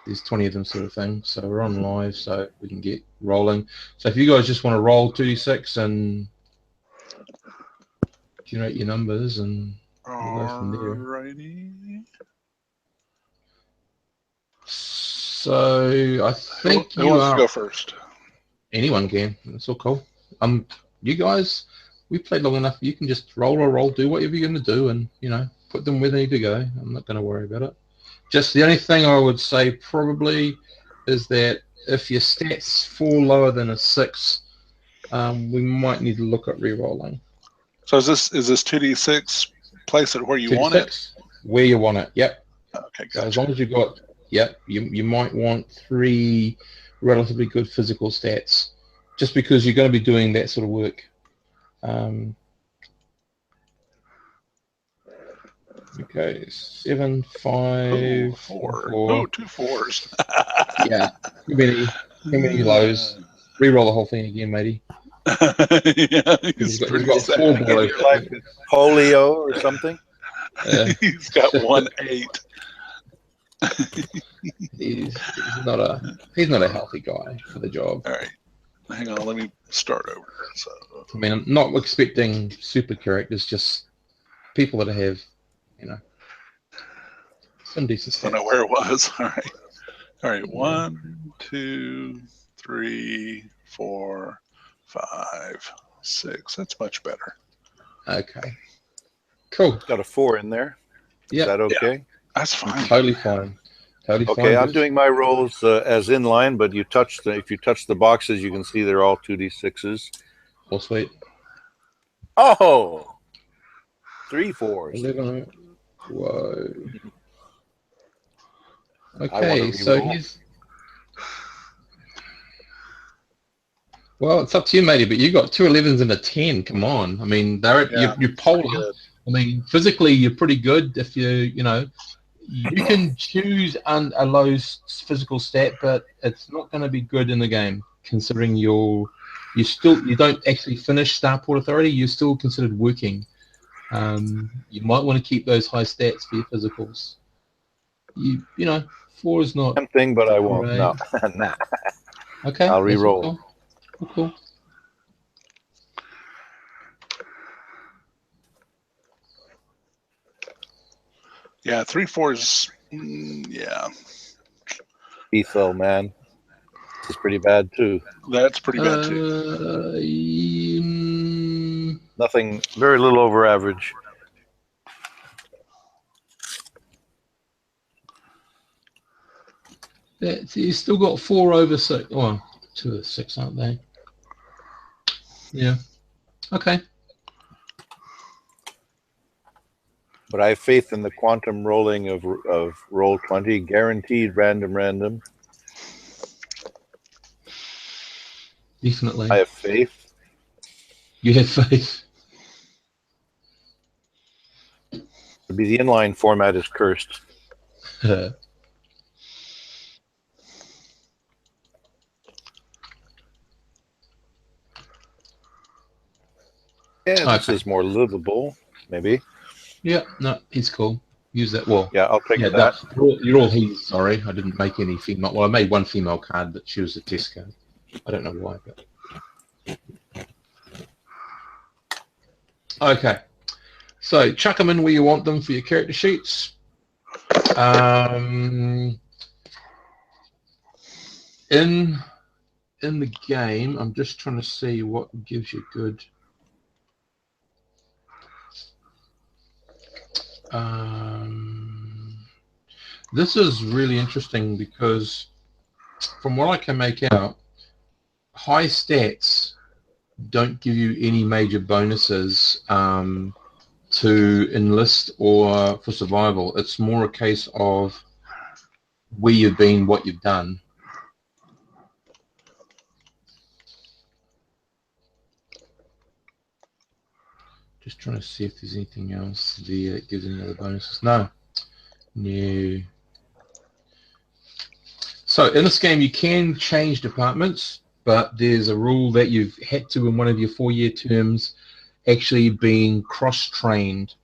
there's 20 of them sort of thing. So we're on live, so we can get rolling. So if you guys just want to roll 2d6 and generate your numbers, and we'll go from there. Alrighty. So I think who wants to go first? Anyone can. It's all cool. You guys, we played long enough. You can just roll, do whatever you're going to do, and put them where they need to go. I'm not going to worry about it. Just the only thing I would say probably is that if your stats fall lower than a 6, we might need to look at re-rolling. So is this 2d6? Place it where you want it. Where you want it. Yep. Okay. Gotcha. So as long as you've got, you might want 3 relatively good physical stats, just because you're going to be doing that sort of work. Okay, 7, 5, 4. Oh, 2 4s. Yeah. Too many lows. Reroll the whole thing again, matey. Yeah, he's got 4 below. Like polio or something. He's got 1 8. He's not a healthy guy for the job. All right, hang on. Let me start over. So I mean, I'm not expecting super characters, just people that have, some decent stats. I don't know where it was. All right. 1, 2, 3, 4, 5, 6. That's much better. Okay. Cool. Got a 4 in there. Yeah. Is that okay? Yeah, that's fine. Totally fine. Okay, I'm doing my rolls as inline, but if you touch the boxes, you can see they're all 2d6s. Oh, sweet. Oh! 3 4s. 11. Whoa. Okay, so he's... Well, it's up to you, matey, but you got 2 11s and a 10. Come on. I mean, you're polar. I mean, physically, you're pretty good if you can choose a low physical stat, but it's not going to be good in the game, considering you don't actually finish Starport Authority. You're still considered working. You might want to keep those high stats for your physicals. 4 is not something, but I won't. Right. No, nah. Okay, I'll re-roll. Cool. Yeah, 3 4s. Yeah. Ethel, man. This is pretty bad too. That's pretty bad too. Nothing. Very little over average. You still got 4 over 6. Well, 2 of 6, aren't they? Yeah. Okay. But I have faith in the quantum rolling of roll 20, guaranteed random. Definitely. I have faith. You have faith. The inline format is cursed. Yeah, this is more livable, maybe. Yeah, no, he's cool. Use that. Well, yeah, I'll take that. You're all he. Sorry, I didn't make any female. Well, I made 1 female card, but she was a test card. I don't know why, but okay. So chuck them in where you want them for your character sheets. In the game, I'm just trying to see what gives you good. This is really interesting because from what I can make out, high stats don't give you any major bonuses to enlist or for survival. It's more a case of where you've been, what you've done. Just trying to see if there's anything else there that gives any other bonuses. No. So in this game, you can change departments, but there's a rule that you've had to, in one of your 4-year terms, actually being cross-trained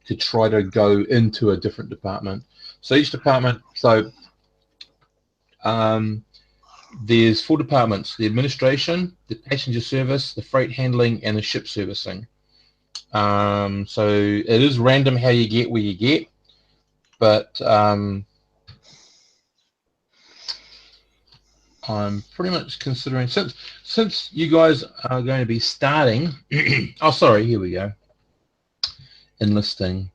to try to go into a different department. So each department, so There's 4 departments: the administration, the passenger service, the freight handling, and the ship servicing. So it is random how you get where you get, but I'm pretty much considering, since you guys are going to be starting. Oh, sorry, here we go. Enlisting.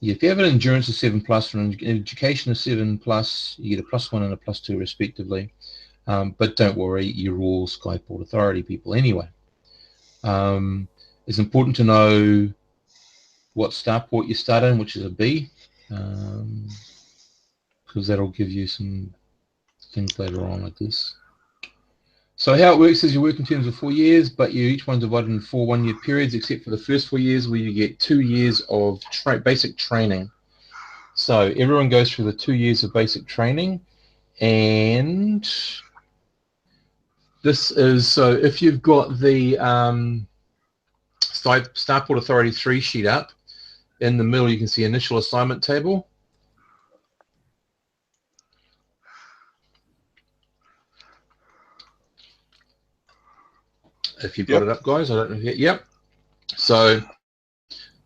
If you have an endurance of 7+ or an education of 7+, you get a +1 and a +2 respectively. But don't worry, you're all Starport Authority people anyway. It's important to know what starport you start in, which is a B, because that'll give you some things later on like this. So how it works is you work in terms of 4 years, but each one's divided in 4 one-year periods, except for the first 4 years where you get 2 years of basic training. So everyone goes through the 2 years of basic training, and this is, so if you've got the Starport Authority 3 sheet up, in the middle you can see initial assignment table. If you've got it up, guys, I don't know if yep. So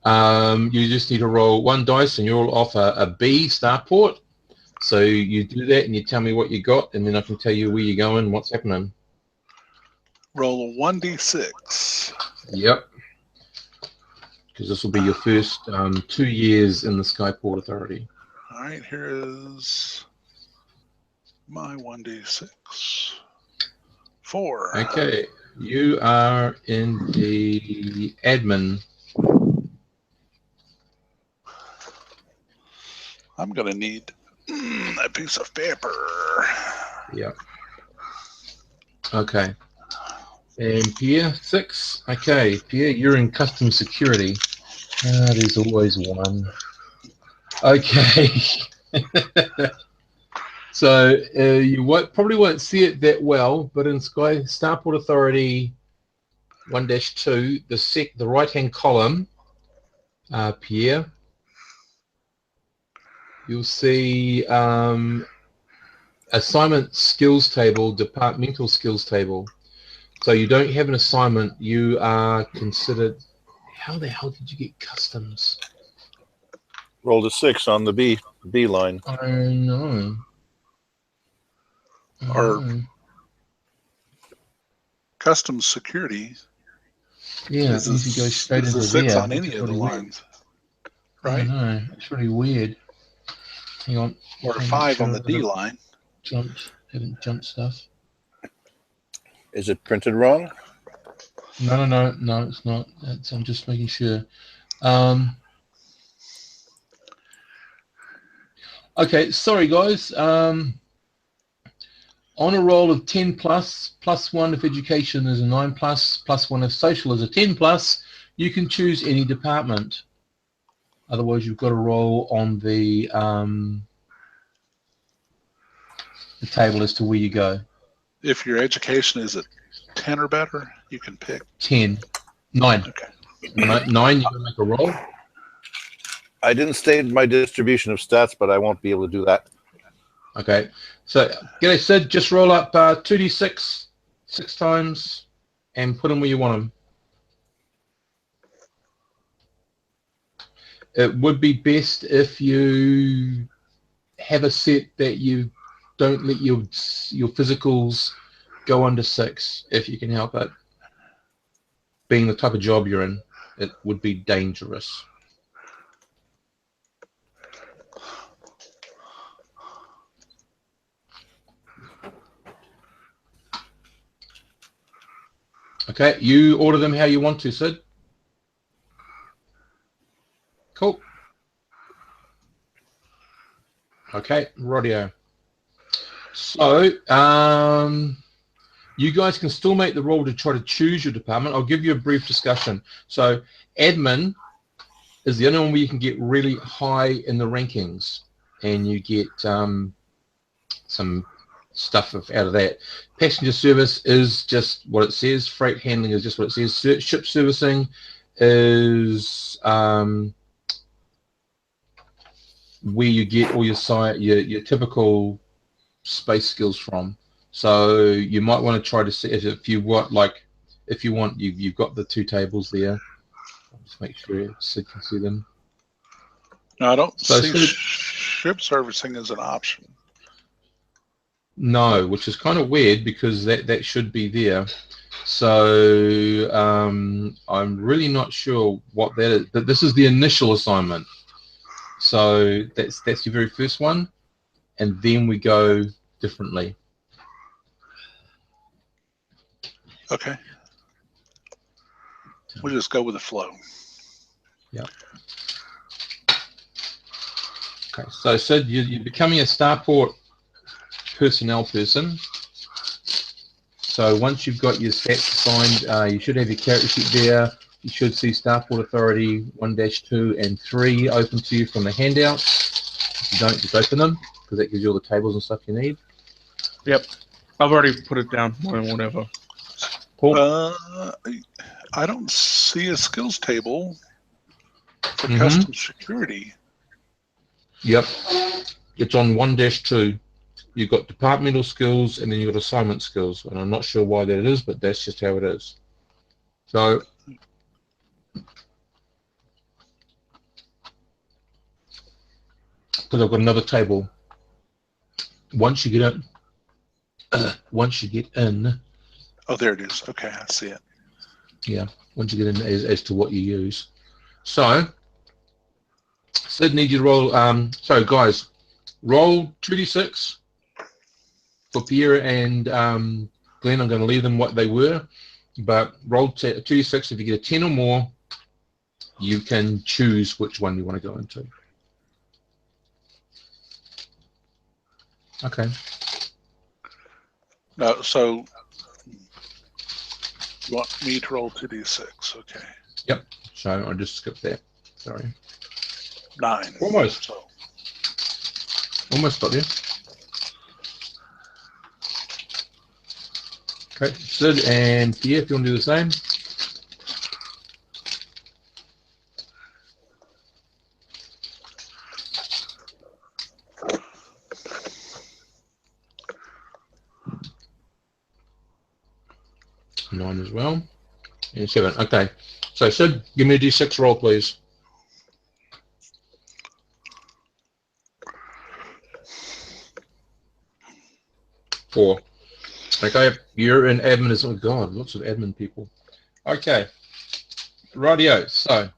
you just need to roll 1 dice and you're off a B starport. So you do that and you tell me what you got, and then I can tell you where you're going, what's happening. Roll a 1d6. Yep. Because this will be your first 2 years in the Starport Authority. All right, here is my 1d6. 4. Okay, you are in the admin. I'm going to need a piece of paper. Yep. Okay. And Pierre, 6. Okay, Pierre, you're in custom security. There's always one. Okay. So you probably won't see it that well, but in Starport Authority 1-2, the right-hand column, Pierre, you'll see assignment skills table, departmental skills table. So you don't have an assignment, you are considered. How the hell did you get customs? Rolled a 6 on the B line. I know. Or customs security. Yeah, it usually goes straight into 6 there. on any of the lines. Right? I know. It's really weird. Hang on. Or 5 on the D line. Haven't jumped stuff. Is it printed wrong? No, it's not. I'm just making sure. Okay, sorry guys. On a roll of 10+, +1 if education is a 9+, +1 if social is a 10+, you can choose any department. Otherwise, you've got to roll on the table as to where you go. If your education is at 10 or better, you can pick 10, 9. Okay. 9, you're going to make a roll. I didn't state my distribution of stats, but I won't be able to do that. Okay. So, g'day Sid, just roll up 2d6 6 times and put them where you want them. It would be best if you have a set that you don't let your physicals go under 6 if you can help it. Being the type of job you're in, it would be dangerous. Okay, you order them how you want to, Sid. Cool. Okay, rightio. So, you guys can still make the roll to try to choose your department. I'll give you a brief discussion. So, admin is the only one where you can get really high in the rankings, and you get some stuff out of that. Passenger service is just what it says. Freight handling is just what it says. Ship servicing is where you get all your typical space skills from. So you might want to try to see if you want, you've got the two tables there. I'll just make sure Sid can see them. No, I don't see ship servicing as an option. No, which is kind of weird because that should be there. So I'm really not sure what that is. But this is the initial assignment. So that's your very first one, and then we go differently. Okay. We'll just go with the flow. Yeah. Okay. So Sid, you're becoming a Starport personnel person. So once you've got your stats assigned, you should have your character sheet there. You should see Starport Authority 1-2 and 3 open to you from the handout. If you don't, just open them because that gives you all the tables and stuff you need. Yep, I've already put it down. Whatever. Cool. I don't see a skills table for custom security. Yep, it's on 1-2. You've got departmental skills and then you've got assignment skills, and I'm not sure why that is, but that's just how it is. So because I've got another table. Once you get in, oh, there it is. Okay, I see it. Yeah, once you get in as to what you use. So Sid needs you to roll. So guys, roll 2d6 for Pierre and Glenn. I'm going to leave them what they were, but roll 2d6. If you get a 10 or more, you can choose which one you want to go into. Okay. No, so you want me to roll 2d6? Okay. Yep. So I just skipped that. Sorry. 9. Almost. So. Almost got there. Okay, Sid and Pierre, if you want to do the same. Nine as well. And 7. Okay. So Sid, give me a d6 roll, please. 4. Okay, you're in admin as well. God, lots of admin people. Okay. Rightio. So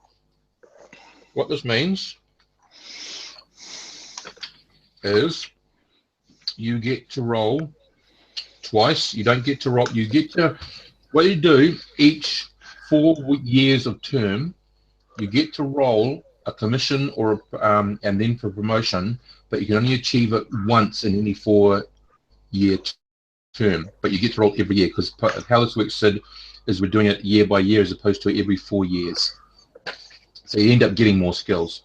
what this means is you get to roll twice. You don't get to roll. You get to, what you do each 4 years of term, you get to roll a commission or and then for promotion, but you can only achieve it once in any 4-year term. But you get to roll every year because how this works, Sid, is we're doing it year by year as opposed to every 4 years. So you end up getting more skills.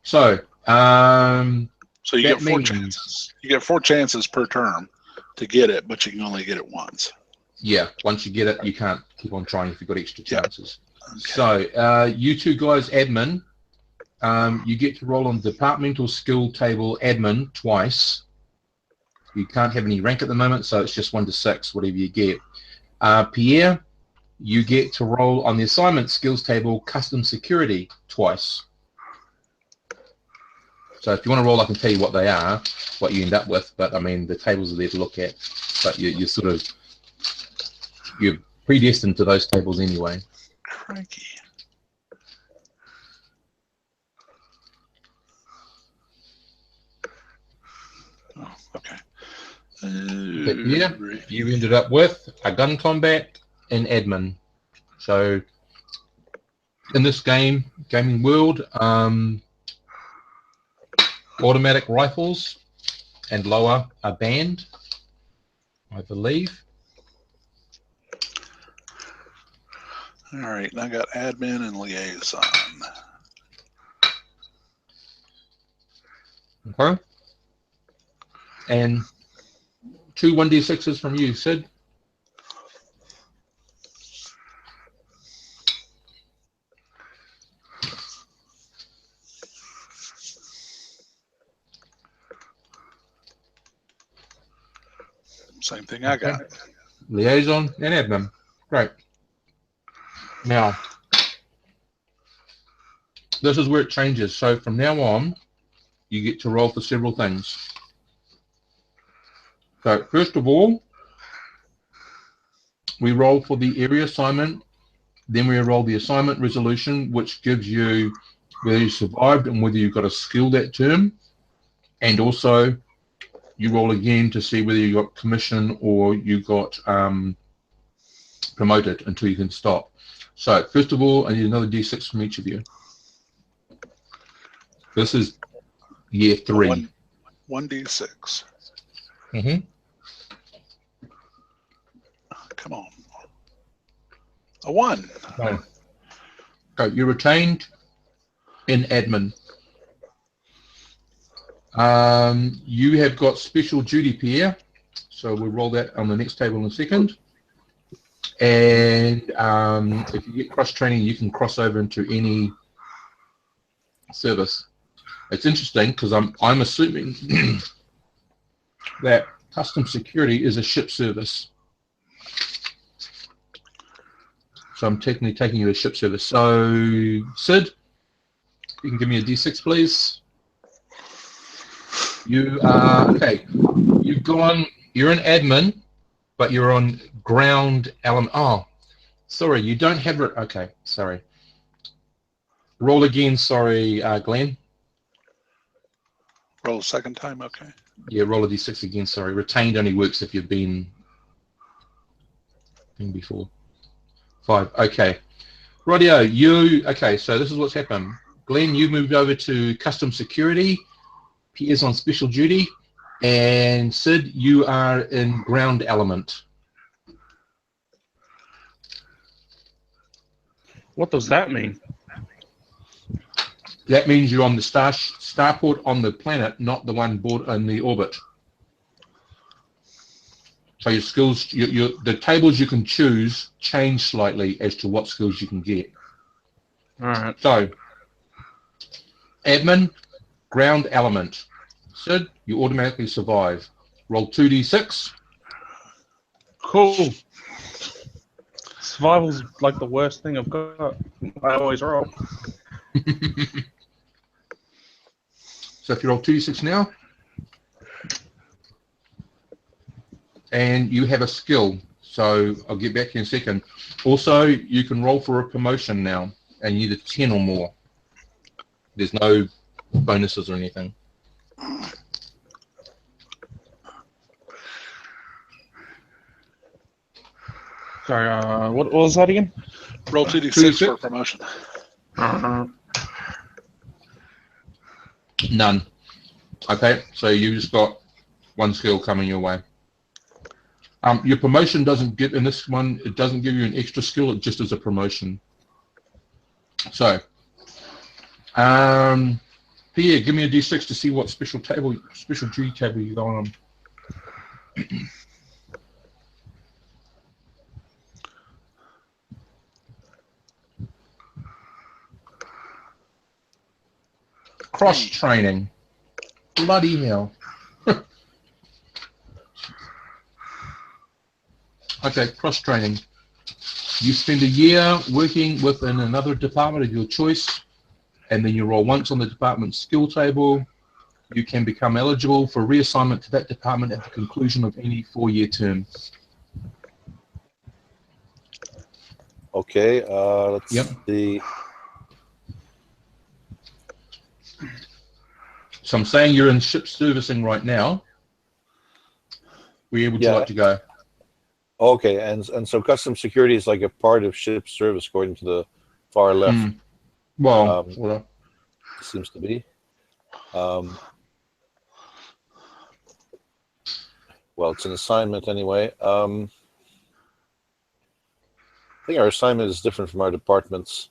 So so you get 4 chances. You get 4 chances per term to get it, but you can only get it once. Yeah, once you get it, you can't keep on trying if you've got extra chances. Yep. Okay. So you two guys, admin, you get to roll on departmental skill table admin twice. You can't have any rank at the moment, so it's just 1 to 6, whatever you get. Pierre, you get to roll on the assignment skills table custom security twice. So if you want to roll, I can tell you what they are, what you end up with, but I mean, the tables are there to look at, but you're predestined to those tables anyway. Crikey. Oh, okay. Yeah, you ended up with a gun combat and admin. So in this gaming world, automatic rifles and lower are banned, I believe. All right, I got admin and liaison. Okay. And 2 1d6s from you, Sid. Same thing I got. Liaison and admin. Great. Now, this is where it changes. So from now on, you get to roll for several things. So first of all, we roll for the area assignment. Then we roll the assignment resolution, which gives you whether you survived and whether you got a skill that term. And also, you roll again to see whether you got commission or you got promoted until you can stop. So first of all, I need another D6 from each of you. This is year 3. 1d6. Mm-hmm. Come on. A 1. So you're retained in admin. You have got special duty, Pierre. So we'll roll that on the next table in a second. And if you get cross training, you can cross over into any service. It's interesting because I'm assuming that custom security is a ship service. So I'm technically taking you to a ship service. So Sid, you can give me a D6, please. You are okay. You're an admin, but you're on ground element. Oh, sorry, you don't have it. Okay, sorry. Roll again. Sorry, Glenn. Roll a second time. Okay. Yeah, roll a D6 again. Sorry, retained only works if you've been before. 5. Okay. Rightio. Okay. So this is what's happened. Glenn, you moved over to custom security. Pierre's on special duty, and Sid, you are in ground element. What does that mean? That means you're on the starport on the planet, not the one board in the orbit. So your skills, the tables you can choose change slightly as to what skills you can get. All right. So, admin, ground element. Sid, you automatically survive. Roll 2d6. Cool. Survival's like the worst thing I've got. I always roll. So if you roll 2d6 now, and you have a skill, so I'll get back to you in a second. Also, you can roll for a promotion now, and you need a 10 or more. There's no bonuses or anything. Sorry, what was that again? Roll 2d6 for promotion. None. Okay, so you just got one skill coming your way. Your promotion doesn't give, in this one, it doesn't give you an extra skill, it just is a promotion. So, Pierre, give me a D6 to see what special duty table you're going on. Cross training. Bloody hell. Okay, cross training. You spend a year working within another department of your choice, and then you roll once on the department skill table. You can become eligible for reassignment to that department at the conclusion of any 4-year term. Okay, let's see. So I'm saying you're in ship servicing right now. Where would you like to go? Okay, and so custom security is like a part of ship service, according to the far left. Well, seems to be. Well, it's an assignment anyway. I think our assignment is different from our departments.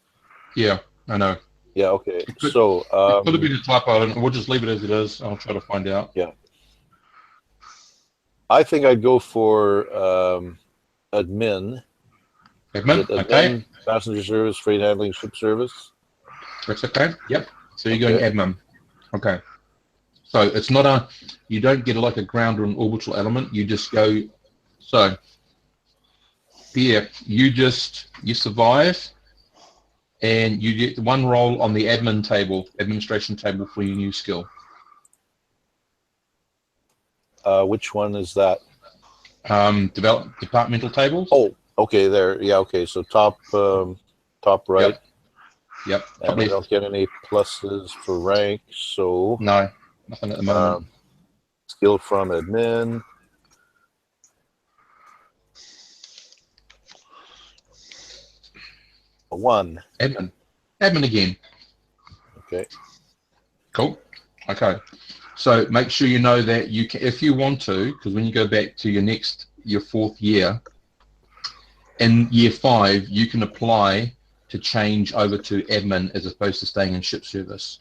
Yeah, I know. Yeah, okay. It could So have been a typo, and we'll just leave it as it is. I'll try to find out. Yeah. I think I'd go for admin. Admin, okay. Passenger service, freight handling, ship service. That's okay. Yep. So you're going admin. Okay. So it's not you don't get like a ground or an orbital element. You just go So, Pierre, you survive, and you get one roll on the administration table for your new skill. Which one is that? Departmental tables. Oh, okay, there. Yeah, okay. So top right. Yep. And we don't get any pluses for rank, so no, nothing at the moment. Skill from admin. A 1. Admin again. Okay. Cool. Okay. So make sure you know that you can, if you want to, because when you go back to your 4th year, in year 5, you can apply to change over to admin as opposed to staying in ship service.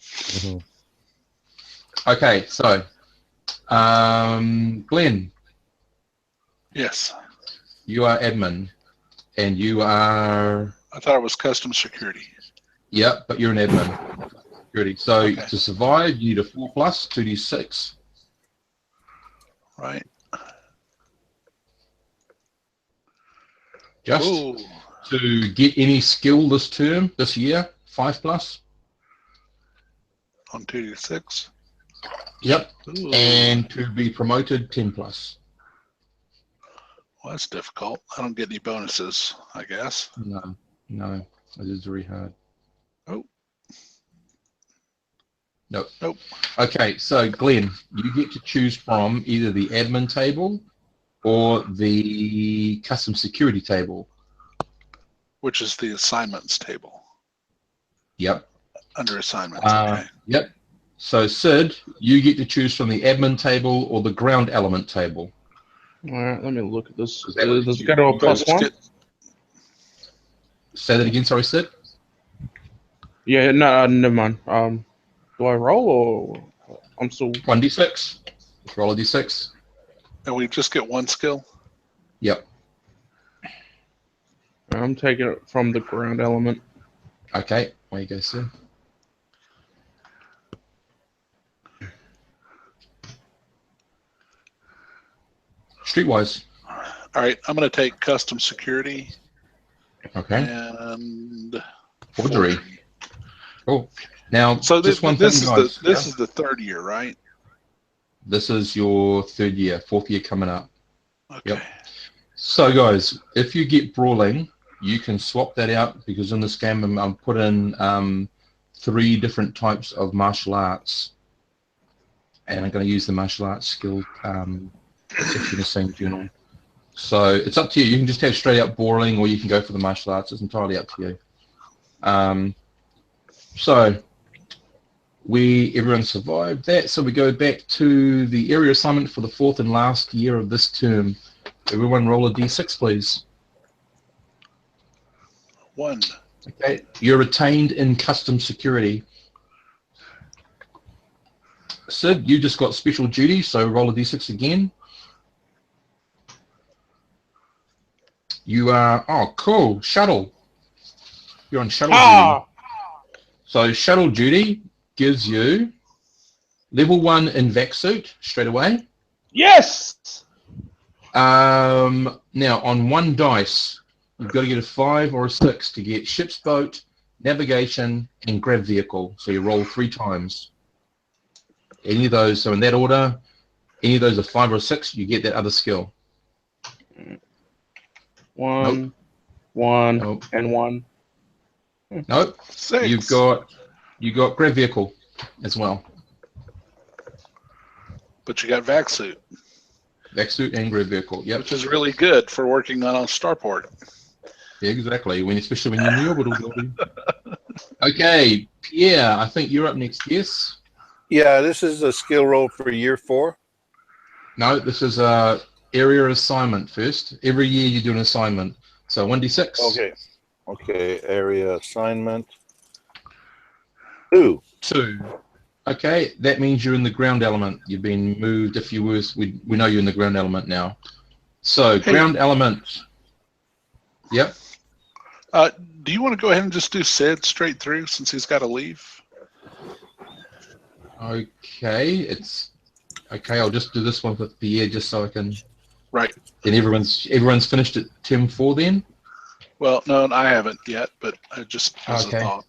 Mm-hmm. Okay, so Glenn. Yes. You are admin, and you are. I thought it was custom security. Yep, but you're an admin. Security. So Okay. to survive, you need a 4+, 2d6. Right. Just Ooh. to get any skill this year, 5+. On 2d6. Yep. Ooh. And to be promoted, 10+. Well, that's difficult. I don't get any bonuses, I guess. No, it is very hard. Oh. Nope. Nope. Okay, so Glenn, you get to choose from either the admin table or the custom security table. Which is the assignments table. Yep. Under assignments, okay. Yep. So Sid, you get to choose from the admin table or the ground element table. All right, let me look at this. Does it go to a +1? Say that again, sorry, Sid? Yeah, no, never mind. Do I roll or I'm still 1d6. Let's roll a d6. And we just get one skill? Yep. I'm taking it from the ground element. Okay, there you go, Sid. Streetwise. All right, I'm going to take custom security. Okay. And Forgery. Cool. Now, so just one this thing, is guys. this is the 3rd year, right? This is your 3rd year, 4th year coming up. Okay. Yep. So, guys, if you get brawling, you can swap that out because in this game I'll put in 3 different types of martial arts, and I'm going to use the martial arts skill section in the same journal. So it's up to you. You can just have straight out brawling, or you can go for the martial arts. It's entirely up to you. So everyone survived that. So we go back to the area assignment for the 4th and last year of this term. Everyone roll a d6, please. 1. Okay, you're retained in custom security. Sid, you just got special duty, so roll a d6 again. You are, oh, cool, shuttle. You're on shuttle duty. So shuttle duty gives you level 1 in vac suit straight away. Yes! Now, on 1 dice, you've got to get a 5 or a 6 to get ship's boat, navigation, and grab vehicle. So you roll 3 times. Any of those, so in that order, any of those are 5 or 6, you get that other skill. 1, Nope. 1, Nope. and 1. Nope. 6. You got grab vehicle as well. But you got vac suit. Vac suit and grab vehicle. Yep. Which is really good for working on a starport. Yeah, exactly. Especially when you're in the orbital building. Okay, Pierre, I think you're up next. Yes. Yeah, this is a skill roll for year 4. No, this is a area assignment first. Every year you do an assignment. So 1d6. Okay. Okay, area assignment. 2. 2. Okay, that means you're in the ground element. You've been moved. If you were, we know you're in the ground element now. So ground element. Yep. Do you want to go ahead and just do Sid straight through since he's got to leave? Okay, it's okay. I'll just do this one with Pierre just so I can. Right. And everyone's finished at TIM4 then? Well, no, I haven't yet, but I just as a thought.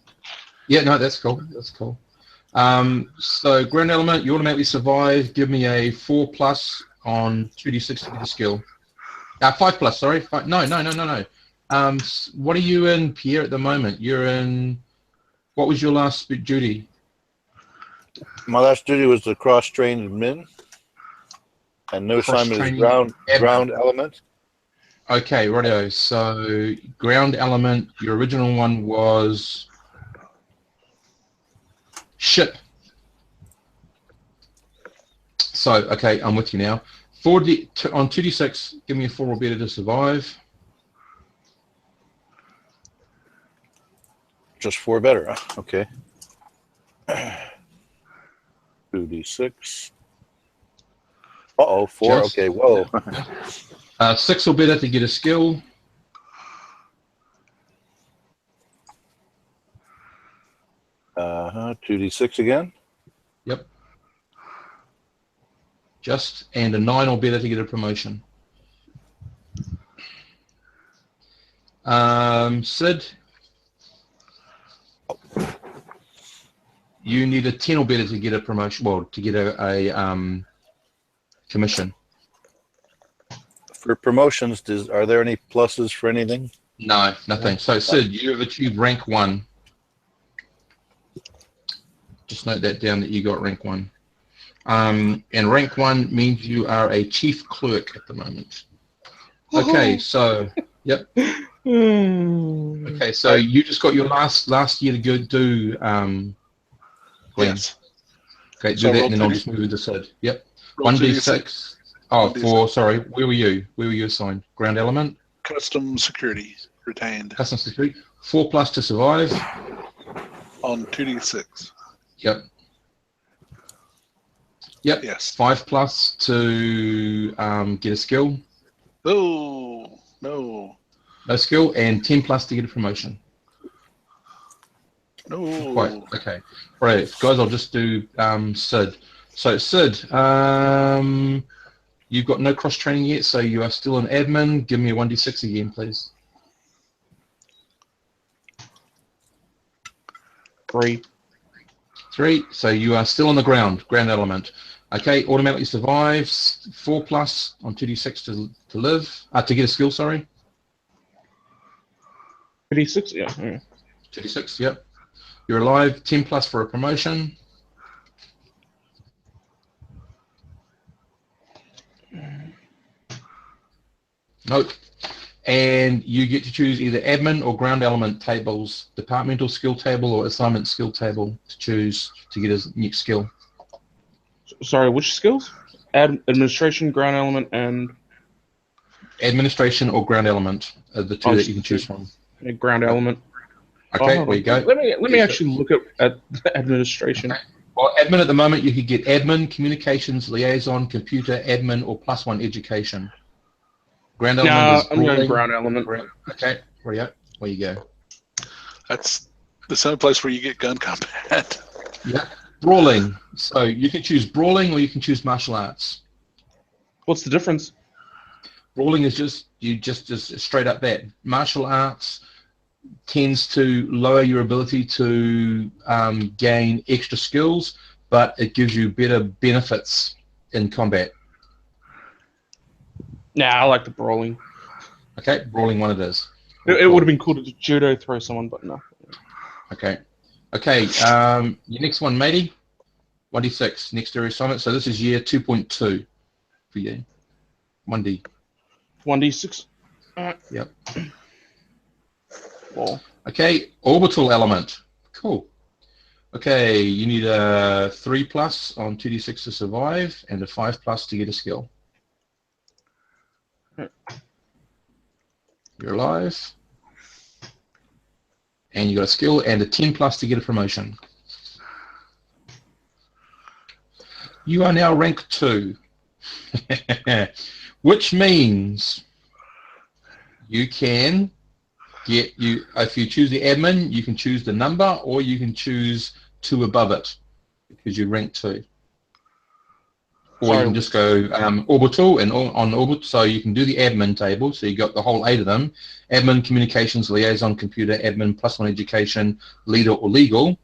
Yeah, no, that's cool. That's cool. So ground element, you automatically survive. Give me a 4+ on 2d6 to get a skill. 5+, sorry. No. What are you in, Pierre, at the moment? You're in... What was your last duty? My last duty was the cross-trained admin. And no assignment is ground element. Okay, rightio. So ground element, your original one was ship. So, okay, I'm with you now. On 2d6, give me a 4 or better to survive. Just 4 better, huh? Okay. 2d6. Uh-oh, 4, okay, whoa. 6 or better to get a skill. Uh-huh, 2d6 again. Yep. And a 9 or better to get a promotion. Sid, you need a 10 or better to get a promotion, well, to get a commission. For promotions, are there any pluses for anything? No, nothing. So Sid, you have achieved rank 1. Just note that down that you got rank 1. And rank 1 means you are a chief clerk at the moment. Okay, so yep. Okay, so you just got your last year to go do Glenn. Yes. Okay, do that and then I'll just move into Sid. Yep. 1d6. Oh, 4, sorry. Where were you? Where were you assigned? Ground element? Custom security retained. Custom security. 4+ to survive. On 2d6. Yep. Yep. Yes. 5+ to get a skill. Oh, no. No skill, and 10+ to get a promotion. No. Quite. Okay. All right, guys, I'll just do Sid. So, Sid, you've got no cross-training yet, so you are still an admin. Give me a 1d6 again, please. 3. 3, so you are still on the ground element. Okay, automatically survives. 4+ on 2d6 to live, to get a skill, sorry. 2d6, yeah. 2d6, yep. You're alive. 10+ for a promotion. Nope. And you get to choose either admin or ground element tables, departmental skill table or assignment skill table to choose to get a new skill. Sorry, which skills? Administration, ground element, and... Administration or ground element are the two that you can choose from. Ground element. Okay, there you go. Let me actually look at administration. Okay. Well, admin at the moment, you could get admin, communications, liaison, computer, admin, or +1 education. Ground element is I'm going ground element. Okay, where you go. That's the same place where you get gun combat. Yeah, brawling. So you can choose brawling or you can choose martial arts. What's the difference? Brawling is just straight up that. Martial arts tends to lower your ability to gain extra skills, but it gives you better benefits in combat. Nah, I like the brawling. Okay, brawling one it is. It would have been cool to judo throw someone, but no. Okay. Your next one, matey. 1d6, next area assignment. So this is year 2.2 for you. 1d. 1d6. Yep. Well. Okay, orbital element. Cool. Okay, you need a 3+ on 2d6 to survive and a 5+ to get a skill. You're alive. And you got a skill and a 10+ to get a promotion. You are now rank 2. Which means you can if you choose the admin, you can choose the number or you can choose 2 above it because you're rank 2. Or you can just go orbital and on orbital, so you can do the admin table. So you got the whole 8 of them: admin, communications, liaison, computer, admin, +1 education, leader or legal.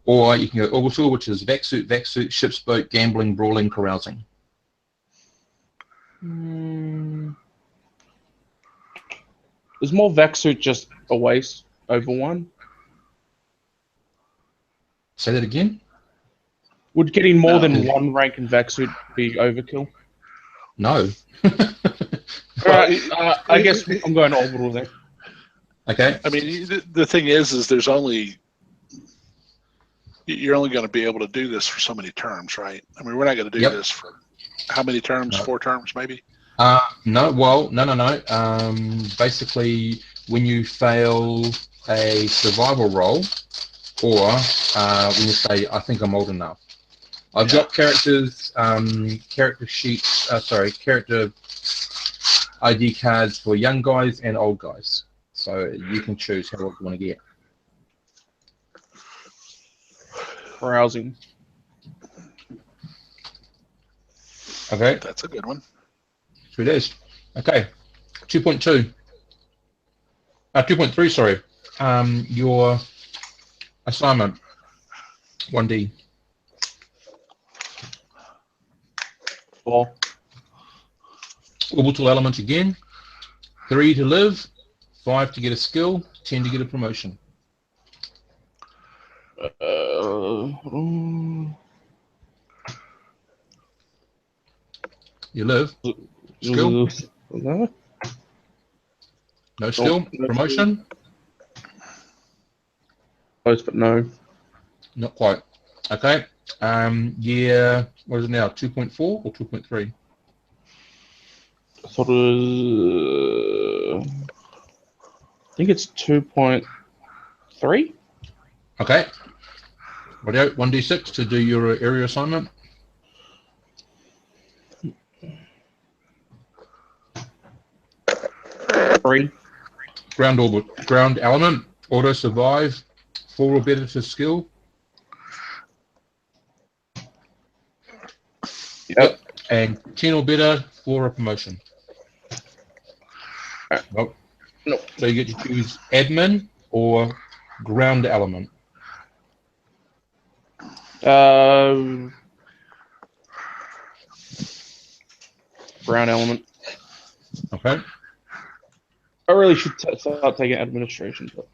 Or you can go orbital, which is vac-suit, ship's boat, gambling, brawling, carousing. Is more vac-suit just a waste over 1? Say that again? Would getting more than 1 rank in vac-suit be overkill? No. I guess I'm going orbital then. Okay. I mean, the thing is you're only going to be able to do this for so many terms, right? I mean, we're not going to do this for how many terms? No. 4 terms, maybe? No. Well, no. Basically, when you fail a survival roll, or when you say, I think I'm old enough. I've got characters, character sheets, character ID cards for young guys and old guys. So you can choose how old you want to get. Browsing. Okay. That's a good one. Sure it is. Okay. 2.2. 2.3, sorry. Your assignment. 1D. 4. Orbital element again. 3 to live. 5 to get a skill. 10 to get a promotion. You live. Skill. No skill. Promotion. Close, but no. Not quite. Okay. Yeah. What is it now? 2.4 or 2.3? I thought it was. I think it's 2.3. Okay. What out? 1d6 to do your area assignment. Three. Ground element. Auto survive. 4 or better to skill. Yep. And 10 or better for a promotion. Nope. Nope. So you get to choose admin or ground element. Ground element. Okay. I really should start taking administration, but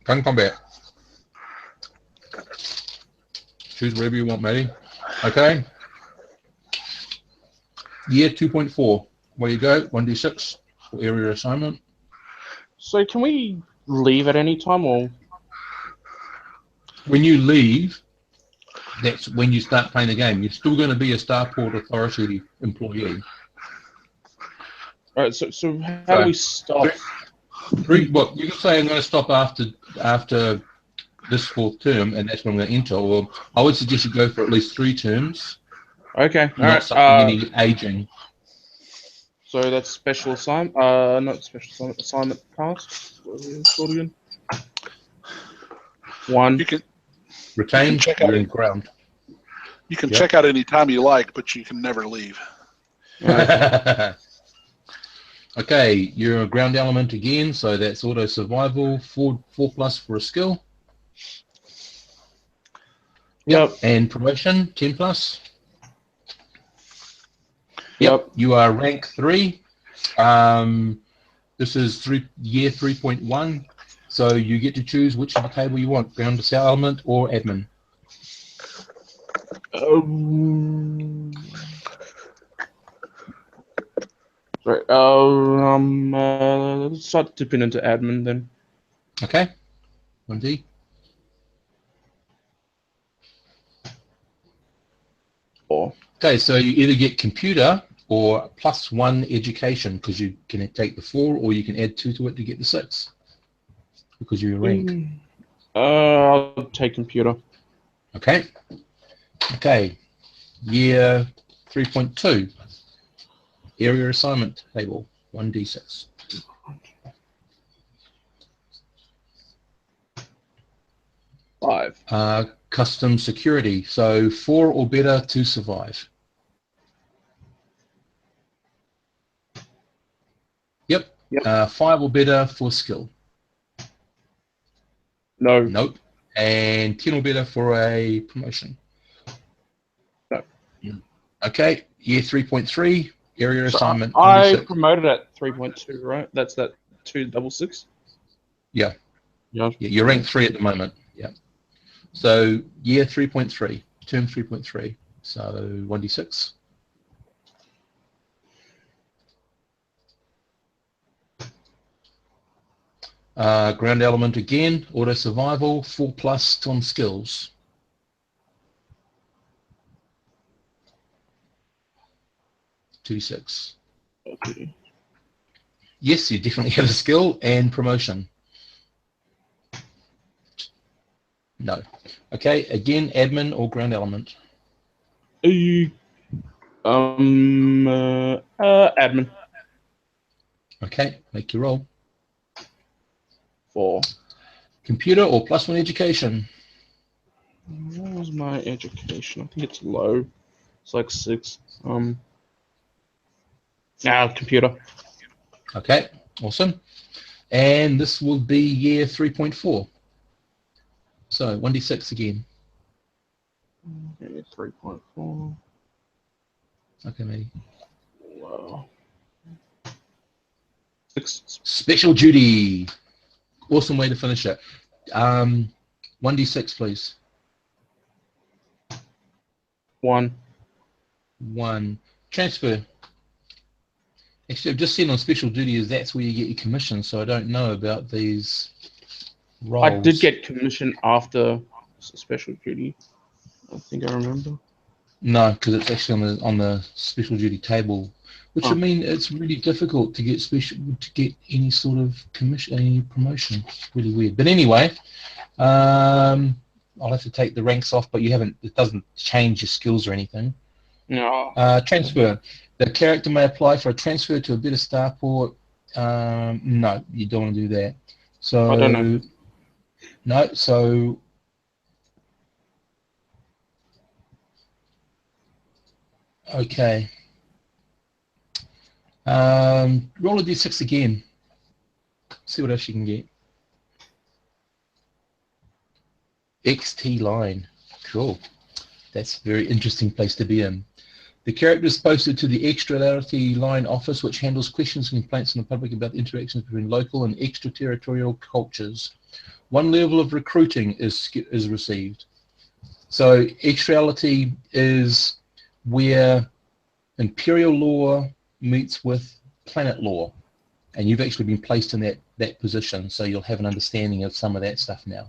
Gun combat. Choose whatever you want, matey. Okay. Year 2.4. Where you go? 1d6 for area assignment. So can we leave at any time, or when you leave, that's when you start playing the game. You're still going to be a Starport Authority employee. All right. So how do we stop? Well, you can say I'm going to stop after this 4th term, and that's when I'm going to enter. Or I would suggest you go for at least 3 terms. Okay. Not suffering any aging. So that's special assignment. Not special assignment. Assignment task. What is it called again? 1. You can retain. Check out in ground. You can check out any time you like, but you can never leave. Okay, you're a ground element again, so that's auto survival. 4+ for a skill. Yep. And promotion 10+. Yep. You are rank 3. This is year 3.1. So you get to choose which of the table you want: ground element or admin. Right. Let's start dipping into admin then. Okay. 1D. Okay, so you either get computer or +1 education, because you can take the 4, or you can add 2 to it to get the 6, because you're rank. I'll take computer. Okay. Okay. Year 3.2. Area assignment table. 1d6. custom security. So 4 or better to survive. Yep. 5 or better for skill. No. Nope. And 10 or better for a promotion. No. Okay. Year 3.3. Area assignment. I 26. promoted at 3.2, right? That's that 266. Yeah. Yeah. You're rank 3 at the moment. Yeah. So year 3.3. Term 3.3. So 1d6. Ground element again, auto survival, 4+ on skills. (2d6). Okay. Yes, you definitely have a skill and promotion. No. Okay, again, admin or ground element. Admin. Okay, make your roll. 4. Computer or +1 education. What was my education? I think it's low. It's like 6. Computer. Okay, awesome. And this will be year 3.4. So 1d6 again. Okay, 3.4. Okay, maybe. Wow. 6. Special duty. Awesome way to finish it. 1d6, please. 1. 1. Transfer. Actually, I've just seen on special duty is that's where you get your commission, so I don't know about these roles. I did get commission after special duty. I think I remember. No, because it's actually on the special duty table, which I mean it's really difficult to get any sort of commission, any promotion. It's really weird. But anyway, I'll have to take the ranks off, but you haven't. It doesn't change your skills or anything. No. Transfer. The character may apply for a transfer to a better starport. No, you don't want to do that. So I don't know. No, so okay. Roll a d6 again. See what else you can get. XT line. Cool. That's a very interesting place to be in. The character is posted to the Extraterritoriality Line office, which handles questions and complaints from the public about interactions between local and extraterritorial cultures. 1 level of recruiting is received. So extraterritoriality is where imperial law meets with planet law, and you've actually been placed in that position, so you'll have an understanding of some of that stuff now.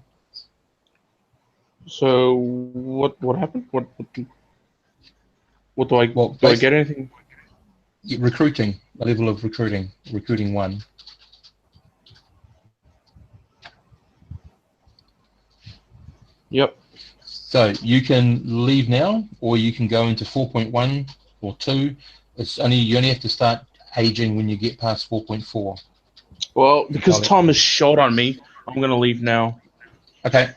So what happened? What do I get anything? Recruiting, a level of recruiting 1. Yep. So you can leave now, or you can go into 4.1 or 2. You only have to start aging when you get past 4.4. Well, because time is short on me, I'm going to leave now. Okay,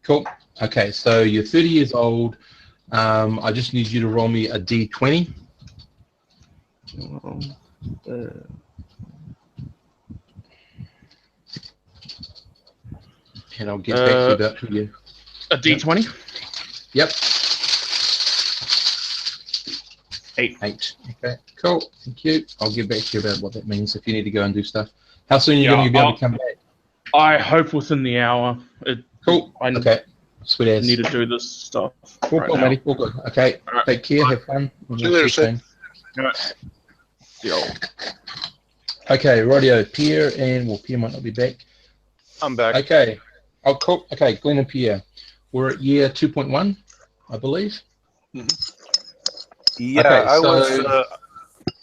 cool. Okay, so you're 30 years old. I just need you to roll me a d20. And I'll get back to you about who you... A d20? Yep. 8. 8. Okay, cool. Thank you. I'll get back to you about what that means if you need to go and do stuff. How soon are you going to be able to come back? I hope within the hour. Cool. Okay. Sweet as. Need to do this stuff. All right, matey. All good. Okay. Right. Take care. Have fun. See you later, Sid. Okay, rightio. Pierre Pierre might not be back. I'm back. Okay. Oh, cool. Okay, Glenn and Pierre. We're at year 2.1, I believe. Yeah,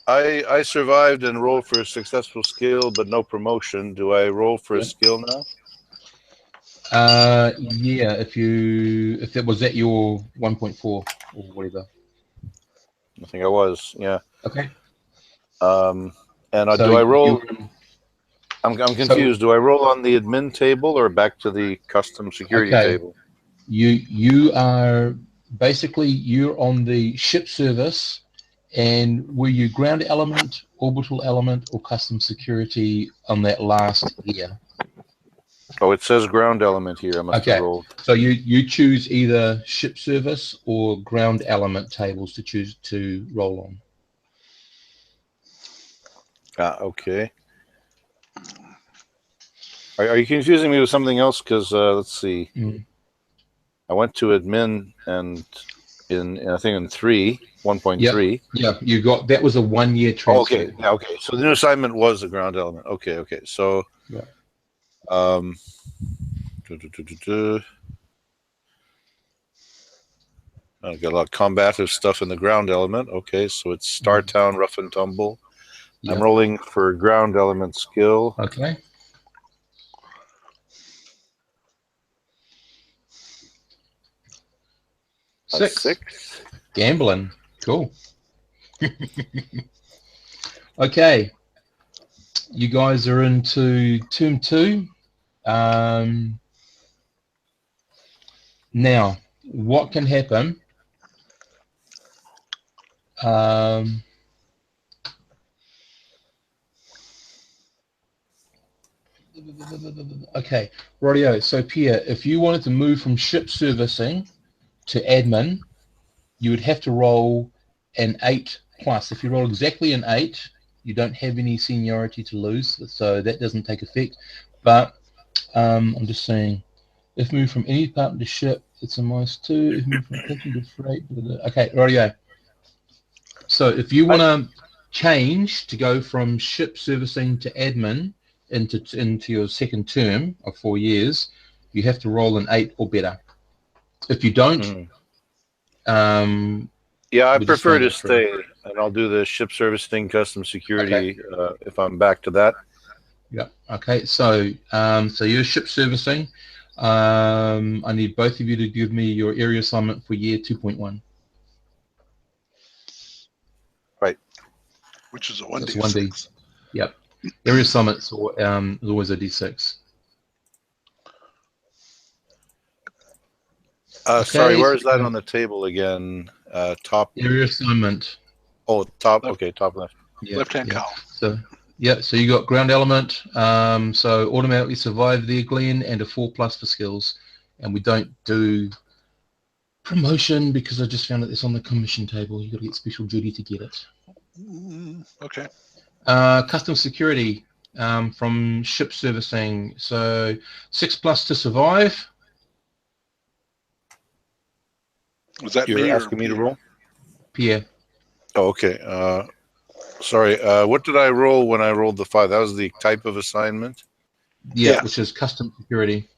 okay, I survived and rolled for a successful skill, but no promotion. Do I roll for a skill now? Yeah, if it was at your 1.4 or whatever. I think I was. Yeah. Okay. And do I roll? I'm confused. Do I roll on the admin table or back to the custom security table? You are basically you're on the ship service, and were you ground element, orbital element, or custom security on that last year? Oh, it says ground element here. I must have rolled. So you choose either ship service or ground element tables to choose to roll on. Okay. Are you confusing me with something else? Because let's see. I went to admin and I think in 1.3. Yeah, you got that was a 1 year transfer. Okay, yeah, okay. So the new assignment was the ground element. Okay. So I got a lot of combative stuff in the ground element. Okay, so it's Star Town, rough and tumble. I'm rolling for ground element skill. Okay. Six. Gambling. Cool. Okay. You guys are into term 2. Now, what can happen? Okay, rightio. So Pierre, if you wanted to move from ship servicing to admin, you would have to roll an 8+. If you roll exactly an 8, you don't have any seniority to lose, so that doesn't take effect. But I'm just saying, if moved from any department to ship, it's a -2. If moved from kitchen to freight, okay, rightio. So if you want to change to go from ship servicing to admin into your second term of 4 years, you have to roll an 8 or better. If you don't, yeah, I prefer to stay, and I'll do the ship servicing custom security if I'm back to that. Yeah. Okay. So, so you're ship servicing. I need both of you to give me your area assignment for year 2.1. Right. Which is a 1d6. 1D. Yep. Area assignments is always a D6. Sorry, where is that on the table again? Top area assignment. Oh, top. Okay, top left. Yeah, left-hand column. So so you got ground element. So automatically survive there, Glenn, and a 4+ for skills. And we don't do promotion because I just found that it's on the commission table. You got to get special duty to get it. Okay. Custom security from ship servicing. So 6+ to survive. Was that You're asking me to roll? Pierre. Oh, okay. Sorry. What did I roll when I rolled the 5? That was the type of assignment? Yeah, which is custom security.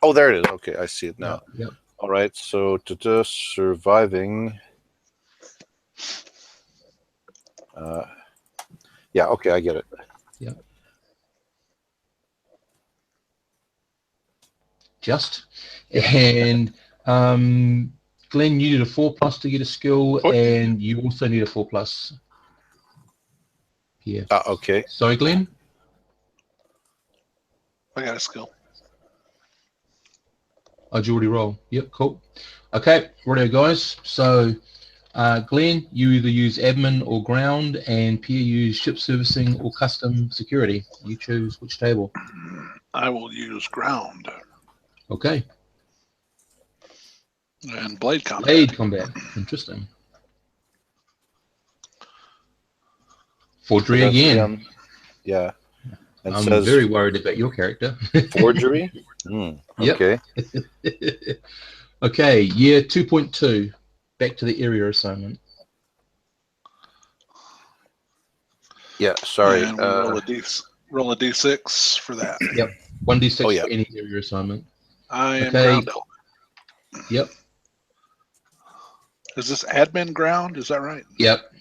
Oh, there it is. Okay, I see it now. Yep. All right. So to surviving. Yeah. Okay, I get it. Yeah. Just and Glenn, you need a 4+ to get a skill, and you also need a 4+. Yeah. Okay. Sorry, Glenn. I got a skill. Oh, did you already roll? Yep, cool. Okay, righto, guys. So, Glenn, you either use admin or ground, and Pierre, you use ship servicing or custom security. You choose which table. I will use ground. Okay. And blade combat. Blade combat. Interesting. Forgery again. Yeah. And I'm very worried about your character. Forgery? Okay. Okay, year 2.2. Back to the area assignment. Yeah, sorry. And we roll a D6 for that. Yep. 1D6 for any area assignment. I am ground element. Yep. Is this admin ground? Is that right? Yep.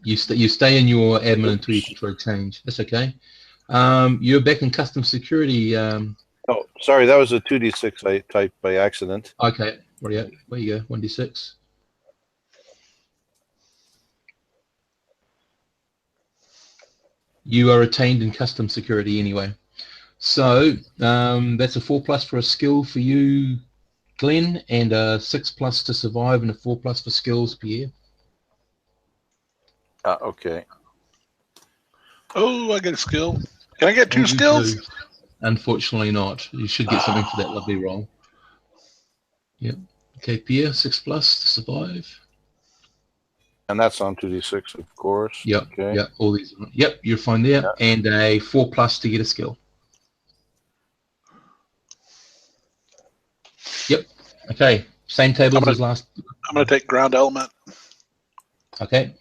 You stay in your admin until you control change. That's okay. You're back in custom security. Oh, sorry, that was a 2D6 I typed by accident. Okay. Where you go? 1D6. You are retained in custom security anyway. So that's a 4+ for a skill for you, Glenn, and a 6+ to survive and a 4+ for skills, Pierre. Okay. Oh, I get a skill. Can I get 2 skills? Do. Unfortunately not. You should get something for that lovely roll. Yep. Okay, Pierre, 6+ to survive. And that's on 2d6, of course. Yep. Okay. Yep. All these. Yep. You're fine there. Yeah. And a 4+ to get a skill. Yep. Okay. Same tables as last. I'm going to take ground element. Okay.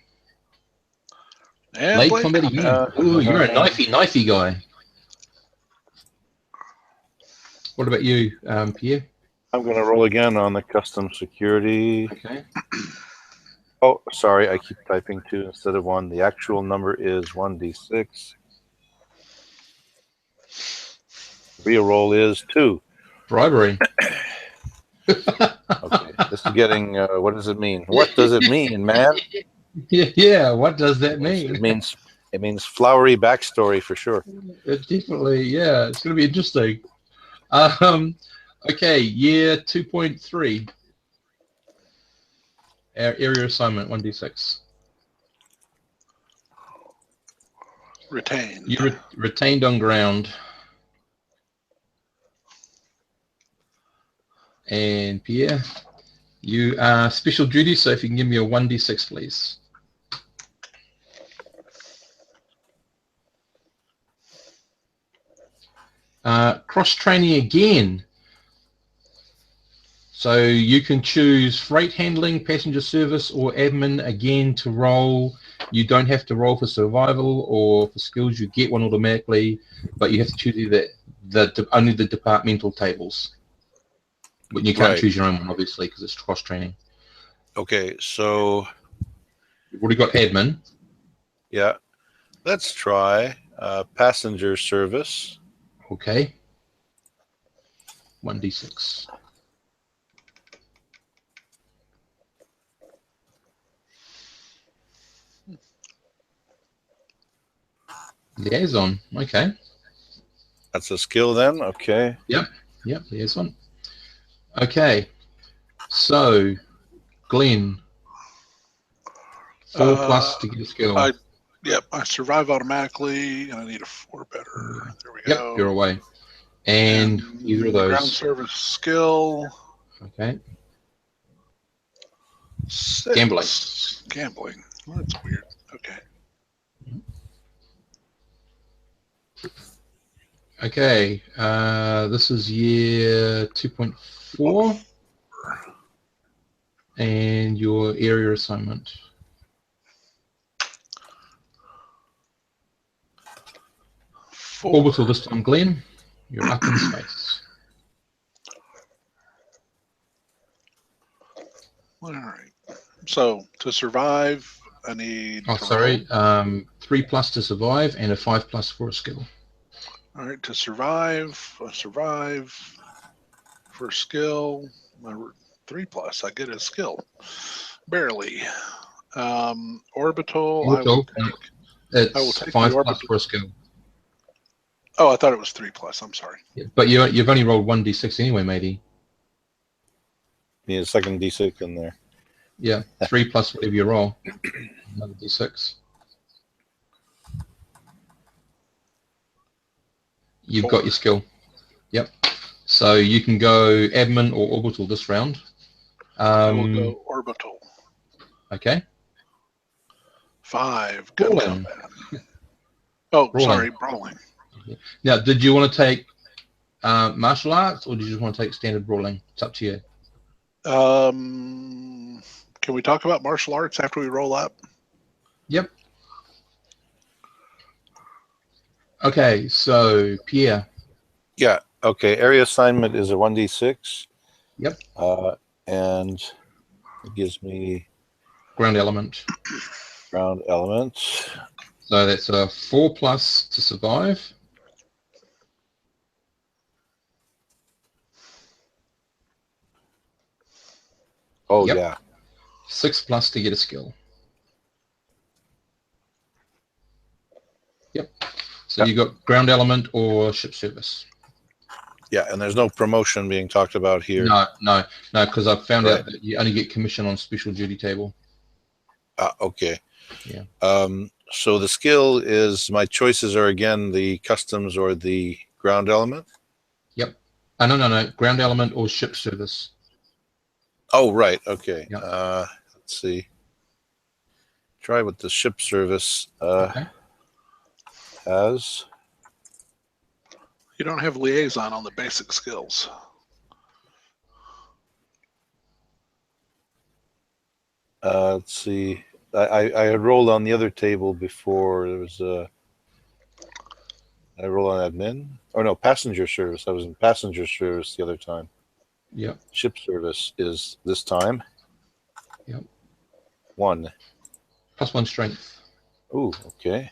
And Blade blade combat again. Ooh, you're a knifey guy. What about you, Pierre? I'm going to roll again on the custom security. Okay. Oh, sorry, I keep typing 2 instead of 1. The actual number is 1d6. Real roll is 2. Bribery. Okay, this is getting. What does it mean? What does it mean, man? Yeah. What does that mean? It means flowery backstory for sure. It definitely. Yeah. It's going to be interesting. Okay. Year 2.3. Our area assignment 1d6. Retained. You retained on ground. And Pierre, you are special duty, so if you can give me a 1d6, please. Cross-training again. So you can choose freight handling, passenger service, or admin again to roll. You don't have to roll for survival or for skills. You get one automatically, but you have to choose either only the departmental tables. But you can't choose your own one, obviously, because it's cross-training. Okay, so You've already got admin. yeah, let's try passenger service. Okay. 1d6. Liaison. Okay. That's a skill then. Okay. Yep. Liaison. Okay. So, Glenn, 4+ to get a skill. I survive automatically, and I need a 4 better. There we go. Yep, you're away. And either of those. Ground service skill. Okay. 6. Gambling. Well, that's weird. Okay. Okay. This is year 2.4. And your area assignment. 4. Orbital this time, Glenn. You're up in space. All right. So to survive, I need. 3+ to survive and a 5+ for a skill. All right. To survive, for skill, 3+. I get a skill. Barely. Orbital. I will take. It's I will take 5+ for a skill. Oh, I thought it was 3+. I'm sorry. Yeah, but you've only rolled 1d6 anyway, matey. Need a second d6 in there. Yeah, 3+ whatever you roll. Another d6. You've 4. got your skill. Yep. So you can go admin or orbital this round. I will go orbital. Okay. 5. Brawling. Oh, Brawling. sorry, brawling. Now, did you want to take martial arts, or did you just want to take standard brawling? It's up to you. Can we talk about martial arts after we roll up? Yep. Okay, so Pierre. Yeah. Okay. Area assignment is a 1d6. Yep. And it gives me ground element. Ground element. So that's a 4+ to survive. Oh, yep. Yeah. 6+ to get a skill. Yep. So you got ground element or ship service. Yeah, and there's no promotion being talked about here. No, because I've found Right. out that you only get commission on special duty table. Okay. Yeah. So the skill is, my choices are again the customs or the ground element? Yep. No. Ground element or ship service. Oh, right. Okay. Yep. Let's see. Try with the ship service. Okay. Has. You don't have liaison on the basic skills. Let's see. I had rolled on the other table before. There was I rolled on admin. Oh no, passenger service. I was in passenger service the other time. Yep. Ship service is this time. Yep. 1. +1 strength. Ooh, okay.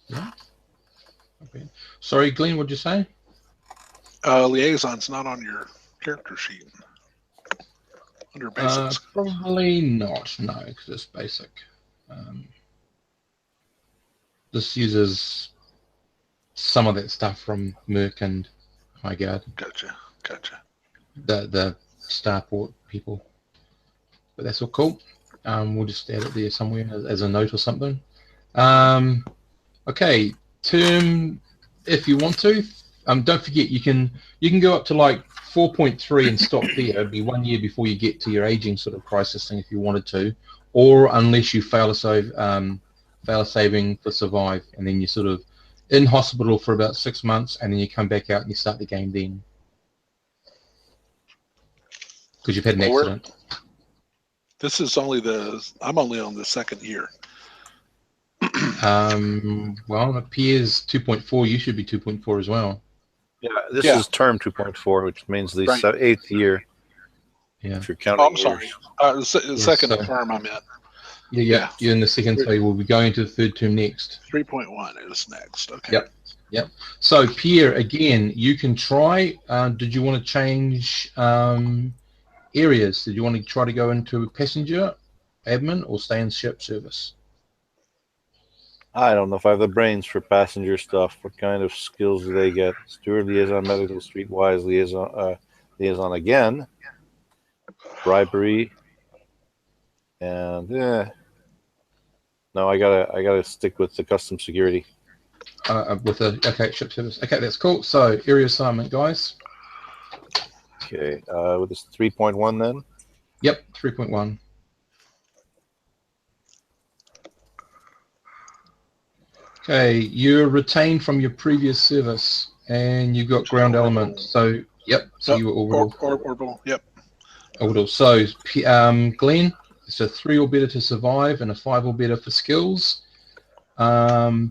Yeah. Okay. Sorry, Glenn, what'd you say? Liaison's not on your character sheet. Under basics. Probably not. No, because it's basic. This uses some of that stuff from Merc and Highguard. Gotcha. The Starport people. But that's all cool. We'll just add it there somewhere as a note or something. Okay, term, if you want to. Don't forget you can go up to like 4.3 and stop there. It'd be 1 year before you get to your aging sort of crisis thing if you wanted to, or unless you fail a saving for survive, and then you're sort of in hospital for about 6 months, and then you come back out and you start the game then because you've had an accident. This is I'm only on the second year. Well, it appears 2.4. You should be 2.4 as well. Yeah, this is term 2.4, which means the 8th year. Yeah. If you're counting. I'm sorry. The second term I meant. Yeah. You're in the second, so we'll be going to the third term next. 3.1 is next. Okay. Yep. So Pierre, again, you can try. Did you want to change areas? Did you want to try to go into passenger, admin, or stay in ship service? I don't know if I have the brains for passenger stuff. What kind of skills do they get? Steward, liaison, medical, streetwise, liaison again, bribery, and no, I gotta stick with the custom security. Ship service. Okay, that's cool. So area assignment, guys. Okay, with this 3.1 then. Yep, 3.1. Okay, you're retained from your previous service, and you've got ground element. So, so you were orbital. Orbital, yep. Orbital. So, Glenn, it's a 3 or better to survive and a 5 or better for skills.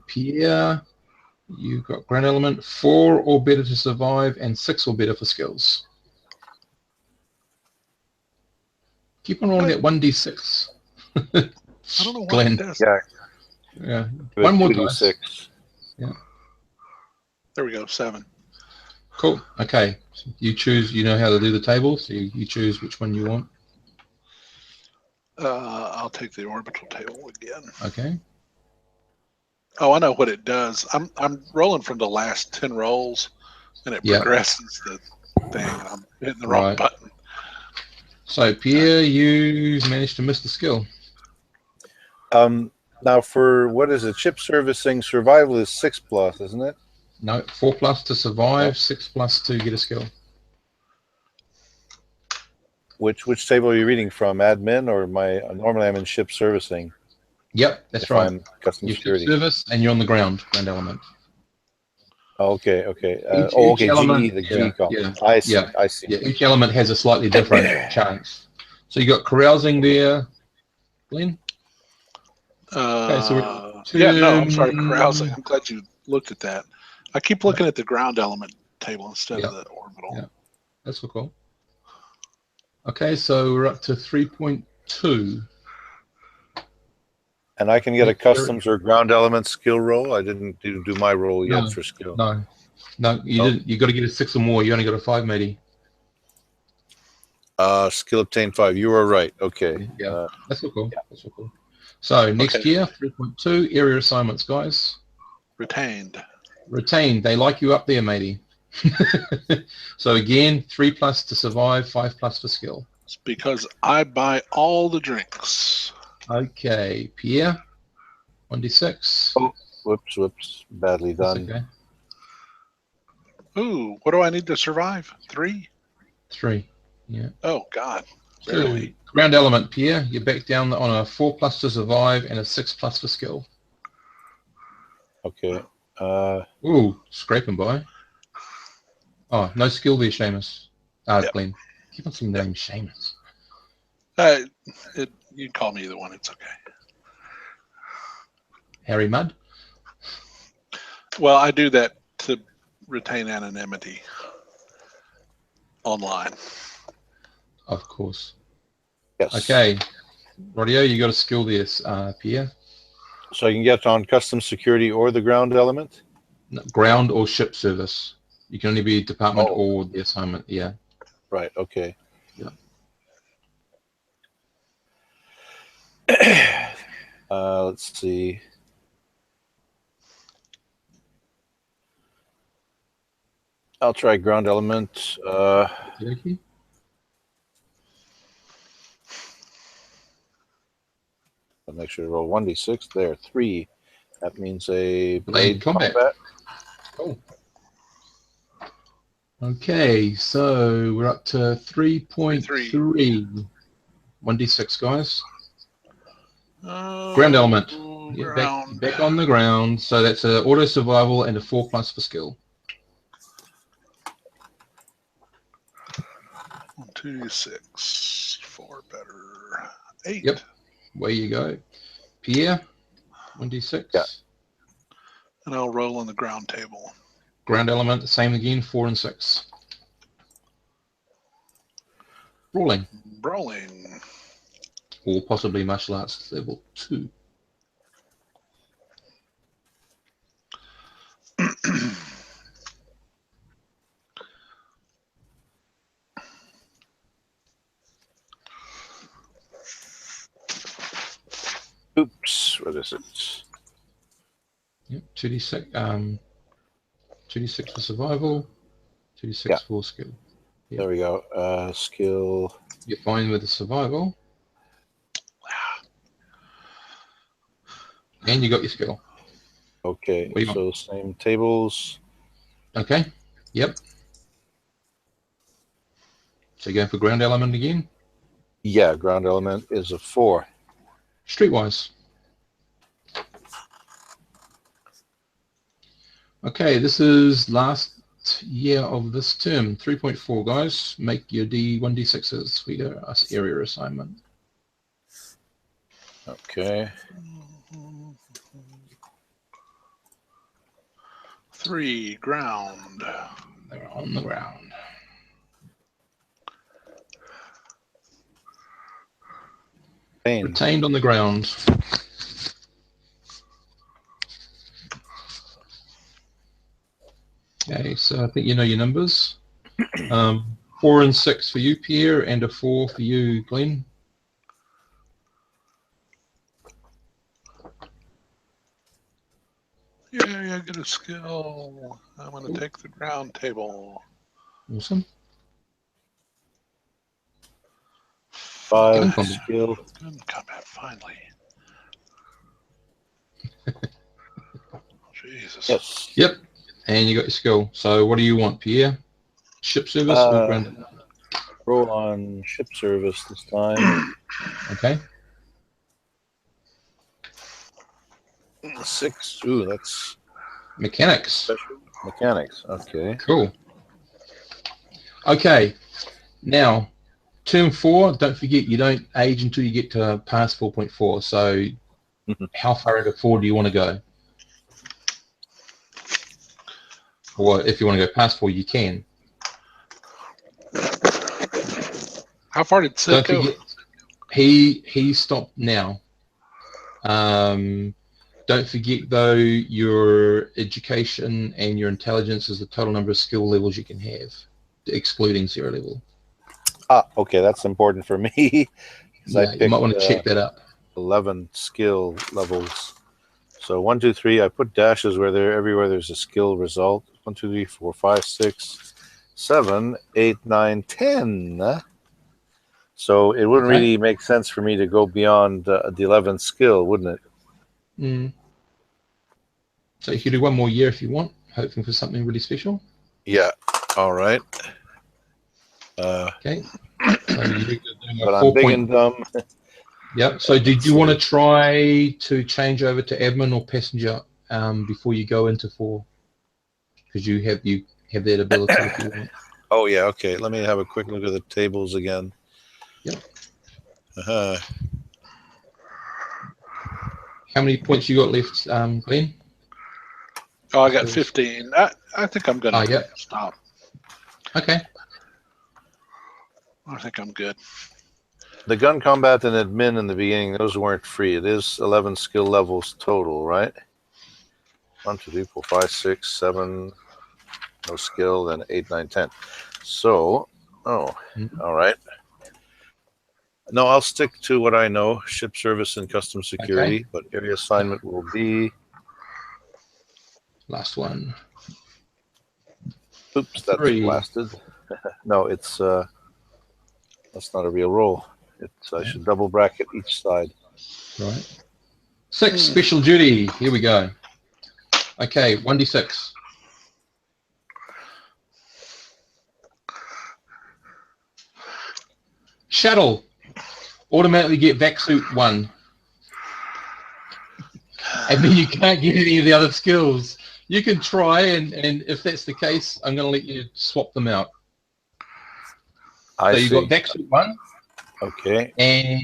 Pierre, you've got ground element, 4 or better to survive and 6 or better for skills. Keep on rolling that 1d6. I don't know why Glenn. it does. Yeah. One more dice. 6. Yeah. There we go. 7. Cool. Okay. You choose. You know how to do the table, so you choose which one you want. I'll take the orbital table again. Okay. Oh, I know what it does. I'm rolling from the last 10 rolls, and it progresses the thing. I'm hitting the wrong button. So Pierre, you managed to miss the skill. Now for what is it? Ship servicing survival is 6+, isn't it? No, 4+ to survive, 6+ to get a skill. Which table are you reading from? Admin or normally I'm in ship servicing. Yep, that's right. I'm custom security. Ship service, and you're on the ground element. Okay. Each element, GE, the GE column. I see. Yeah, each element has a slightly different chance. So you got carousing there, Glenn. Okay, so I'm sorry, carousing. I'm glad you looked at that. I keep looking at the ground element table instead of the orbital. Yeah, that's so cool. Okay, so we're up to 3.2. And I can get a customs or ground element skill roll. I didn't do my roll yet for skill. No, you didn't. You got to get a 6 or more. You only got a 5, matey. Skill obtained 5. You are right. Okay. Yeah, that's so cool. That's so cool. So next year, 3.2 area assignments, guys. Retained. They like you up there, matey. So again, 3+ to survive, 5+ for skill. It's because I buy all the drinks. Okay, Pierre, 1d6. Oh, whoops. Badly That's done. okay. Ooh, what do I need to survive? 3? 3. Yeah. Oh, God. So, Barely. ground element, Pierre. You're back down on a 4+ to survive and a 6+ for skill. Okay. Ooh, scraping by. Oh, no skill there, Seamus. Yep. Glenn. Keep on saying the name Seamus. You can call me either one. It's okay. Harry Mudd. Well, I do that to retain anonymity online. Of course. Yes. Okay. Radio, you got a skill there, Pierre. So I can get on custom security or the ground element? No, ground or ship service. You can only be department Oh. or the assignment. Yeah. Right, okay. Yeah. Let's see. I'll try ground element. Okay. I'll make sure to roll 1d6 there. 3. That means a Blade combat. Cool. Okay, so we're up to 3.3. 1d6, guys. Ground element. Ground. Back on the ground. So that's an auto survival and a 4+ for skill. 1, 2, 6. 4 better. 8. Yep. Where you go. Pierre, 1d6. Yeah. And I'll roll on the ground table. Ground element, same again, 4 and 6. Rolling. Or possibly martial arts level 2. Oops, what is it? Yep, 2d6. 2d6 for survival, 2d6 for skill. Yep. There we go. Skill. You're fine with the survival. And you got your skill. Okay, so same tables. Okay, yep. So you're going for ground element again? Yeah, ground element is a 4. Streetwise. Okay, this is last year of this term. 3.4, guys. Make your D1d6s for your area assignment. Okay. 3, ground. They're on the ground. Retained on the ground. Okay, so I think you know your numbers. 4 and 6 for you, Pierre, and a 4 for you, Glenn. Yeah, I get a skill. I'm going to take the ground table. Awesome. 5 skill. Good combat, finally. Jesus. Yes. Yep. And you got your skill. So what do you want, Pierre? Ship service or ground? Roll on ship service this time. Okay. 6. Ooh, that's Mechanics. special. Mechanics. Okay. Cool. Okay. Now, term 4, don't forget you don't age until you get to past 4.4. So how far into 4 do you want to go? Or if you want to go past 4, you can. How far did Sid go? Forget, he stopped now. Don't forget, though, your education and your intelligence is the total number of skill levels you can have, excluding 0 level. Okay, that's important for me. Yeah, you might want to check that up. 11 skill levels. So 1, 2, 3. I put dashes everywhere there's a skill result. 1, 2, 3, 4, 5, 6, 7, 8, 9, 10. So it wouldn't really make sense for me to go beyond the 11th skill, wouldn't it? Mm. So you could do one more year if you want, hoping for something really special. Yeah. All right. Okay. So you're doing but I'm big and dumb. Yep. So did you want to try to change over to admin or passenger before you go into 4? Because you have that ability if you want. Oh yeah. Okay. Let me have a quick look at the tables again. Yep. Uh-huh. How many points you got left, Glenn? Oh, I got 15. I think I'm going to stop. Okay. I think I'm good. The gun combat and admin in the beginning, those weren't free. It is 11 skill levels total, right? 1, 2, 3, 4, 5, 6, 7. No skill, then 8, 9, 10. So, all right. No, I'll stick to what I know, ship service and custom security, but area assignment will be... Last one. Oops, that's 3. blasted. No, it's... that's not a real roll. I should double bracket each side. Right. 6, special duty. Here we go. Okay, 1d6. Shuttle. Automatically get vac suit 1. And then you can't get any of the other skills. You can try, and if that's the case, I'm going to let you swap them out. So you got vac suit 1. Okay. And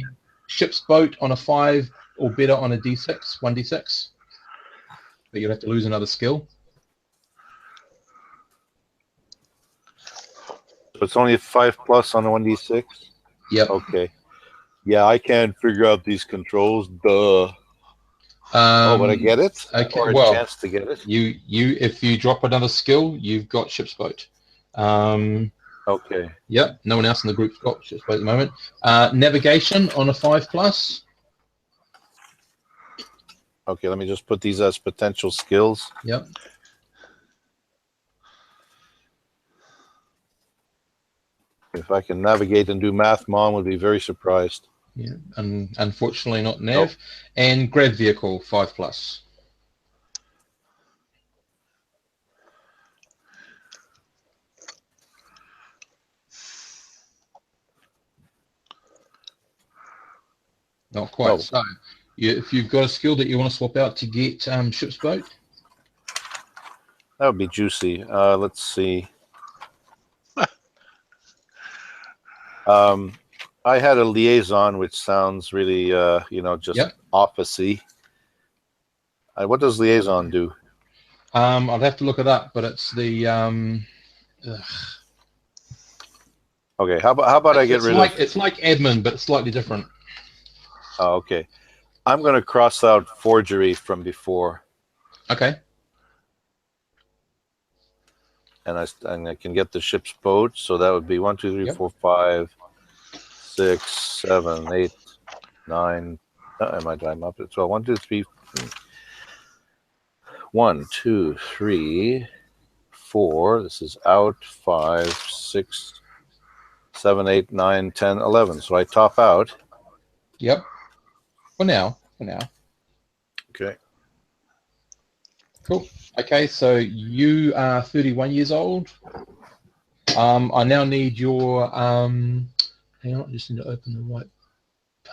ship's boat on a 5 or better on a d6, 1d6. But you'll have to lose another skill. So it's only a 5+ on a 1d6? Yep. Okay. Yeah, I can't figure out these controls. Duh. But I get it? Okay, or a chance to get it? If you drop another skill, you've got ship's boat. Okay. Yep, no one else in the group's got ship's boat at the moment. Navigation on a 5+. Okay, let me just put these as potential skills. Yep. If I can navigate and do math, Mom would be very surprised. Yeah, and unfortunately not nav. Nope. And grab vehicle 5+. Not quite. No. So, if you've got a skill that you want to swap out to get ship's boat, that would be juicy. Let's see. I had a liaison, which sounds really, just office-y. What does liaison do? I'd have to look it up, but it's the. Okay, how about I get rid of? It's like admin, but it's slightly different. Oh, okay. I'm going to cross out forgery from before. Okay. And I can get the ship's boat, so that would be 1, 2, 3, 4, 5, 6, 7, 8, 9. Am I time up at 12? 1, 2, 3. 1, 2, 3, 4. This is out. 5, 6, 7, 8, 9, 10, 11. So I top out. Yep. For now. Okay. Cool. Okay, so you are 31 years old. I now need your hang on, I just need to open the right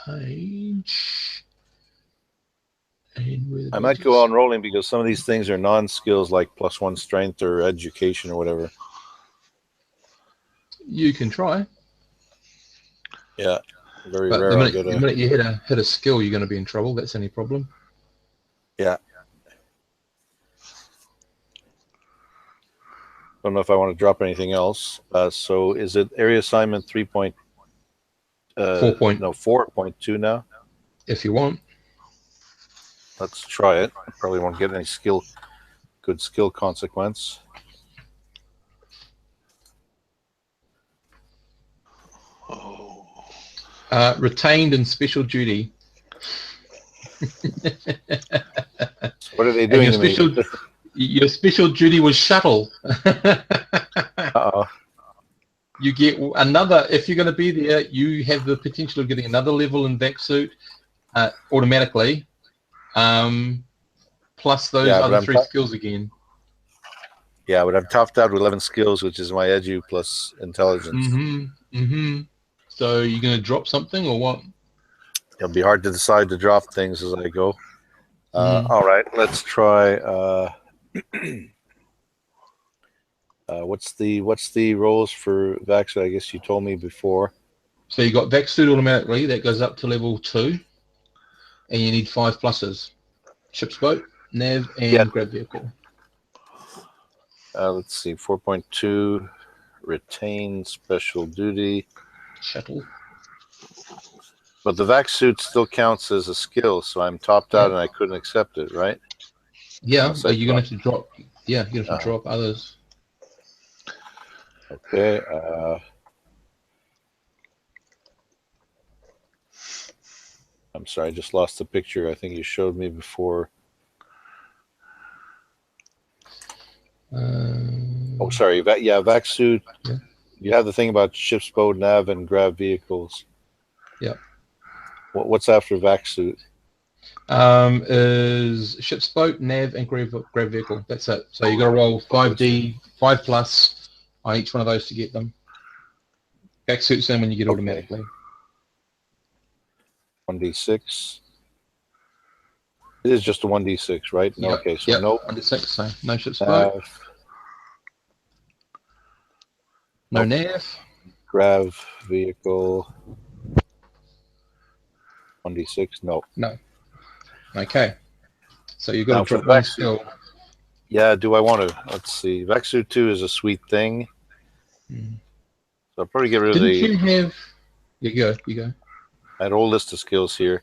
page. And I might go on rolling because some of these things are non-skills like +1 strength or education or whatever. You can try. Yeah. Very but rare. The minute you hit a skill, you're going to be in trouble. That's any problem. Yeah. Don't know if I want to drop anything else. So is it area assignment 3.4.2 now? If you want. Let's try it. I probably won't get any good skill consequence. Retained in special duty. What are they And doing your to me? your special duty was shuttle. Uh-oh. You get another, if you're going to be there, you have the potential of getting another level in vac suit automatically, plus those Yeah, other 3 skills again. Yeah, but I'm topped out with 11 skills, which is my edu plus intelligence. So you're going to drop something or what? It'll be hard to decide to drop things as I go. All right, let's try. What's the rolls for vac suit? I guess you told me before. So you got vac suit automatically, that goes up to level 2, and you need 5 pluses. Ship's boat, nav, and grab vehicle. Let's see, 4.2, retain special duty. Shuttle. But the vac suit still counts as a skill, so I'm topped out and I couldn't accept it, right? Yeah, so you're going to have to drop. Yeah, you're going to have to drop others. Okay. I'm sorry, I just lost the picture. I think you showed me before. Oh, sorry. Vac suit. Yeah. You have the thing about ship's boat, nav, and grab vehicles. Yeah. What's after vac suit? Is ship's boat, nav, and grab vehicle. That's it. So you got to roll 5D, 5 plus on each one of those to get them. Vac suit's in when you get automatically. 1d6. It is just a 1d6, right? No. Yep. Okay, so no. 1d6. So no ship's boat. No nav. Grab vehicle. 1d6. No. No. Okay. So you've got to drop one skill. Yeah, do I want to? Let's see. Vac suit 2 is a sweet thing. So I'll probably get rid of the... Didn't you have... You go. I had a whole list of skills here.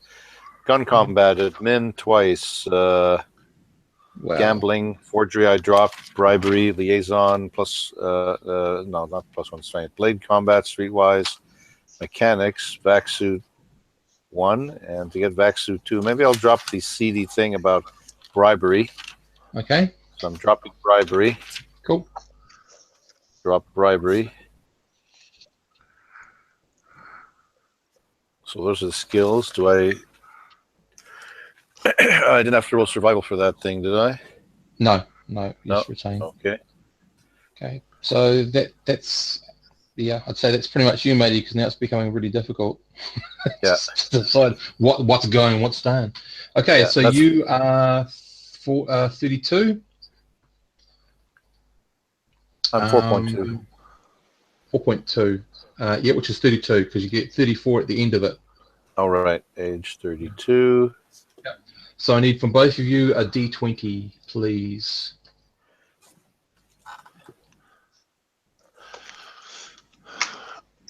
Gun combat, admin twice. Gambling, forgery I dropped, bribery, liaison, plus... no, not +1 strength. Blade combat, streetwise, mechanics, vac suit 1. And to get vac suit 2, maybe I'll drop the seedy thing about bribery. Okay. So I'm dropping bribery. Cool. Drop bribery. So those are the skills. Do I... I didn't have to roll survival for that thing, did I? No. Just retain. Okay. Okay. So that's... Yeah, I'd say that's pretty much you, matey, because now it's becoming really difficult. Yeah. To decide what's going, what's staying. Okay, yeah, so you are 32. I'm 4.2. 4.2. Yeah, which is 32 because you get 34 at the end of it. All right, age 32. Yep. So I need from both of you a D20, please.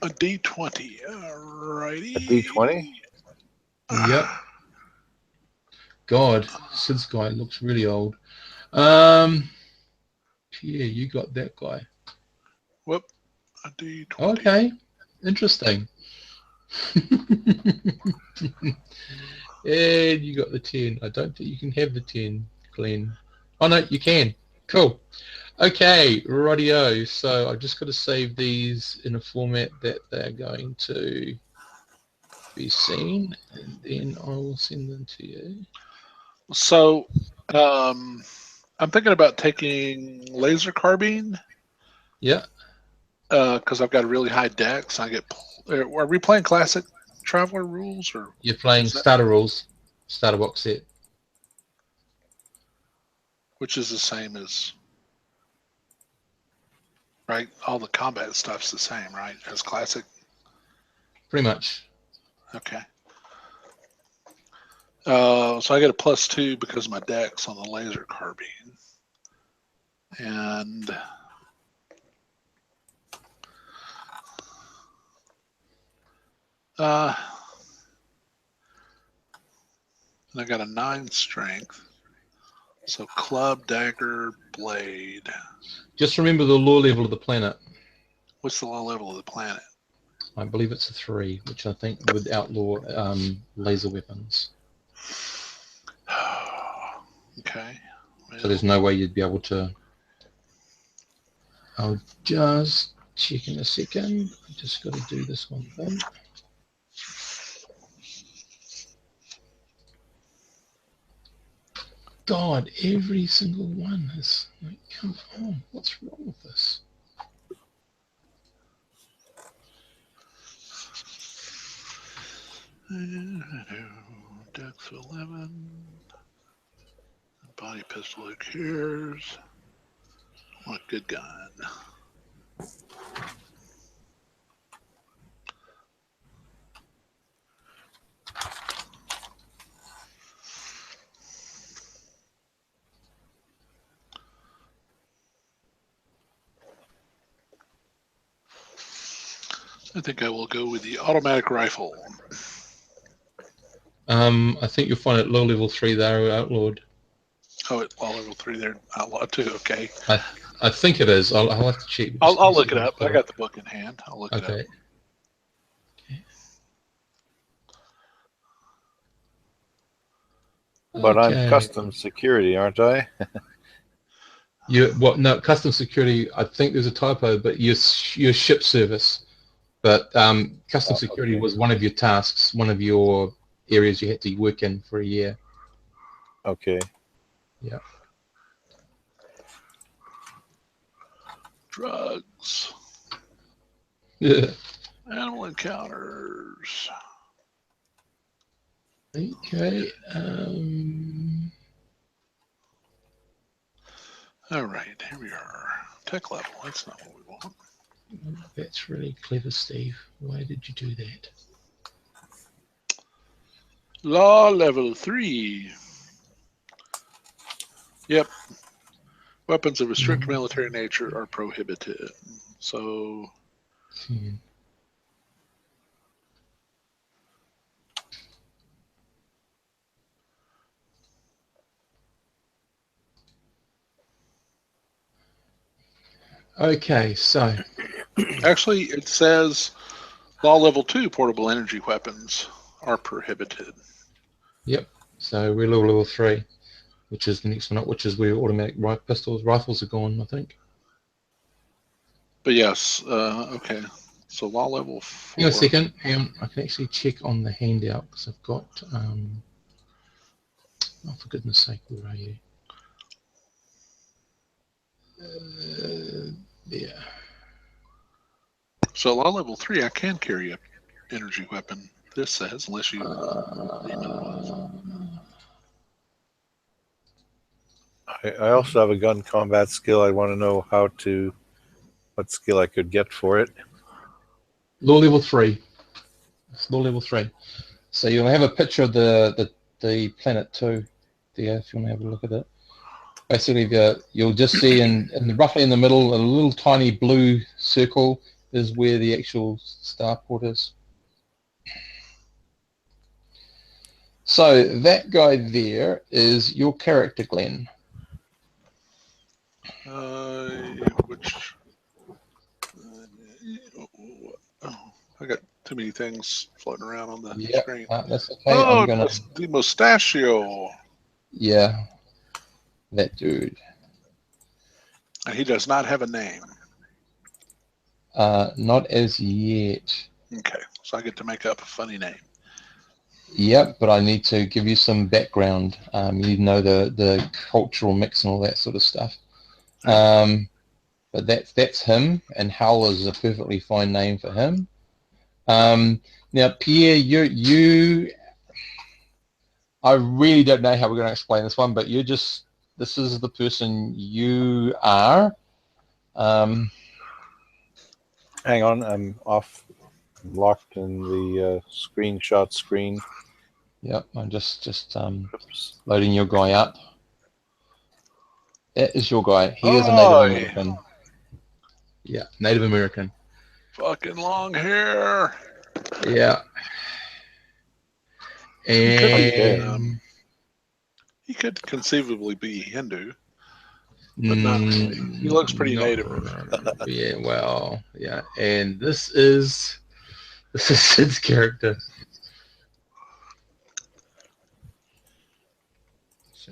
A D20, alrighty. A D20? Yep. God, this guy looks really old. Yeah, you got that guy. Whoop, a D20. Okay, interesting. And you got the 10. I don't think you can have the 10, Glenn. Oh no, you can. Cool. Okay, rightio. So I've just got to save these in a format that they're going to be seen, and then I will send them to you. So, I'm thinking about taking laser carbine. Yeah. Because I've got a really high dex. I get. Are we playing classic Traveler rules, or you're playing starter rules, starter box set, which is the same as, right? All the combat stuff's the same, right? As classic. pretty much. Okay. So I get a +2 because of my dex on the laser carbine, and and I got a 9 strength. So club, dagger, blade. Just remember the lore level of the planet. What's the low level of the planet? I believe it's a 3, which I think would outlaw laser weapons. Okay. Well, So there's no way you'd be able to. I'll just check in a second. I just got to do this one thing. God, every single one is like, come on, what's wrong with this? Dex 11. Body pistol, who cares? What good gun. I think I will go with the automatic rifle. I think you'll find it low level 3 there, outlawed. Oh, at level 3 there, outlaw too. Okay. I think it is. I'll have to check. I'll look it up. I got the book in hand. I'll look it up. Okay. But I'm custom security, aren't I? No, custom security. I think there's a typo, but your ship service. But custom security was one of your tasks, one of your areas you had to work in for a year. Okay. Yeah. Drugs. Yeah. Animal encounters. Okay. All right, here we are. Tech level. That's not what we want. That's really clever, Steve. Why did you do that? Law level 3. Yep. Weapons of a strict military nature are prohibited. So. Okay, so. Actually, it says law level 2 portable energy weapons are prohibited. Yep. So we're level 3, which is the next one up, which is where automatic rifles are gone, I think. But yes, okay. So law level 4. Hang on a second. Hang on. I can actually check on the handout because I've got. Oh, for goodness sake, where are you? Yeah. So law level 3, I can carry an energy weapon. This says, unless you name otherwise. I also have a gun combat skill. I want to know what skill I could get for it. Law level 3. It's law level 3. So you'll have a picture of the planet too, there, if you want to have a look at it. Basically, you'll just see roughly in the middle, a little tiny blue circle is where the actual starport is. So that guy there is your character, Glenn. Which? I got too many things floating around on the screen. That's okay. Oh, the mustachio. Yeah, that dude. And he does not have a name. Not as yet. Okay, so I get to make up a funny name. Yep, but I need to give you some background. You need to know the cultural mix and all that sort of stuff. But that's him, and Hal is a perfectly fine name for him. Now, Pierre, I really don't know how we're going to explain this one, but this is the person you are. Hang on, I'm locked in the screenshot screen. Yep, I'm just loading your guy up. That is your guy. He is a Native American. Yeah, Native American. Fucking long hair. Yeah. And he could conceivably be Hindu, but not really. He looks pretty native. Yeah, well, yeah. And this is Sid's character.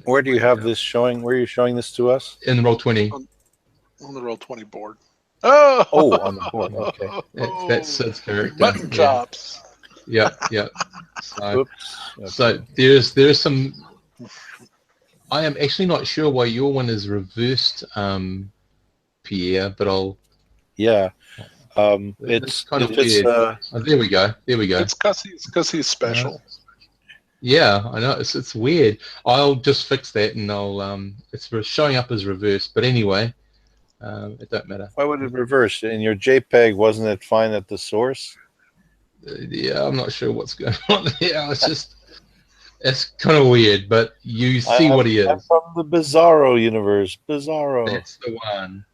Where do you have this showing? Where are you showing this to us? In the Roll20. On the Roll20 board. Oh, on the board. Okay. That's Sid's character. Mutton chops. Yeah. So, Oops. Okay. so there's some. I am actually not sure why your one is reversed, Pierre, but I'll. Yeah. It's kind of weird. There we go. It's because he's special. Yeah, I know. It's weird. I'll just fix that, and I'll it's showing up as reverse. But anyway, it don't matter. Why would it reverse? In your JPEG, wasn't it fine at the source? Yeah, I'm not sure what's going on there. It's kind of weird, but you see what he is. I'm from the Bizarro universe. Bizarro.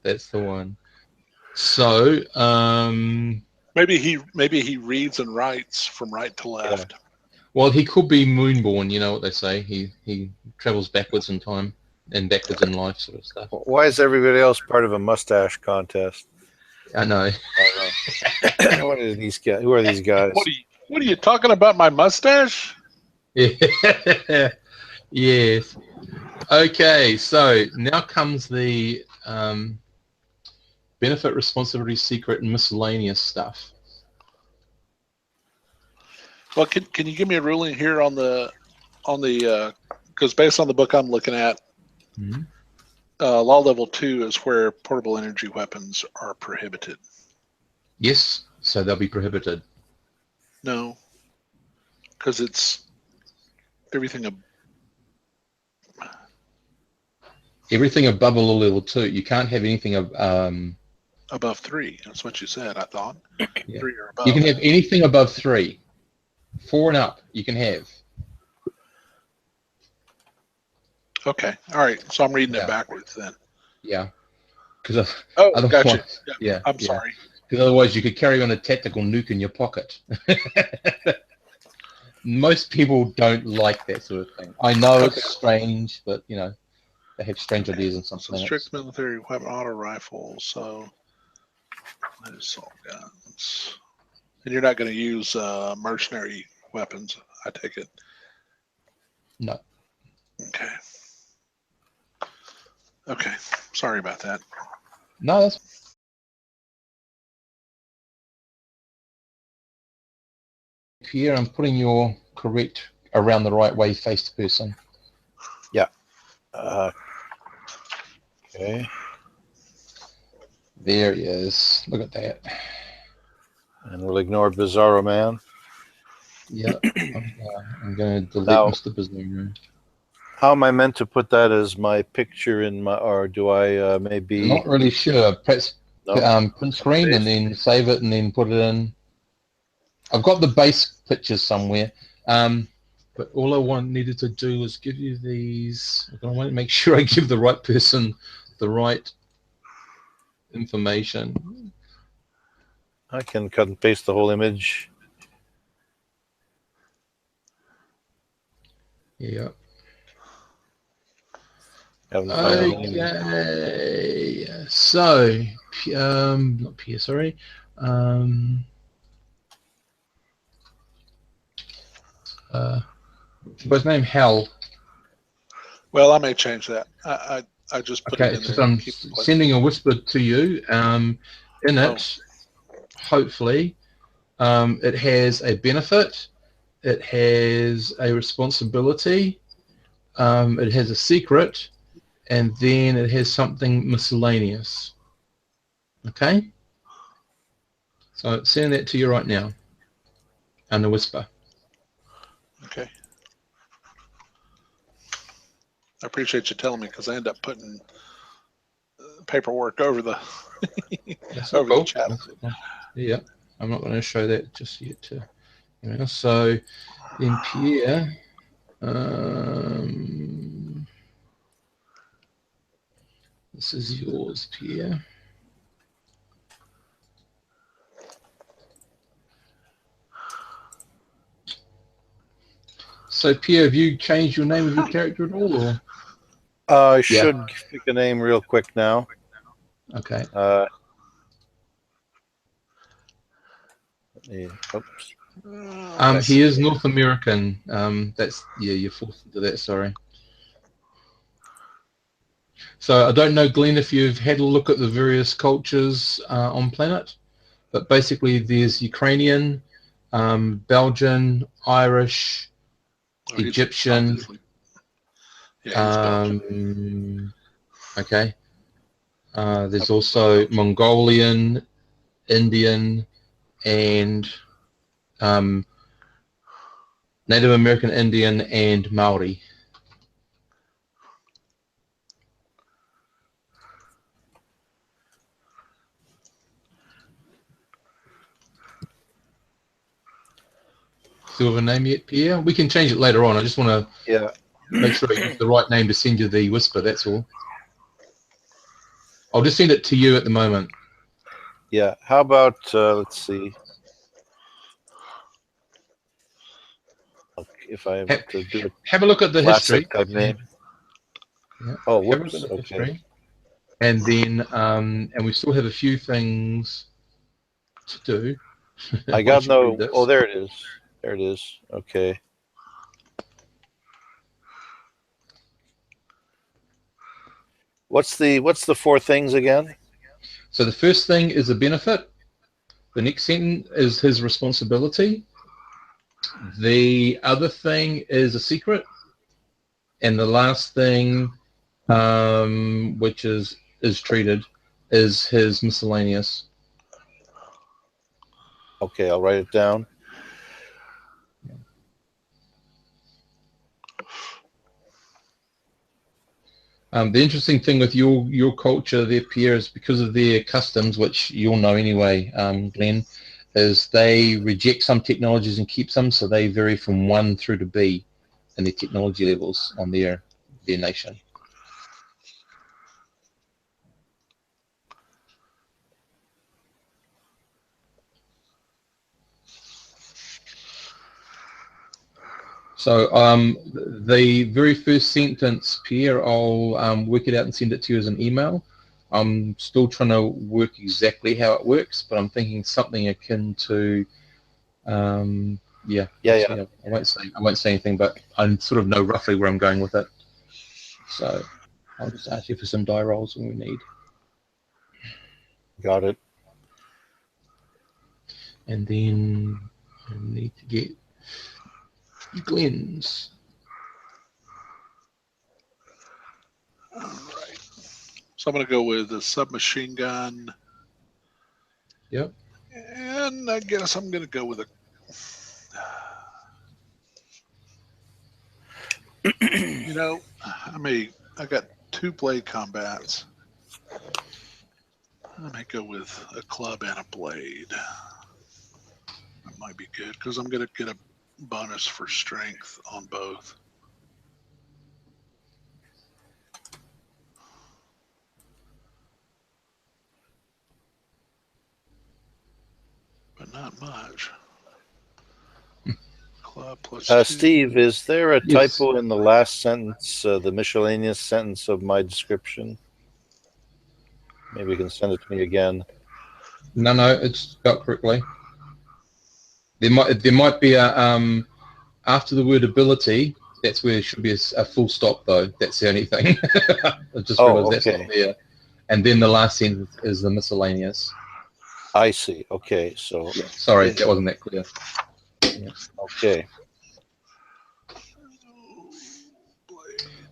That's the one. So, maybe he reads and writes from right to left. Yeah. Well, he could be moonborn. You know what they say. He travels backwards in time and backwards in life, sort of stuff. Why is everybody else part of a mustache contest? I know. What are these guys? Who are these guys? What are you talking about? My mustache? Yeah. Yes. Okay. So now comes the benefit, responsibility, secret, and miscellaneous stuff. Well, can you give me a ruling here on the because based on the book I'm looking at, law level 2 is where portable energy weapons are prohibited. Yes, so they'll be prohibited. No, because it's everything above a law level 2. You can't have anything above 3. That's what you said. I thought 3 or above. You can have anything above 3. 4 and up, you can have. Okay, all right. So I'm reading it backwards then. Yeah, because gotcha. Yeah, I'm sorry. Because otherwise, you could carry on a tactical nuke in your pocket. Most people don't like that sort of thing. I know it's strange, but you know they have strange ideas and something. So strict military weapon, auto rifles. So assault guns. And you're not going to use mercenary weapons, I take it? No. Okay. Okay. Sorry about that. No, that's... Here, I'm putting your correct around the right way face to person. Yeah. Okay. There he is. Look at that. And we'll ignore Bizarro Man. Yeah, I'm going to delete Mr. Bizarro. How am I meant to put that as my picture in my, or do I maybe? I'm not really sure. Press print screen and then save it and then put it in. I've got the base pictures somewhere, but all I needed to do was give you these. I want to make sure I give the right person the right information. I can cut and paste the whole image. Yeah. Okay. So, not Pierre, sorry. What's his name? Hal. Well, I may change that. I just put it in there. I'm sending a whisper to you. In it, hopefully, it has a benefit. It has a responsibility. It has a secret, and then it has something miscellaneous. Okay? So send that to you right now. And the whisper. Okay. I appreciate you telling me because I end up putting paperwork over the over the chat. Yeah, I'm not going to show that just yet. So in Pierre, this is yours, Pierre. So Pierre, have you changed your name of your character at all? Or? I should pick a name real quick now. Okay. Oops. He is North American. That's you're forced into that. Sorry. So I don't know, Glenn, if you've had a look at the various cultures on planet, but basically there's Ukrainian, Belgian, Irish, Egyptian. Yeah, he's Belgian. Okay. There's also Mongolian, Indian, and Native American Indian and Maori. Still have a name yet, Pierre? We can change it later on. I just want to make sure I use the right name to send you the whisper, that's all. I'll just send it to you at the moment. Yeah. How about, let's see. If I have to do it. Have a look at the history. Type name. Yeah. Oh, whoops. Okay. History. And then, and we still have a few things to do. I got no. Oh, there it is. There it is. Okay. What's the four things again? So the first thing is a benefit. The next sentence is his responsibility. The other thing is a secret. And the last thing, which is treated, is his miscellaneous. Okay, I'll write it down. The interesting thing with your culture there, Pierre, is because of their customs, which you'll know anyway, Glenn, is they reject some technologies and keep some, so they vary from 1 through to B in their technology levels on their nation. So the very first sentence, Pierre, I'll work it out and send it to you as an email. I'm still trying to work exactly how it works, but I'm thinking something akin to, yeah. I won't say anything, but I sort of know roughly where I'm going with it. So I'll just ask you for some die rolls when we need. Got it. And then I need to get Glenn's. All right. So I'm going to go with the submachine gun. Yep. And I guess I'm going to go with a. You know, I got 2 blade combats. I may go with a club and a blade. That might be good because I'm going to get a bonus for strength on both. But not much. Club plus 2. Steve, is there a typo in the last sentence, the miscellaneous sentence of my description? Maybe you can send it to me again. No, it's spelled correctly. There might be a after the word ability. That's where there should be a full stop, though. That's the only thing. I just realized that's not there. And then the last sentence is the miscellaneous. I see. Okay, so yeah, sorry, that wasn't that clear. Yeah. Okay.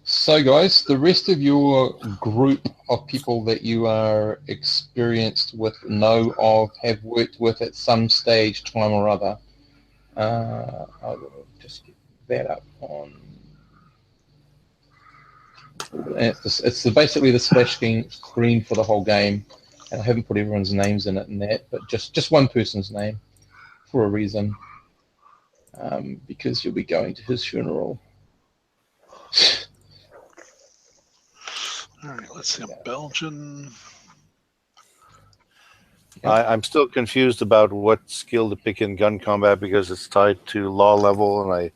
So, guys, the rest of your group of people that you are experienced with, know of, have worked with at some stage, time or other. I will just get that up on. It's basically the splash screen for the whole game, and I haven't put everyone's names in it and that, but just one person's name for a reason, because you'll be going to his funeral. All right, let's see. I'm Belgian. I'm still confused about what skill to pick in gun combat because it's tied to law level, and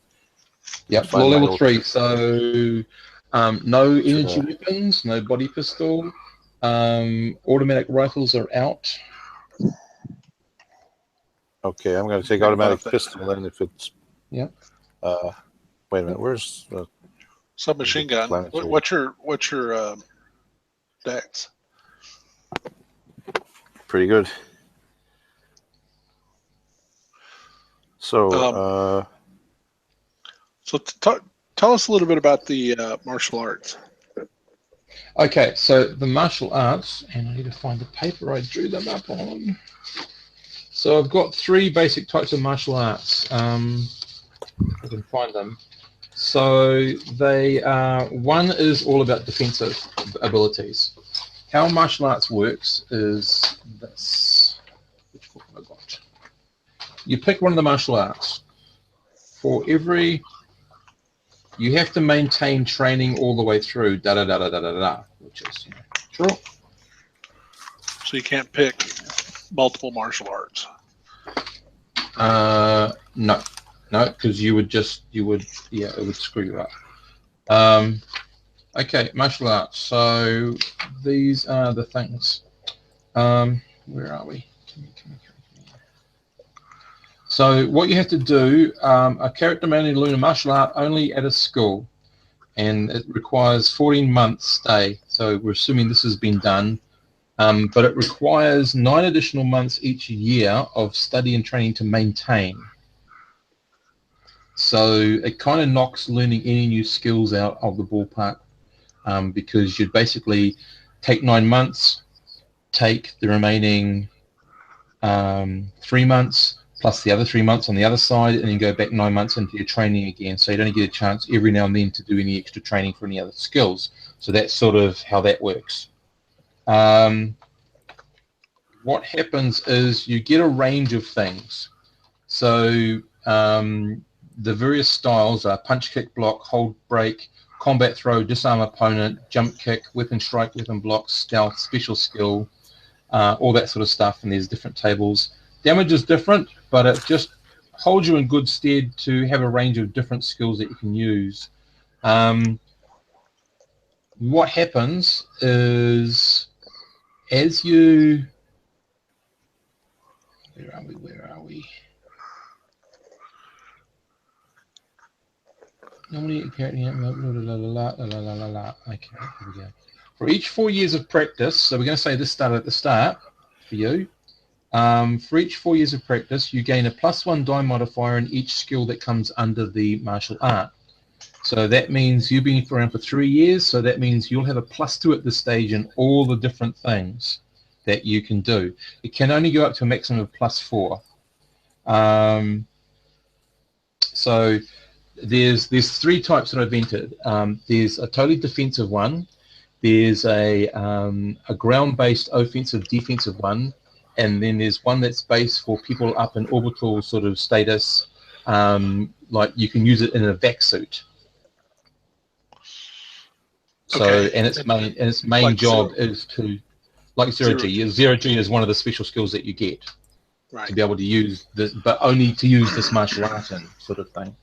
law level 3. So no energy weapons, no body pistol. Automatic rifles are out. Okay, I'm going to take automatic pistol then if it's. Yeah. Wait a minute. Where's submachine gun? What's your dex. Pretty good. So, Tell us a little bit about the martial arts. Okay, so the martial arts, and I need to find the paper I drew them up on. So I've got 3 basic types of martial arts. If I can find them. So they one is all about defensive abilities. How martial arts works is this. Which book have I got? You pick one of the martial arts. For every, you have to maintain training all the way through, which is, true. So you can't pick multiple martial arts. No, because it would screw you up. Okay, martial arts. So these are the things. Where are we? Come here. So what you have to do, a character may only learn a martial art only at a school, and it requires 14 months stay. So we're assuming this has been done, but it requires 9 additional months each year of study and training to maintain. So it kind of knocks learning any new skills out of the ballpark, because you'd basically take 9 months, take the remaining 3 months, plus the other 3 months on the other side, and then go back 9 months into your training again. So you don't get a chance every now and then to do any extra training for any other skills. So that's sort of how that works. What happens is you get a range of things. So the various styles are punch, kick, block, hold, break, combat throw, disarm opponent, jump kick, weapon strike, weapon block, stealth, special skill, all that sort of stuff, and there's different tables. Damage is different, but it just holds you in good stead to have a range of different skills that you can use. What happens is as you... Where are we? Normally, okay, here we go. For each 4 years of practice, so we're going to say this started at the start for you. For each 4 years of practice, you gain a +1 die modifier in each skill that comes under the martial art. So that means you've been around for 3 years, so that means you'll have a +2 at this stage in all the different things that you can do. It can only go up to a maximum of +4. So there's 3 types that I've entered. There's a totally defensive one. There's a ground-based offensive defensive one, and then there's one that's based for people up in orbital sort of status, like you can use it in a vac suit. So okay. and its main like job is to, like zero G. Zero G is one of the special skills that you get to be able to use this, but only to use this martial art in sort of thing.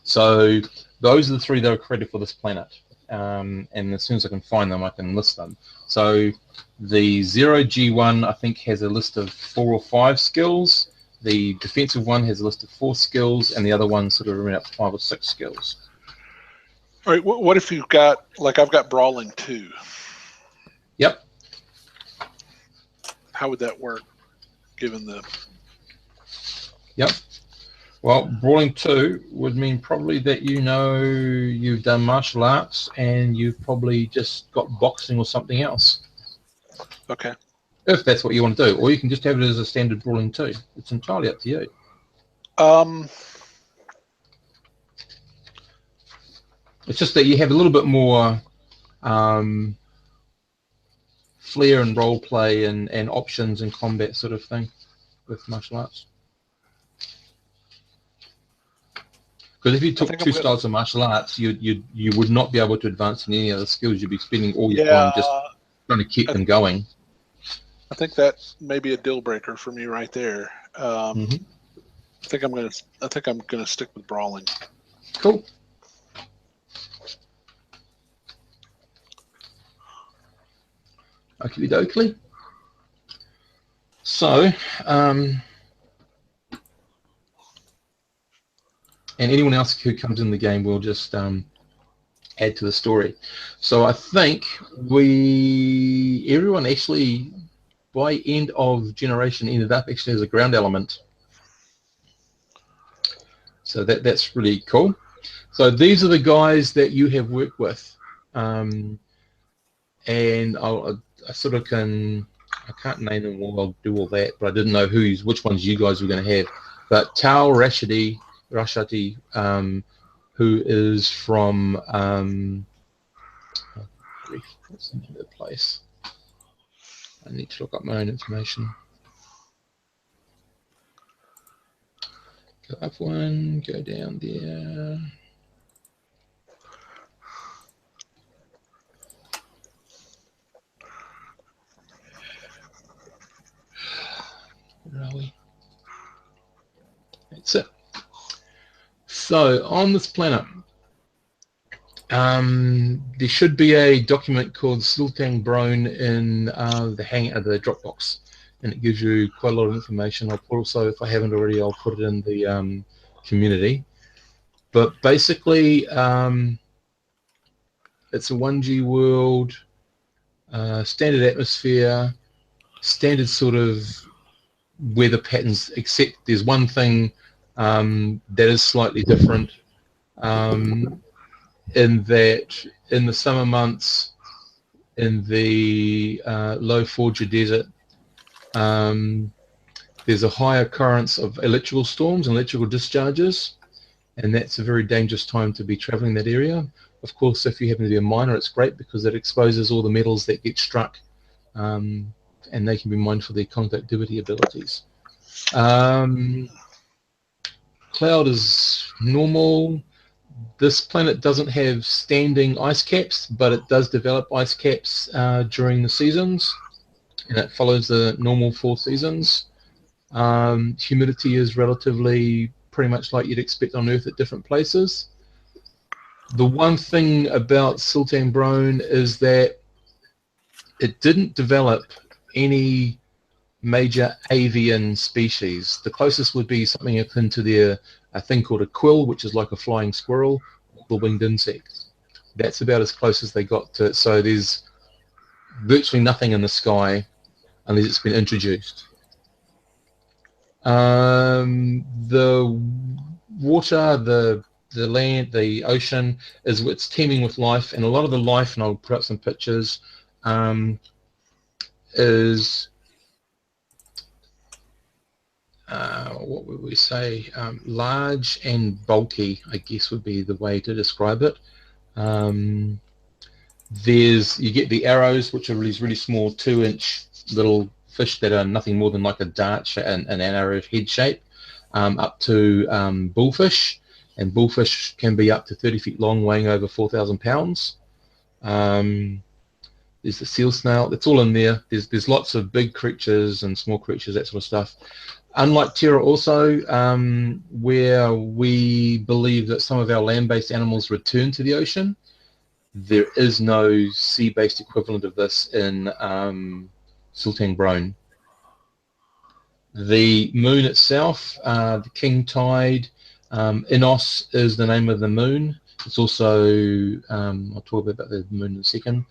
So those are the 3 that are created for this planet. And as soon as I can find them, I can list them. So the 0G one, I think, has a list of 4 or 5 skills. The defensive one has a list of 4 skills, and the other one sort of around 5 or 6 skills. All right. What if you've got, like, I've got Brawling 2? Yep. How would that work, given the... Yep. Well, Brawling 2 would mean probably that you've done martial arts and you've probably just got boxing or something else. Okay. If that's what you want to do. Or you can just have it as a standard Brawling 2. It's entirely up to you. It's just that you have a little bit more flair and role play and options and combat sort of thing with martial arts. Because if you took 2 styles of martial arts, you would not be able to advance in any other skills. You'd be spending all your time just trying to keep them going. I think that may be a deal breaker for me right there. I think I'm gonna stick with Brawling. Cool. Okie dokie. So, and anyone else who comes in the game will just add to the story. So I think everyone actually, by end of generation, ended up actually as a ground element. So that's really cool. So these are the guys that you have worked with, and I sort of I can't name them all. I'll do all that, but I didn't know which ones you guys were going to have. But Tal Rashati, who is from what's the name of the place? I need to look up my own information. Go up one, go down there. Where are we? That's it. So on this planet, there should be a document called Siltang Brone in the Dropbox, and it gives you quite a lot of information. I'll also, if I haven't already, I'll put it in the community. But basically, it's a 1G world, standard atmosphere, standard sort of weather patterns, except there's one thing that is slightly different. In that in the summer months in the low Forger Desert, there's a high occurrence of electrical storms and electrical discharges, and that's a very dangerous time to be traveling that area. Of course, if you happen to be a miner, it's great because it exposes all the metals that get struck, and they can be mined for their conductivity abilities. Cloud is normal. This planet doesn't have standing ice caps, but it does develop ice caps during the seasons, and it follows the normal 4 seasons. Humidity is relatively pretty much like you'd expect on Earth at different places. The one thing about Siltang Brone is that it didn't develop any major avian species. The closest would be something akin to a thing called a quill, which is like a flying squirrel, or the winged insects. That's about as close as they got to it. So there's virtually nothing in the sky unless it's been introduced. The water, the land, the ocean it's teeming with life, and a lot of the life, and I'll put up some pictures, is what would we say, large and bulky, I guess would be the way to describe it. You get the arrows, which are really small 2-inch little fish that are nothing more than like a dart and an arrow head shape, up to bullfish, and bullfish can be up to 30 feet long, weighing over 4,000 pounds. There's the seal snail. It's all in there. There's lots of big creatures and small creatures, that sort of stuff. Unlike Terra also, where we believe that some of our land-based animals return to the ocean, there is no sea-based equivalent of this in Siltang Brone. The moon itself, the king tide, Innos is the name of the moon. It's also, I'll talk about the moon in a second.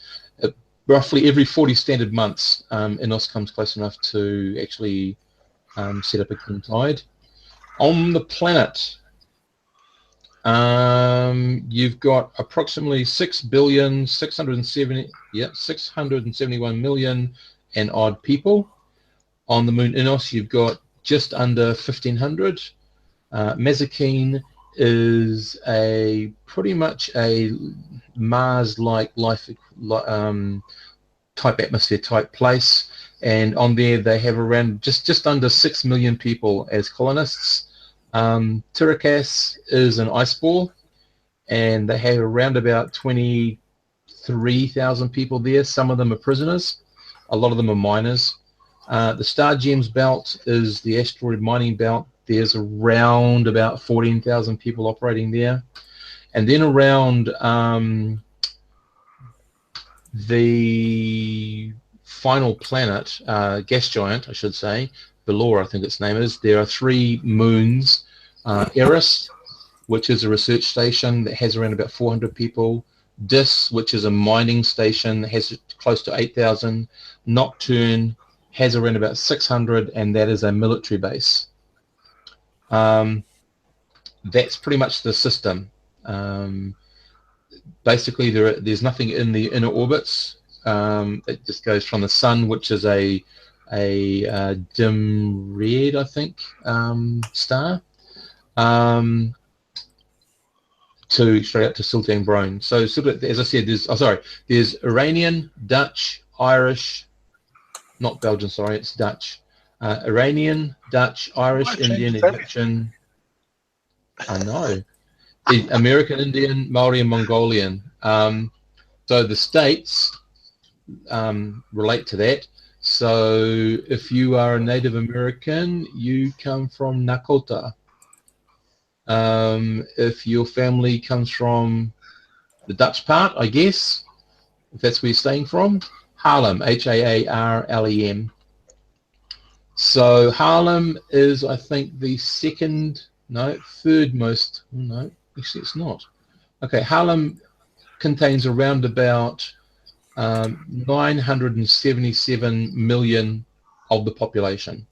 Roughly every 40 standard months, Innos comes close enough to actually set up a king tide. On the planet, you've got approximately 671 million and odd people. On the moon Innos, you've got just under 1,500. Mazikeen is pretty much a Mars-like life type atmosphere type place, and on there they have around just under 6 million people as colonists. Tirakas is an ice ball, and they have around about 23,000 people there. Some of them are prisoners, a lot of them are miners. The Star Gems belt is the asteroid mining belt. There's around about 14,000 people operating there. And then around the final planet, gas giant, I should say, Belor, I think its name is, there are 3 moons. Eris, which is a research station that has around about 400 people. Dis, which is a mining station, has close to 8,000. Nocturne has around about 600, and that is a military base. That's pretty much the system. Basically, there's nothing in the inner orbits. It just goes from the sun, which is a dim red, I think, star, to straight up to Sultan Brone. So, as I said, there's Iranian, Dutch, Irish, not Belgian, sorry, it's Dutch. Iranian, Dutch, Irish, Indian, Egyptian. I know. American Indian, Maori, and Mongolian. So the states relate to that. So if you are a Native American, you come from Nakota. If your family comes from the Dutch part, I guess, if that's where you're staying from, Haarlem, Haarlem. So Haarlem is, I think, the third most, no, actually it's not. Okay, Haarlem contains around about 977 million of the population.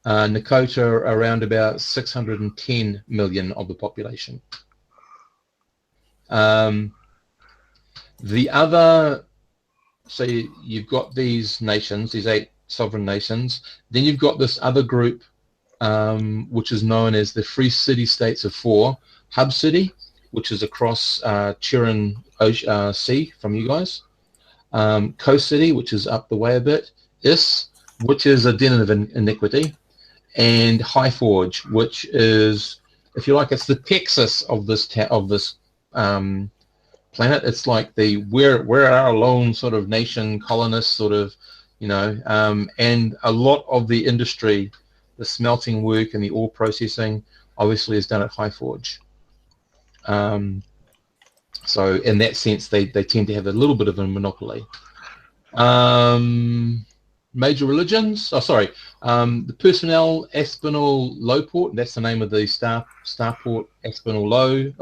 Nakota around about 610 million of the population. The other, so you've got these nations, these 8 sovereign nations. Then you've got this other group, which is known as the Free City States of 4, Hub City, which is across Chiron Sea from you guys. Coast City, which is up the way a bit. Is, which is a den of iniquity. And High Forge, which is, if you like, it's the Texas of this planet. It's like the we're our lone sort of nation, colonist sort of, and a lot of the industry, the smelting work and the ore processing, obviously is done at High Forge. So in that sense, they tend to have a little bit of a monopoly. Major religions. The Personnel Aspinall Lowport. That's the name of the Starport Aspinall Low,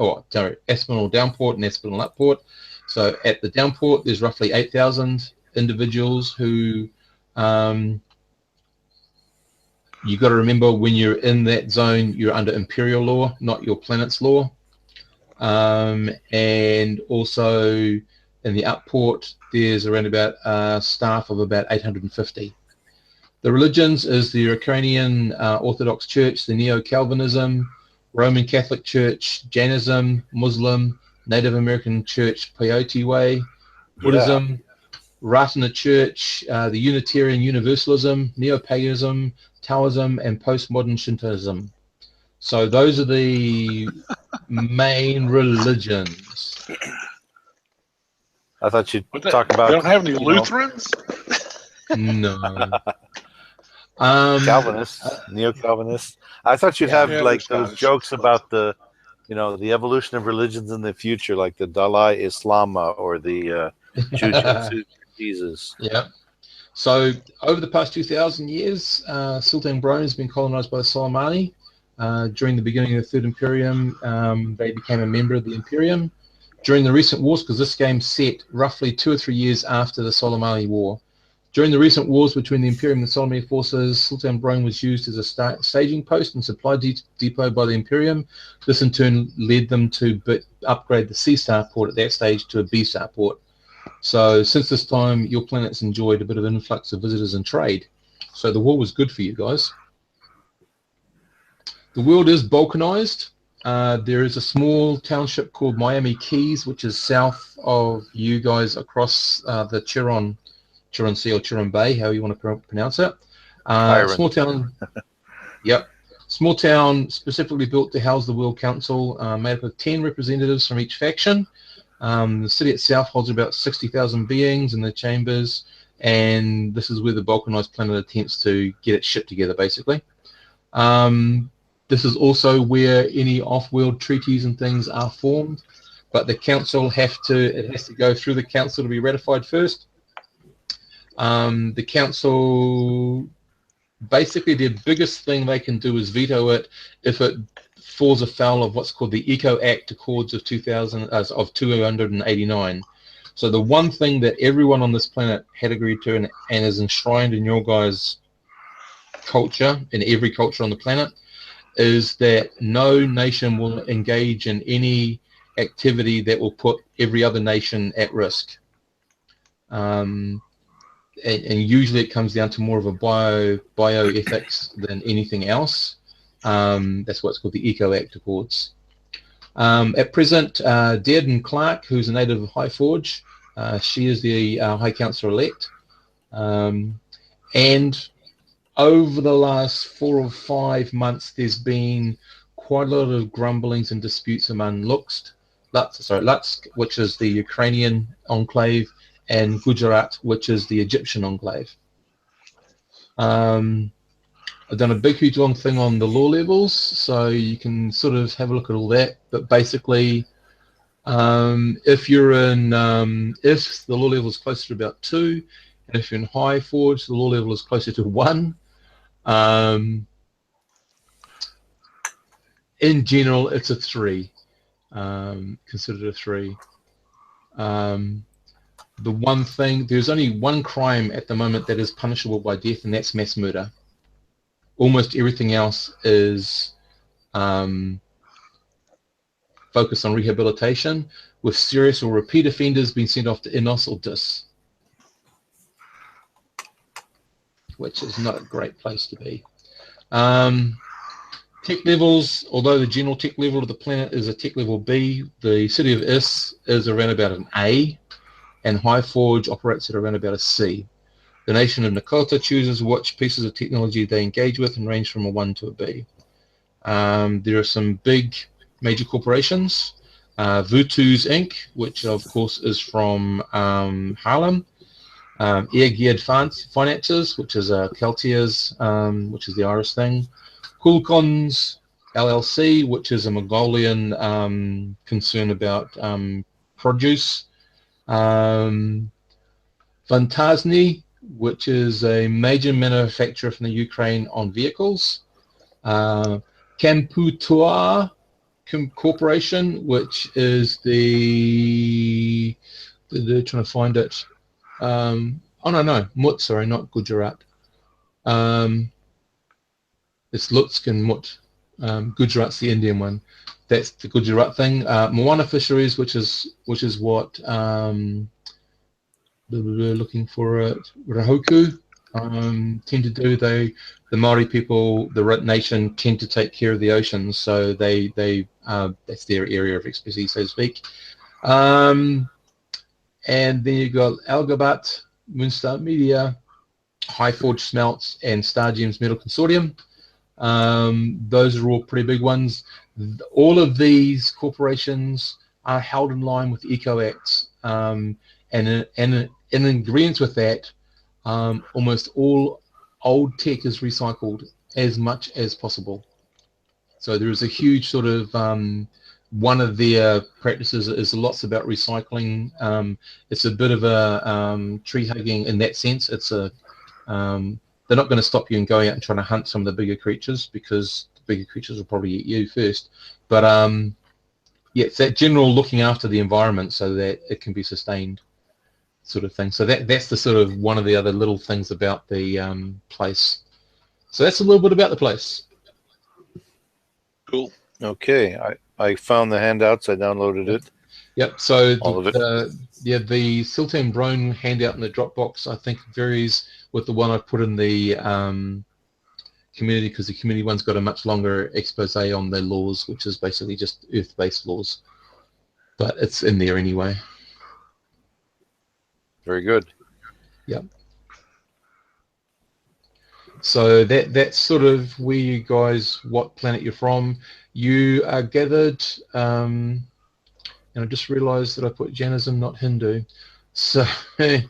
Aspinall Downport and Aspinall Upport. So at the Downport, there's roughly 8,000 individuals who. You got to remember, when you're in that zone, you're under Imperial law, not your planet's law. And also in the Upport, there's around about staff of about 850. The religions is the Ukrainian Orthodox Church, the Neo-Calvinism, Roman Catholic Church, Jainism, Muslim, Native American Church, Peyote Way, Buddhism, Ratana Church, the Unitarian Universalism, Neo-Paganism, Taoism, and postmodern Shintoism. So those are the main religions. I thought you'd talk about. They don't have any Lutherans? No. Calvinists, neo-Calvinists. I thought you'd have like those jokes about the evolution of religions in the future, like the Dalai Islama or the Jesus. Yeah. So over the past 2,000 years, Sultan Brone has been colonized by the Soleimani. During the beginning of the Third Imperium, they became a member of the Imperium. During the recent wars, because this game's set roughly 2 or 3 years after the Soleimani War, during the recent wars between the Imperium and the Soleimani forces, Sultan Brone was used as a staging post and supply depot by the Imperium. This in turn led them to upgrade the C Starport at that stage to a B Starport. So since this time, your planet's enjoyed a bit of influx of visitors and trade. So the war was good for you guys. The world is balkanized. There is a small township called Miami Keys, which is south of you guys across the Chiron Sea or Chiron Bay, how you want to pronounce it. Small town. Yep. Small town specifically built to house the World Council, made up of 10 representatives from each faction. The city itself holds about 60,000 beings in the chambers, and this is where the balkanized planet attempts to get its shit together, basically. This is also where any off-world treaties and things are formed, but the council has to go through the council to be ratified first. The council, basically their biggest thing they can do is veto it if it falls afoul of what's called the Eco Act Accords of 289. So the one thing that everyone on this planet had agreed to and is enshrined in your guys' culture, in every culture on the planet, is that no nation will engage in any activity that will put every other nation at risk. And usually it comes down to more of a bioethics than anything else. That's what's called the Eco Act Accords. At present, Dearden Clark, who's a native of High Forge, she is the High Councillor-elect. And over the last 4 or 5 months, there's been quite a lot of grumblings and disputes among Lutsk, which is the Ukrainian enclave, and Gujarat, which is the Egyptian enclave. I've done a big, huge, long thing on the law levels, so you can sort of have a look at all that. But basically, if you're in, if the law level is closer to about 2, and if you're in High Forge, the law level is closer to 1. In general, it's a 3, considered a 3. The one thing, there's only one crime at the moment that is punishable by death, and that's mass murder. Almost everything else is focused on rehabilitation, with serious or repeat offenders being sent off to INOS or DIS, which is not a great place to be. Tech levels, although the general tech level of the planet is a tech level B, the city of Is around about an A, and High Forge operates at around about a C. The nation of Nakota chooses which pieces of technology they engage with and range from a 1 to a B. There are some big major corporations, Vutus Inc., which of course is from Harlem, Air Geared Finances, which is Keltia's, which is the Irish thing, Kulkons LLC, which is a Mongolian concern about produce, Fantasny, which is a major manufacturer from the Ukraine on vehicles, Kamputua Corporation, which is they're trying to find it, oh no, Mut, sorry, not Gujarat, it's Lutsk and Mut, Gujarat's the Indian one, that's the Gujarat thing, Moana Fisheries, which is what, looking for it, Rahoku tend to do. The Maori people, the nation, tend to take care of the oceans, so they that's their area of expertise, so to speak. And then you've got Algabat, Moonstar Media, High Forge Smelts, and Stargems Metal Consortium. Those are all pretty big ones. All of these corporations are held in line with Eco Acts, and in agreement with that, almost all old tech is recycled as much as possible. So there is a huge sort of, one of their practices is lots about recycling. It's a bit of a tree hugging in that sense. It's a, they're not going to stop you and going out and trying to hunt some of the bigger creatures, because the bigger creatures will probably eat you first. But yeah, it's that general looking after the environment so that it can be sustained, sort of thing. So that's the sort of one of the other little things about the place. So that's a little bit about the place. Cool. Okay, I found the handouts. I downloaded it. Yep. So all of it. Yeah, the Siltan Brone handout in the Dropbox, I think, varies with the one I put in the community, because the community one's got a much longer expose on the laws, which is basically just Earth-based laws. But it's in there anyway. Very good. Yep. So that's sort of where you guys, what planet you're from. You are gathered, and I just realised that I put Jainism, not Hindu. So for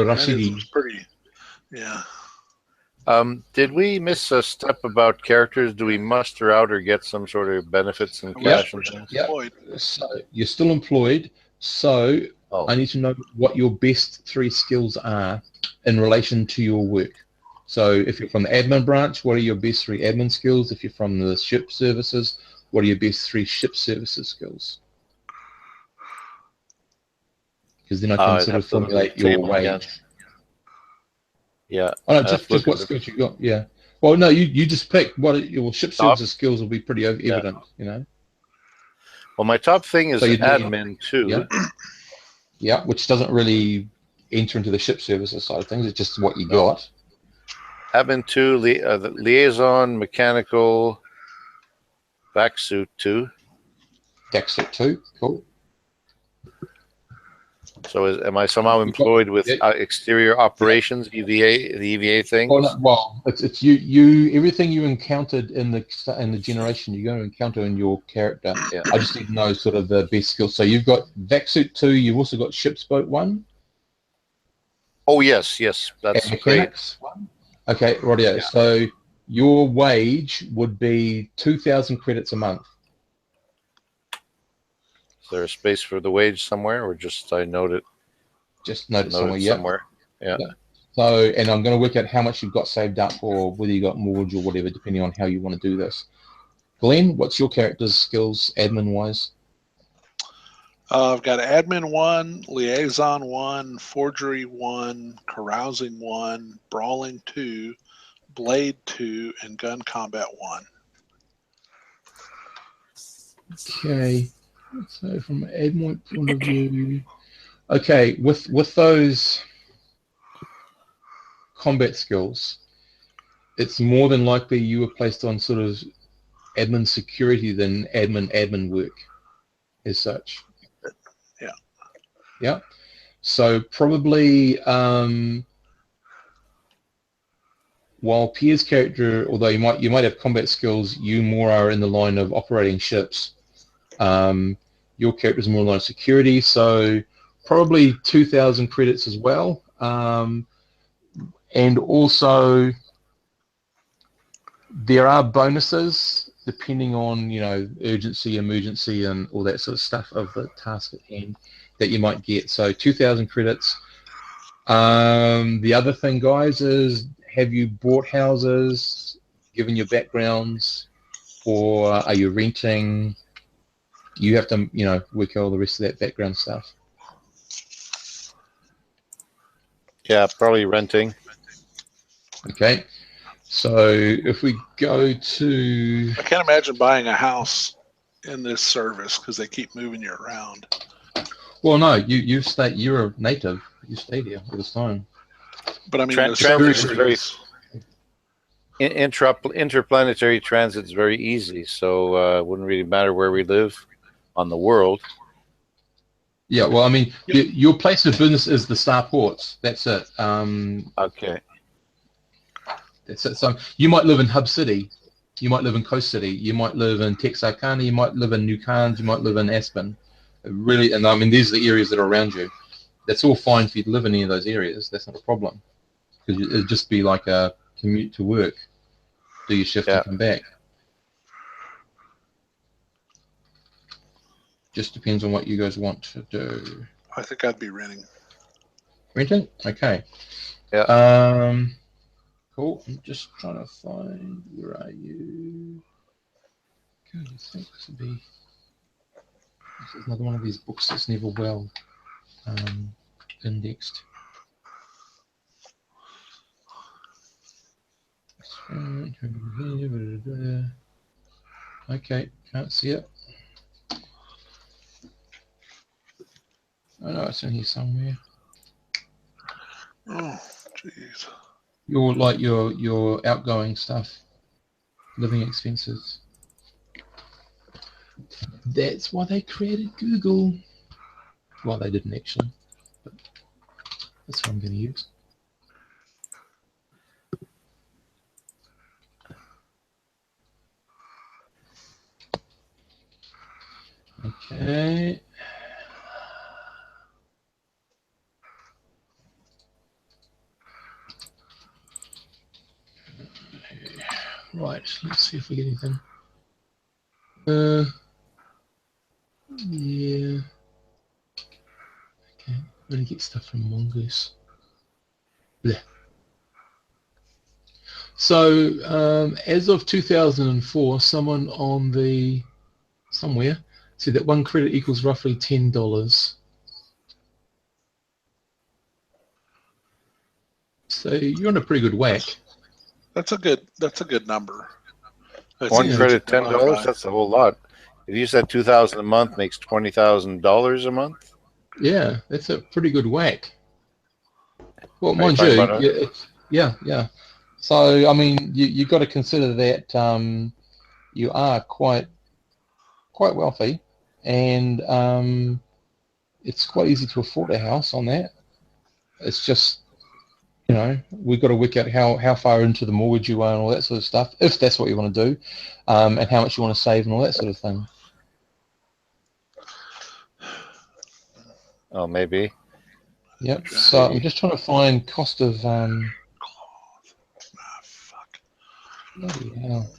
Rashidi. Pretty, yeah. Did we miss a step about characters? Do we muster out or get some sort of benefits and cash and things? Yep. So you're still employed. So I need to know what your best 3 skills are in relation to your work. So if you're from the admin branch, what are your best 3 admin skills? If you're from the ship services, what are your best 3 ship services skills? Because then I can sort of formulate your wage. Yeah. Oh, no, just what skills you got. Yeah. Well, no, you just pick what your ship services skills will be pretty evident, you know. Well, my top thing is so admin 2. Yeah. Yeah, which doesn't really enter into the ship services side of things. It's just what you got. Admin 2, liaison, mechanical, vac suit 2. Vac suit 2, cool. So am I somehow employed with exterior operations, EVA, the EVA thing? Well, it's you. Everything you encountered in the generation, you're going to encounter in your character. Yeah. I just need to know sort of the best skills. So you've got vac suit 2. You've also got ship's boat 1. Oh yes, that's and mechanics great. 1. Okay, rightio. Yeah. So your wage would be 2,000 credits a month. Is there a space for the wage somewhere, or just I note it? Just note it somewhere. Yeah. So, and I'm going to work out how much you've got saved up, or whether you got mortgage or whatever, depending on how you want to do this. Glenn, what's your character's skills, admin-wise? I've got admin 1, liaison 1, forgery 1, carousing 1, brawling 2, blade 2, and gun combat 1. Okay. So from an admin point of view, okay, with those combat skills, it's more than likely you were placed on sort of admin security than admin work as such. Yeah. Yeah. So probably while Pierre's character, although you might have combat skills, you more are in the line of operating ships. Your character is more in the line of security, so probably 2,000 credits as well. And also there are bonuses depending on, you know, urgency, emergency, and all that sort of stuff of the task at hand that you might get. So 2,000 credits. The other thing, guys, is have you bought houses, given your backgrounds, or are you renting? You have to, you know, work out all the rest of that background stuff. Yeah, probably renting. Okay. So if we go to... I can't imagine buying a house in this service because they keep moving you around. Well, no, you're a native. You stayed here all this time. But I mean, interplanetary transit is very easy, so it wouldn't really matter where we live on the world. Yeah, well, I mean, your place of business is the Starports. That's it. Okay. That's it. So you might live in Hub City, you might live in Coast City, you might live in Texarkana, you might live in New Cairns, you might live in Aspen. Really, and I mean, these are the areas that are around you. That's all fine for you to live in any of those areas. That's not a problem, because it'd just be like a commute to work, do your shift and come back. Just depends on what you guys want to do. I think I'd be renting. Renting? Okay. Yeah. Cool. I'm just trying to find, where are you? God, I think this would be... This is another one of these books that's never well indexed. Okay, can't see it. Oh no, it's in here somewhere. Oh, jeez. Your outgoing stuff, living expenses. That's why they created Google. Well, they didn't actually, but that's what I'm going to use. Okay. Right, let's see if we get anything. Yeah. Okay, I'm going to get stuff from Mongoose. Blech. So as of 2004, someone on somewhere said that one credit equals roughly $10. So you're on a pretty good whack. That's a good number. One credit, $10. That's a whole lot. If you said $2,000 a month makes $20,000 a month. Yeah, that's a pretty good whack. Well, mind you, yeah. So I mean, you got to consider that you are quite wealthy, and it's quite easy to afford a house on that. It's just, we've got to work out how far into the mortgage you are and all that sort of stuff, if that's what you want to do, and how much you want to save and all that sort of thing. Oh, maybe. Yep. So I'm just trying to find cost of. Bloody hell.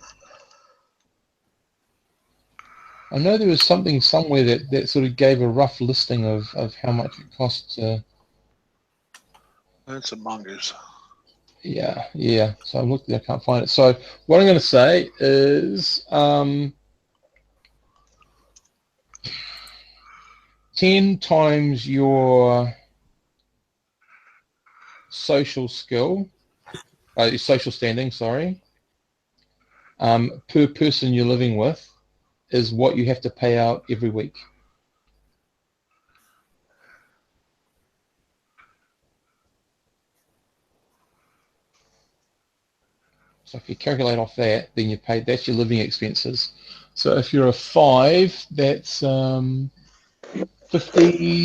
I know there was something somewhere that sort of gave a rough listing of how much it costs. That's a mongoose. Yeah. So I'm looking, I can't find it. So what I'm going to say is 10 times your social standing, sorry, per person you're living with is what you have to pay out every week. So if you calculate off that, then that's your living expenses. So if you're a 5, that's 50,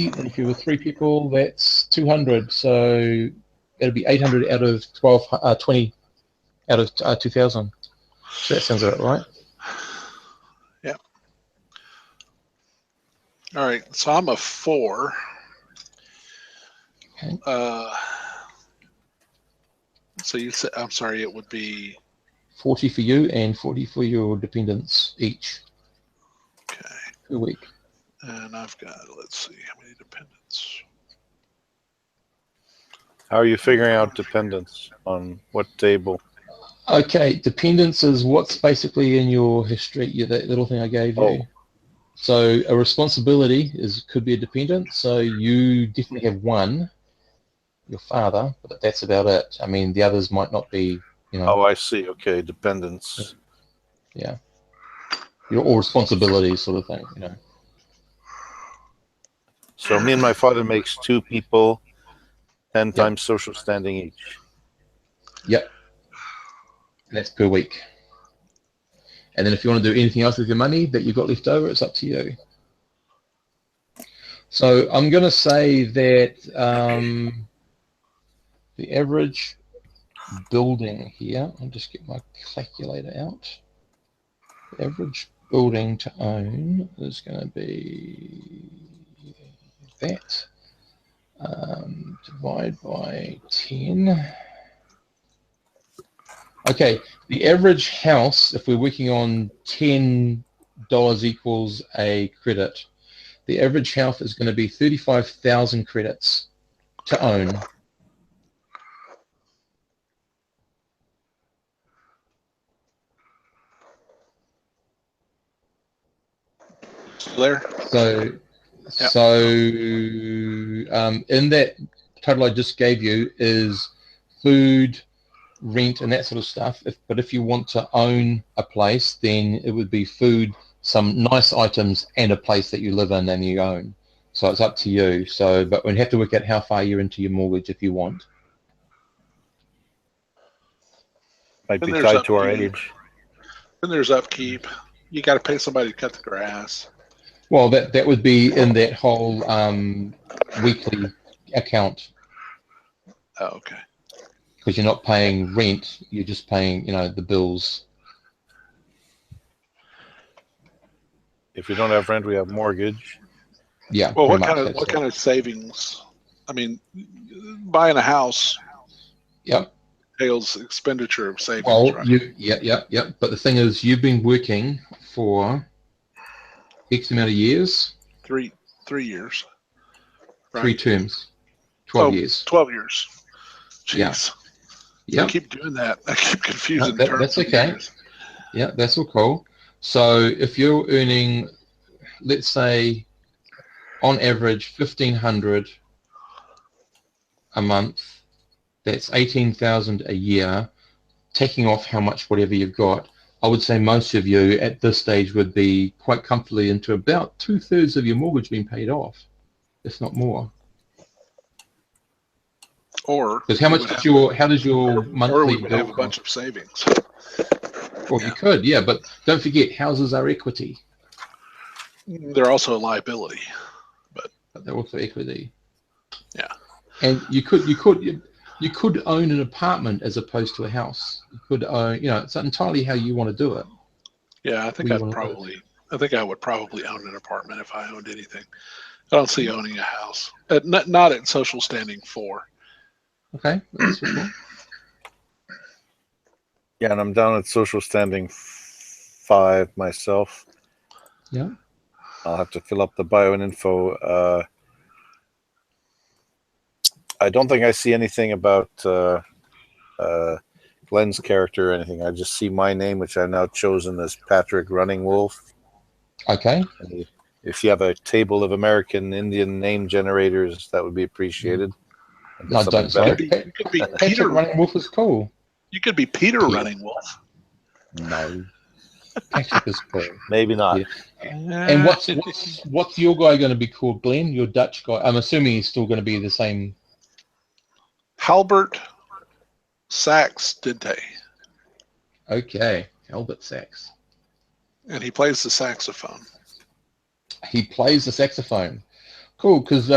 and if you're with 3 people, that's 200. So it'll be 800 out of 20 out of 2,000. So that sounds about right. Yeah. All right. So I'm a 4. Okay. So you said, I'm sorry, it would be 40 for you and 40 for your dependents each. Okay. Per week. And I've got, let's see, how many dependents? How are you figuring out dependents? On what table? Okay, dependents is what's basically in your history, that little thing I gave you. So a responsibility could be a dependent. So you definitely have one, your father, but that's about it. I mean, the others might not be, Oh, I see. Okay, dependents. Yeah. All responsibilities sort of thing, So me and my father makes 2 people, 10 times social standing each. Yep. And that's per week. And then if you want to do anything else with your money that you've got left over, it's up to you. So I'm going to say that the average building here, I'll just get my calculator out. The average building to own is going to be that. Divide by 10. Okay, the average house, if we're working on $10 equals a credit, the average house is going to be 35,000 credits to own. There. So in that total I just gave you is food, rent, and that sort of stuff. But if you want to own a place, then it would be food, some nice items, and a place that you live in and you own. So it's up to you. So, but we'd have to work out how far you're into your mortgage if you want. Might be tied to our age. Then there's upkeep. You got to pay somebody to cut the grass. Well, that would be in that whole weekly account. Oh, okay. Because you're not paying rent, you're just paying, the bills. If we don't have rent, we have mortgage. Yeah. Well, what kind of savings? I mean, buying a house. Yep. Entails expenditure of savings. Well, right? Yep. But the thing is, you've been working for X amount of years. 3 years. Right? 3 terms. 12 years. 12 years. Jeez. Yeah. I keep doing that. I keep confusing No, terms. that's okay. Yeah, that's all cool. So if you're earning, let's say, on average, 1,500 a month, that's 18,000 a year, taking off how much whatever you've got. I would say most of you at this stage would be quite comfortably into about 2/3 of your mortgage being paid off, if not more. Or because how does your monthly or we would bill have a cost? bunch of savings. Well, you could, yeah, but don't forget, houses are equity. They're also a liability, But they're also equity. Yeah. And you could own an apartment as opposed to a house. You could own, it's entirely how you want to do it. Yeah, I think I would probably own an apartment if I owned anything. I don't see owning a house. Not at social standing 4. Okay, that's for sure. Yeah, and I'm down at social standing 5 myself. Yeah. I'll have to fill up the bio and info. I don't think I see anything about Glenn's character or anything. I just see my name, which I've now chosen as Patrick Running Wolf. Okay. And if you have a table of American Indian name generators, that would be appreciated. No, don't. Sorry. You could be Patrick Peter Running Wolf is cool. You could be Peter Running Wolf. No. Patrick is cool. Maybe not. Yeah. And what's your guy going to be called, Glenn? Your Dutch guy? I'm assuming he's still going to be the same. Halbert Sax Dinte. Okay, Albert Sax. And he plays the saxophone. He plays the saxophone. Cool, because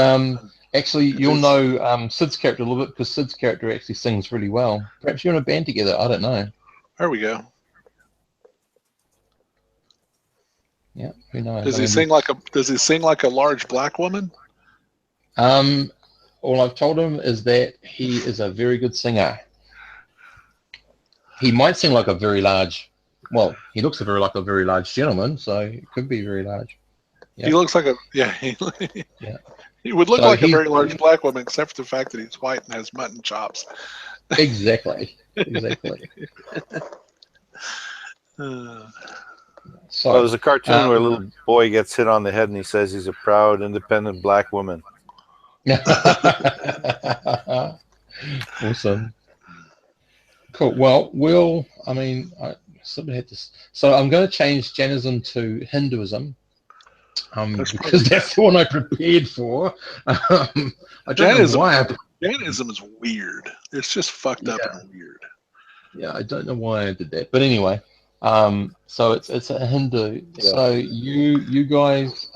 actually you'll know Sid's character a little bit, because Sid's character actually sings really well. Perhaps you're in a band together. I don't know. There we go. Yeah, who knows? Does he sing like a large black woman? All I've told him is that he is a very good singer. He might sing like a very large. Well, he looks like a very large gentleman, so it could be very large. Yeah. He looks like yeah. He would look like a very large black woman, except for the fact that he's white and has mutton chops. Exactly. So there's a cartoon where a little boy gets hit on the head and he says he's a proud, independent black woman. Awesome. Cool. Well, somebody had to. So I'm going to change Jainism to Hinduism, because that's the one I prepared for. I don't know why. Jainism is weird. It's just fucked up and weird. Yeah, I don't know why I did that, but anyway. So it's a Hindu. Yeah. So you guys,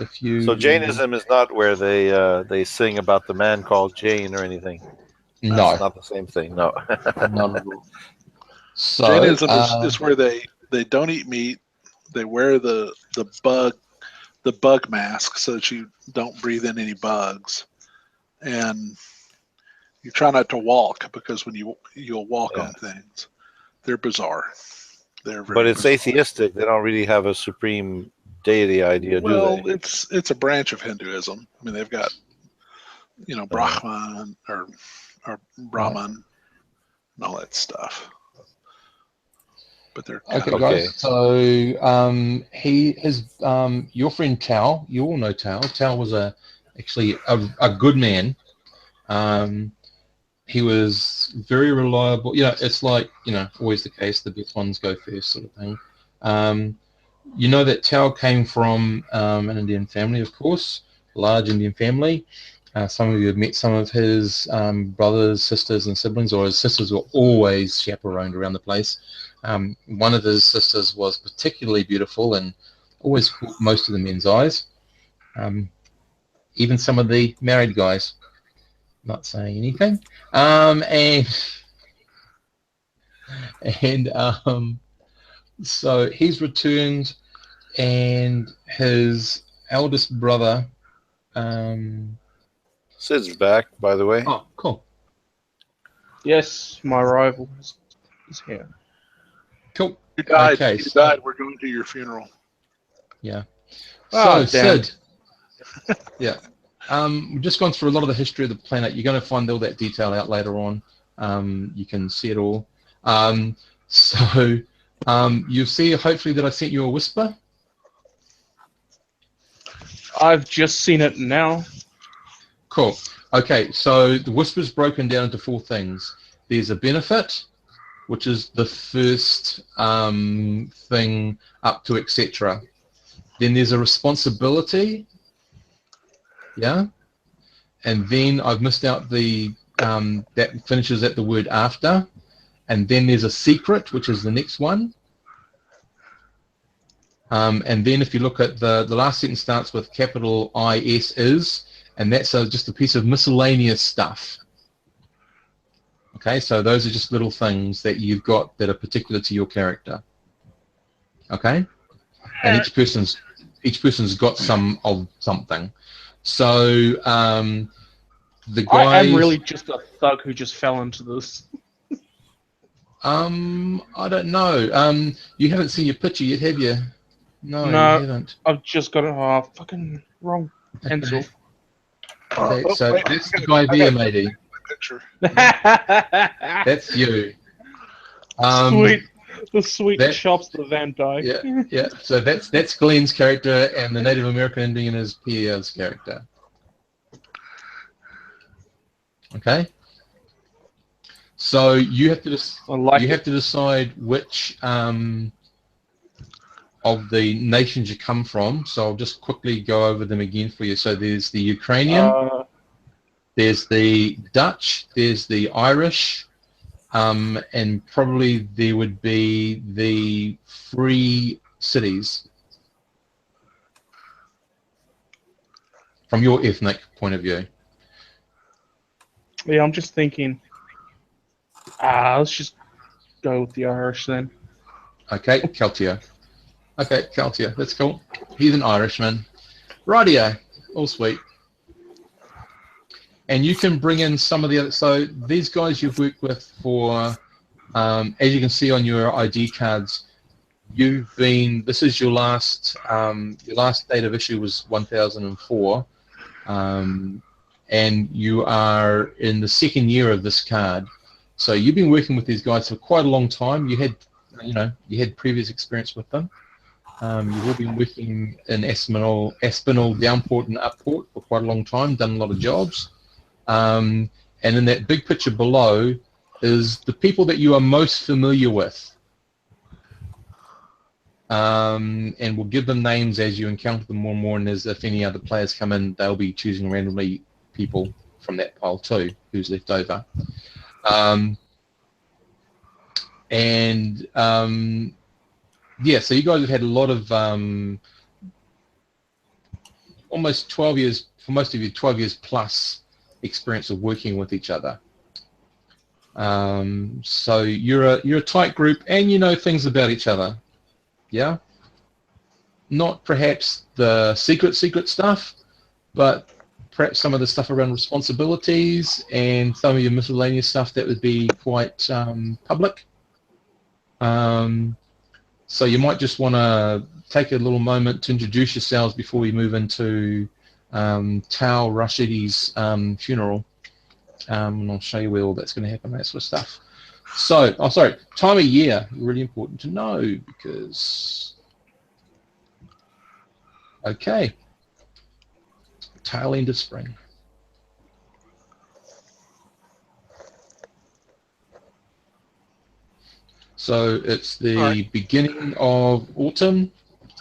if you. So Jainism is not where they sing about the man called Jane or anything. No, that's not the same thing. No, none at all. So Jainism is where they don't eat meat. They wear the bug mask so that you don't breathe in any bugs, and you try not to walk, because when you'll walk on things. They're bizarre. But it's atheistic. They don't really have a supreme deity idea, do they? Well, it's a branch of Hinduism. I mean, they've got Brahman or Brahman and all that stuff. But they're okay, guys. So your friend Tao. You all know Tao. Tao was actually a good man. He was very reliable. It's like, always the case, the best ones go first, sort of thing. That Tao came from an Indian family, of course, a large Indian family. Some of you have met some of his brothers, sisters, and siblings, or his sisters were always chaperoned around the place. One of his sisters was particularly beautiful and always caught most of the men's eyes. Even some of the married guys. Not saying anything. So he's returned, and his eldest brother. Sid's back, by the way. Oh, cool. Yes, my rival is here. Cool. You died. Okay, you died. We're going to your funeral. Yeah. Oh, so Sid. Yeah. We've just gone through a lot of the history of the planet. You're going to find all that detail out later on. You can see it all. So you see, hopefully, that I sent you a whisper. I've just seen it now. Cool. Okay, so the whisper is broken down into 4 things. There's a benefit, which is the first thing up to etc. Then there's a responsibility, yeah, and then I've missed out the that finishes at the word after, and then there's a secret, which is the next one. And then if you look at the last sentence starts with capital IS is, and that's just a piece of miscellaneous stuff. Okay, so those are just little things that you've got that are particular to your character. Okay, and each person's got some of something. So the guys. I am really just a thug who just fell into this. I don't know. You haven't seen your picture yet, have you? No, you haven't. I've just got it. Fucking wrong pencil. Okay, so that's the guy there, matey. Picture. That's you. Sweet. The sweet chops the Van Dyke. Yeah, yeah. So that's Glenn's character, and the Native American Indian is Pierre's character. Okay. So you have to decide which of the nations you come from. So I'll just quickly go over them again for you. So there's the Ukrainian, there's the Dutch, there's the Irish, and probably there would be the free cities from your ethnic point of view. Yeah, I'm just thinking. Let's just go with the Irish then. Okay, Celtia. Okay, Celtia. That's cool. He's an Irishman. Rightio. All sweet. And you can bring in some of the other. So these guys you've worked with for, as you can see on your ID cards, you've been. This is your last. Your last date of issue was 1004, and you are in the 2nd year of this card. So you've been working with these guys for quite a long time. You had, you had previous experience with them. You've all been working in Aspinall, Downport, and Upport for quite a long time. Done a lot of jobs. And in that big picture below is the people that you are most familiar with. And we'll give them names as you encounter them more and more. And as if any other players come in, they'll be choosing randomly people from that pile too, who's left over. Yeah, so you guys have had a lot of almost 12 years, for most of you, 12 years plus experience of working with each other. So you're a tight group, and you know things about each other. Yeah, not perhaps the secret stuff, but perhaps some of the stuff around responsibilities and some of your miscellaneous stuff that would be quite public. So you might just want to take a little moment to introduce yourselves before we move into Tao Rashidi's funeral. And I'll show you where all that's going to happen, that sort of stuff. So, time of year, really important to know because, okay, tail end of spring. So it's the beginning of autumn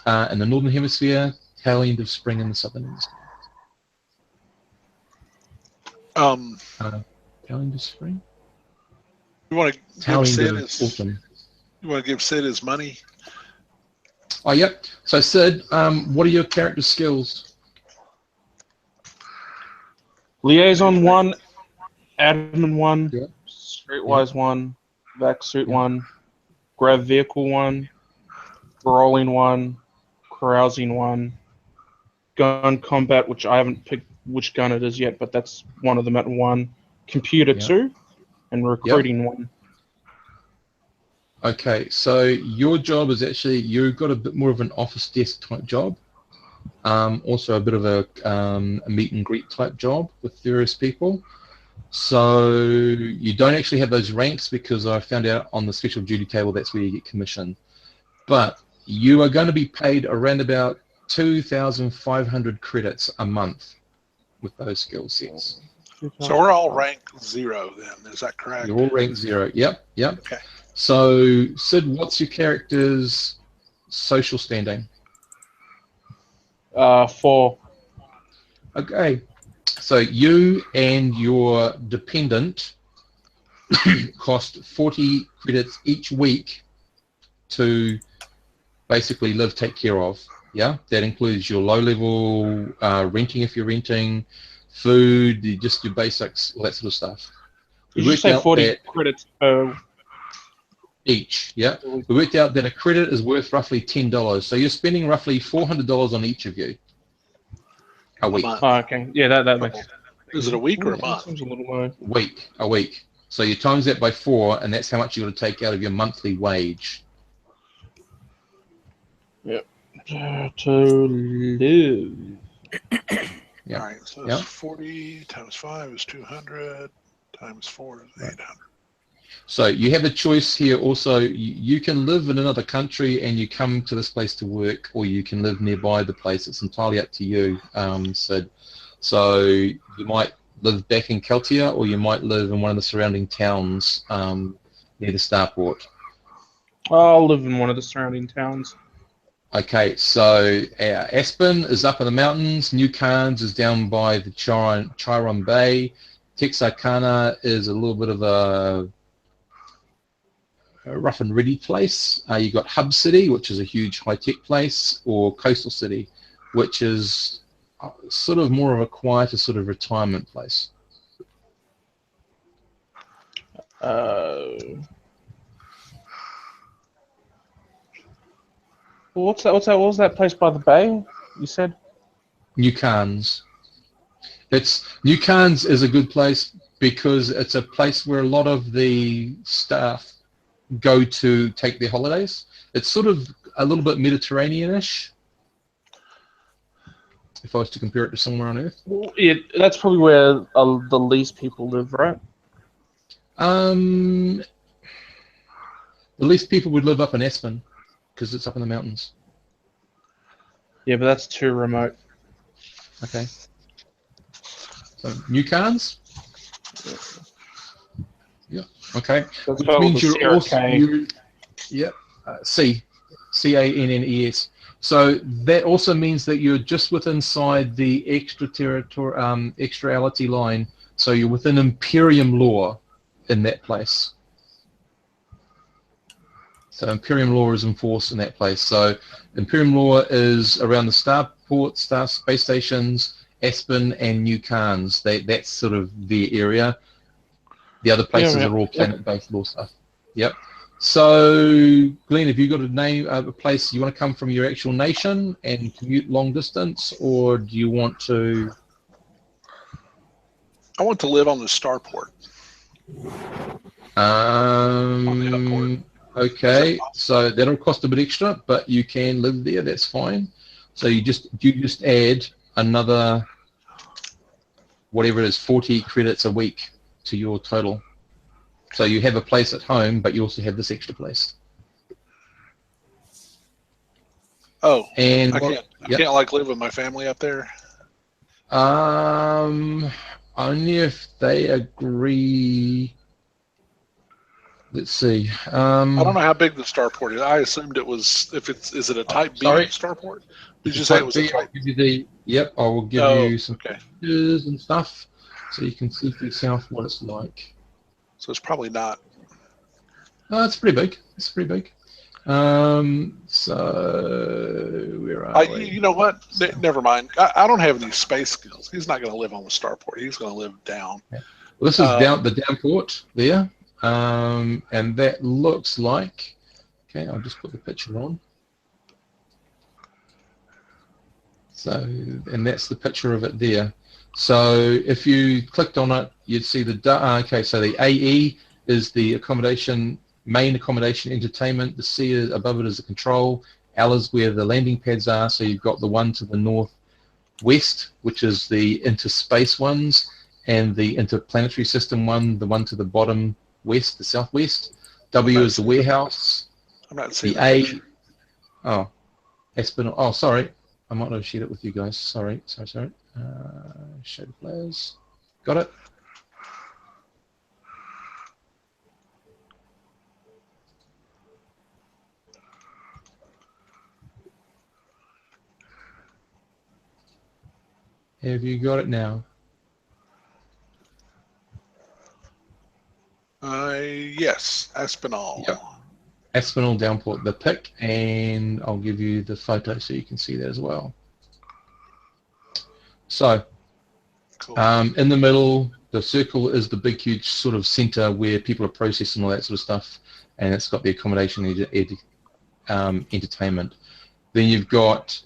in the northern hemisphere, tail end of spring in the southern hemisphere. Tail end of spring. You want to give Sid his autumn. You want to give Sid his money? Oh, yep. So Sid, what are your character skills? Liaison 1, admin 1, yeah. streetwise 1, vac suit 1, grab vehicle 1, brawling 1, carousing 1, gun combat, which I haven't picked which gun it is yet, but that's one of them at 1, computer 2, and recruiting 1. Okay, so your job is actually, you've got a bit more of an office desk type job, also a bit of a meet and greet type job with various people. So you don't actually have those ranks because I found out on the special duty table that's where you get commission. But you are going to be paid around about 2,500 credits a month with those skill sets. So we're all rank 0 then, is that correct? You're all rank 0. Yep. Okay. So, Sid, what's your character's social standing? 4. Okay. So you and your dependent cost 40 credits each week to basically live, take care of. Yeah, that includes your low-level renting if you're renting, food, just your basics, all that sort of stuff. Did you say 40 credits per each? Yeah, we worked out that a credit is worth roughly $10, so you're spending roughly $400 on each of you a week. Oh, okay, yeah, that makes sense. Is it a week or a month? Seems a little low. A week. So you times that by 4, and that's how much you're going to take out of your monthly wage. Yep. To live. Yeah. All right, so that's 40 times 5 is 200 times 4 is 800. So you have a choice here also. You can live in another country and you come to this place to work, or you can live nearby the place. It's entirely up to you, Sid. So you might live back in Keltia, or you might live in one of the surrounding towns near the Starport. I'll live in one of the surrounding towns. Okay, so Aspen is up in the mountains, New Cairns is down by the Chiron Bay, Texarkana is a little bit of a rough and ready place. You got Hub City, which is a huge high-tech place, or Coastal City, which is sort of more of a quieter sort of retirement place. What was that place by the bay? You said New Cairns. New Cairns is a good place because it's a place where a lot of the staff go to take their holidays. It's sort of a little bit Mediterranean-ish, if I was to compare it to somewhere on Earth. Well, yeah, that's probably where the least people live, right? The least people would live up in Aspen because it's up in the mountains. Yeah, but that's too remote. Okay. So New Cairns? Yeah. Okay. That's Which means you're also Yep. Cannes. So that also means that you're just within inside the extrality line. So you're within Imperium law in that place. So Imperium law is enforced in that place. So Imperium law is around the Starport, space stations, Aspen, and New Cairns. That's sort of the area. The other places are all planet-based law stuff. Yep. So, Glenn, have you got a place you want to come from your actual nation and commute long distance, or do you want to? I want to live on the Starport. Okay, so that'll cost a bit extra, but you can live there. That's fine. So you just add another whatever it is, 40 credits a week to your total. So you have a place at home, but you also have this extra place. Oh, and I can't like live with my family up there. Only if they agree. Let's see. I don't know how big the Starport is. I assumed it was. Is it a Type B Starport? Did you say it was a Type B? Yep, I will give you some pictures and stuff, so you can see for yourself what it's like. So it's probably not. Oh, it's pretty big. It's pretty big. So where are we? You know what? Never mind. I don't have any space skills. He's not going to live on the Starport. He's going to live down. Yeah. Well, this is the downport there, and that looks like. Okay, I'll just put the picture on. So, and that's the picture of it there. So if you clicked on it, you'd see the, okay, so the AE is the accommodation, main accommodation entertainment. The C is, above it is the control. L is where the landing pads are. So you've got the one to the northwest, which is the interspace ones. and the interplanetary system one, the one to the bottom west, the southwest. W is the warehouse. I'm not seeing the A. Oh, Aspinall. Oh, sorry. I might not have shared it with you guys. Sorry. Show the players. Got it? Have you got it now? Yes, Aspinall. Yep. Aspinall Downport, the pick, and I'll give you the photo so you can see that as well. So, cool. In the middle, the circle is the big, huge sort of center where people are processing all that sort of stuff, and it's got the accommodation and entertainment. Then you've got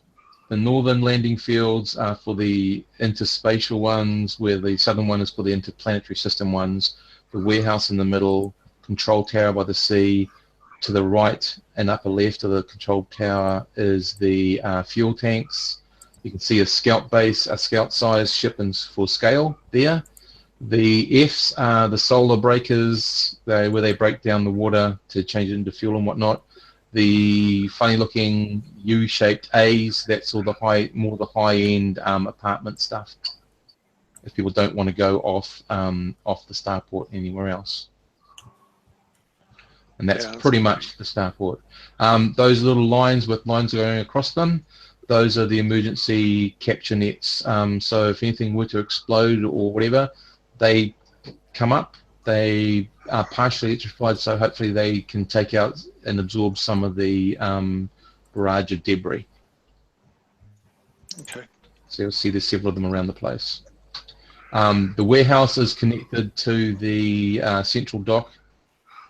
the northern landing fields for the interspatial ones, where the southern one is for the interplanetary system ones, the warehouse in the middle, control tower by the sea. To the right and upper left of the control tower is the fuel tanks. You can see a scout base, a scout-sized ship for scale there. The Fs are the solar breakers, where they break down the water to change it into fuel and whatnot. The funny-looking U-shaped As, that's all the high-end apartment stuff. If people don't want to go off the starport anywhere else. And that's pretty much the starport. Those little lines with lines going across them, those are the emergency capture nets. So if anything were to explode or whatever, they come up. They are partially electrified, so hopefully they can take out and absorb some of the barrage of debris. Okay. So you'll see there's several of them around the place. The warehouse is connected to the central dock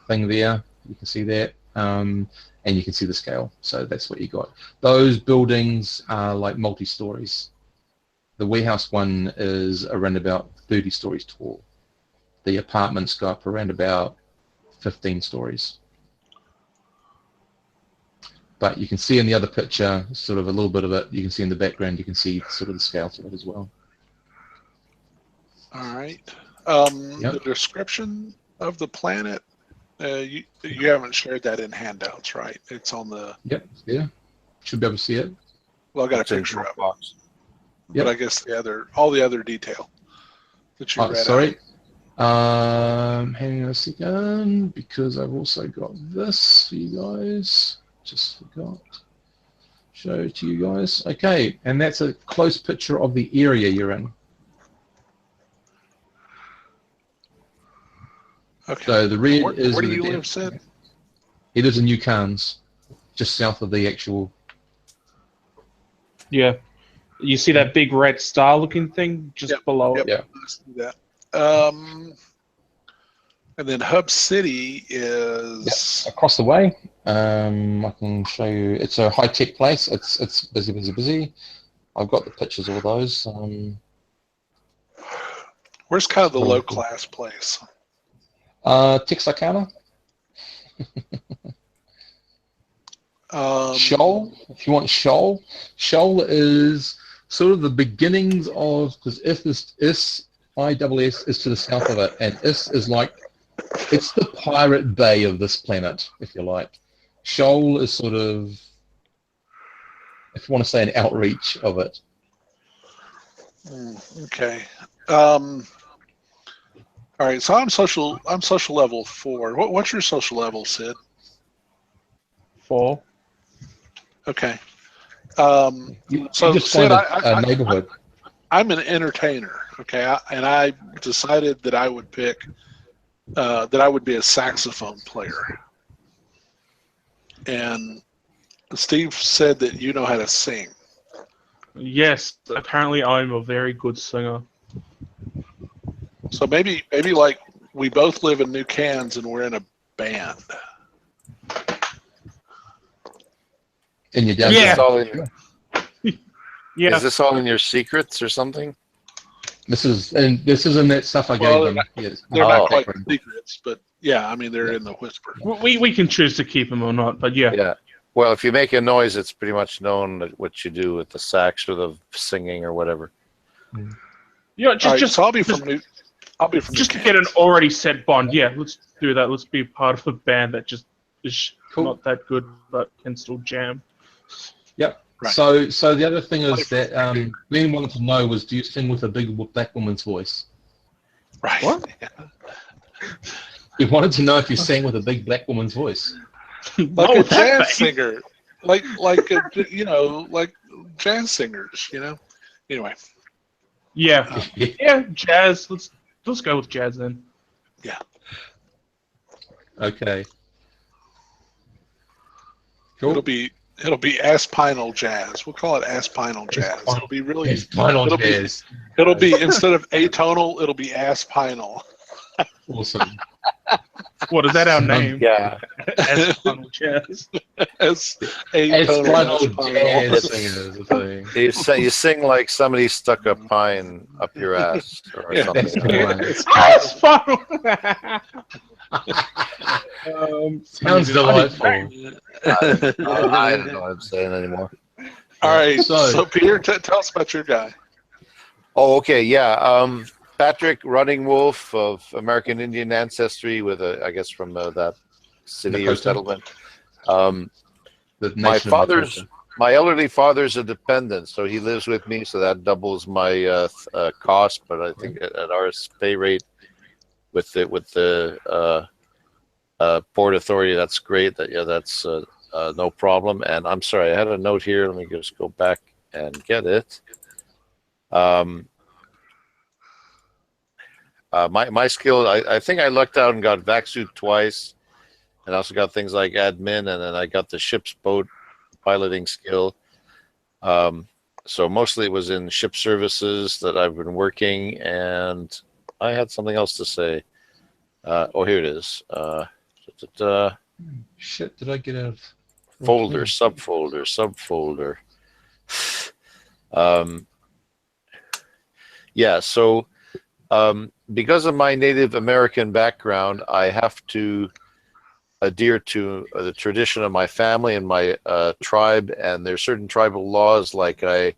thing there. You can see that, and you can see the scale. So that's what you got. Those buildings are like multi-stories. The warehouse one is around about 30 stories tall. The apartments go up around about 15 stories. But you can see in the other picture, sort of a little bit of it. You can see in the background. You can see sort of the scale to it as well. All right. The description of the planet. You haven't shared that in handouts, right? It's on the. Yep. Yeah. Should be able to see it. Well, I got a picture of it. Yep. But I guess all the other detail that you read. Sorry. Hang on a second, because I've also got this for you guys. Just forgot. Show it to you guys. Okay, and that's a close picture of the area you're in. Okay. So the red is where do you live, Sid? He lives in New Cairns, just south of the actual. Yeah. You see that big red star-looking thing just below it? Yeah. I see that. And then Hub City is across the way. I can show you. It's a high-tech place. It's busy. I've got the pictures of all those. Where's kind of the low-class place? Texarkana. Shoal, if you want Shoal. Shoal is sort of the beginnings of, because ISS is to the south of it, and IS is like, it's the pirate bay of this planet, if you like. Shoal is sort of, if you want to say, an outreach of it. Okay. All right, so I'm social level 4. What's your social level, Sid? 4. Okay. You so just Sid, find a neighborhood. I'm an entertainer, okay, and I decided that I would pick that I would be a saxophone player. And Steve said that you know how to sing. Yes, apparently I'm a very good singer. So maybe like we both live in New Cairns and we're in a band. And you Is this all in your secrets or something? This is in that stuff I gave them. Yes. They're not quite secrets, but yeah, I mean they're in the whisper. We can choose to keep them or not, but yeah. Yeah. Well, if you make a noise, it's pretty much known what you do with the sax or the singing or whatever. Yeah, so I'll be from I'll be from just to UK. get an already set bond. Yeah, let's do that. Let's be part of a band that just is not that good but can still jam. Yep. Right. So the other thing is that Glenn wanted to know was, do you sing with a big black woman's voice? Right. What? He wanted to know if you sang with a big black woman's voice. Like a jazz singer, like you know, like jazz singers, you know. Anyway. Yeah, yeah, jazz. Let's go with jazz then. Yeah. Okay. Cool. It'll be aspinal jazz. We'll call it aspinal jazz. It'll be really aspinal jazz. It'll be instead of atonal, it'll be aspinal. Awesome. What is that our name? Yeah. Aspinal jazz. Aspinal jazz singers. You sing like somebody stuck a pine up your ass or something. Aspinal. Sounds delightful. I don't know what I'm saying anymore. All right. So Peter, tell us about your guy. Oh, okay. Yeah. Patrick Running Wolf of American Indian ancestry, with I guess from that city or settlement. My elderly father's a dependent, so he lives with me, so that doubles my cost. But I think at our pay rate with the Port Authority, that's great. That's no problem. And I'm sorry, I had a note here. Let me just go back and get it. My skill, I think I lucked out and got vac suit twice, and also got things like admin, and then I got the ship's boat piloting skill. So mostly it was in ship services that I've been working, and I had something else to say. Oh, here it is. Shit, did I get out of folder, subfolder. Yeah, so because of my Native American background, I have to adhere to the tradition of my family and my tribe, and there's certain tribal laws, like I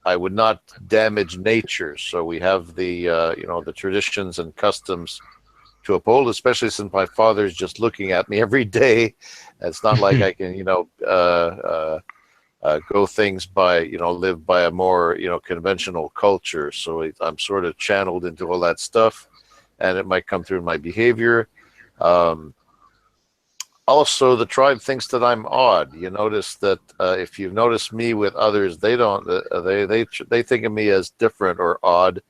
would not damage nature. So we have the the traditions and customs to uphold, especially since my father's just looking at me every day. It's not like I can go things by live by a more conventional culture. So I'm sort of channeled into all that stuff, and it might come through in my behavior. Also, the tribe thinks that I'm odd. You notice that if you've noticed me with others, they don't. They think of me as different or odd,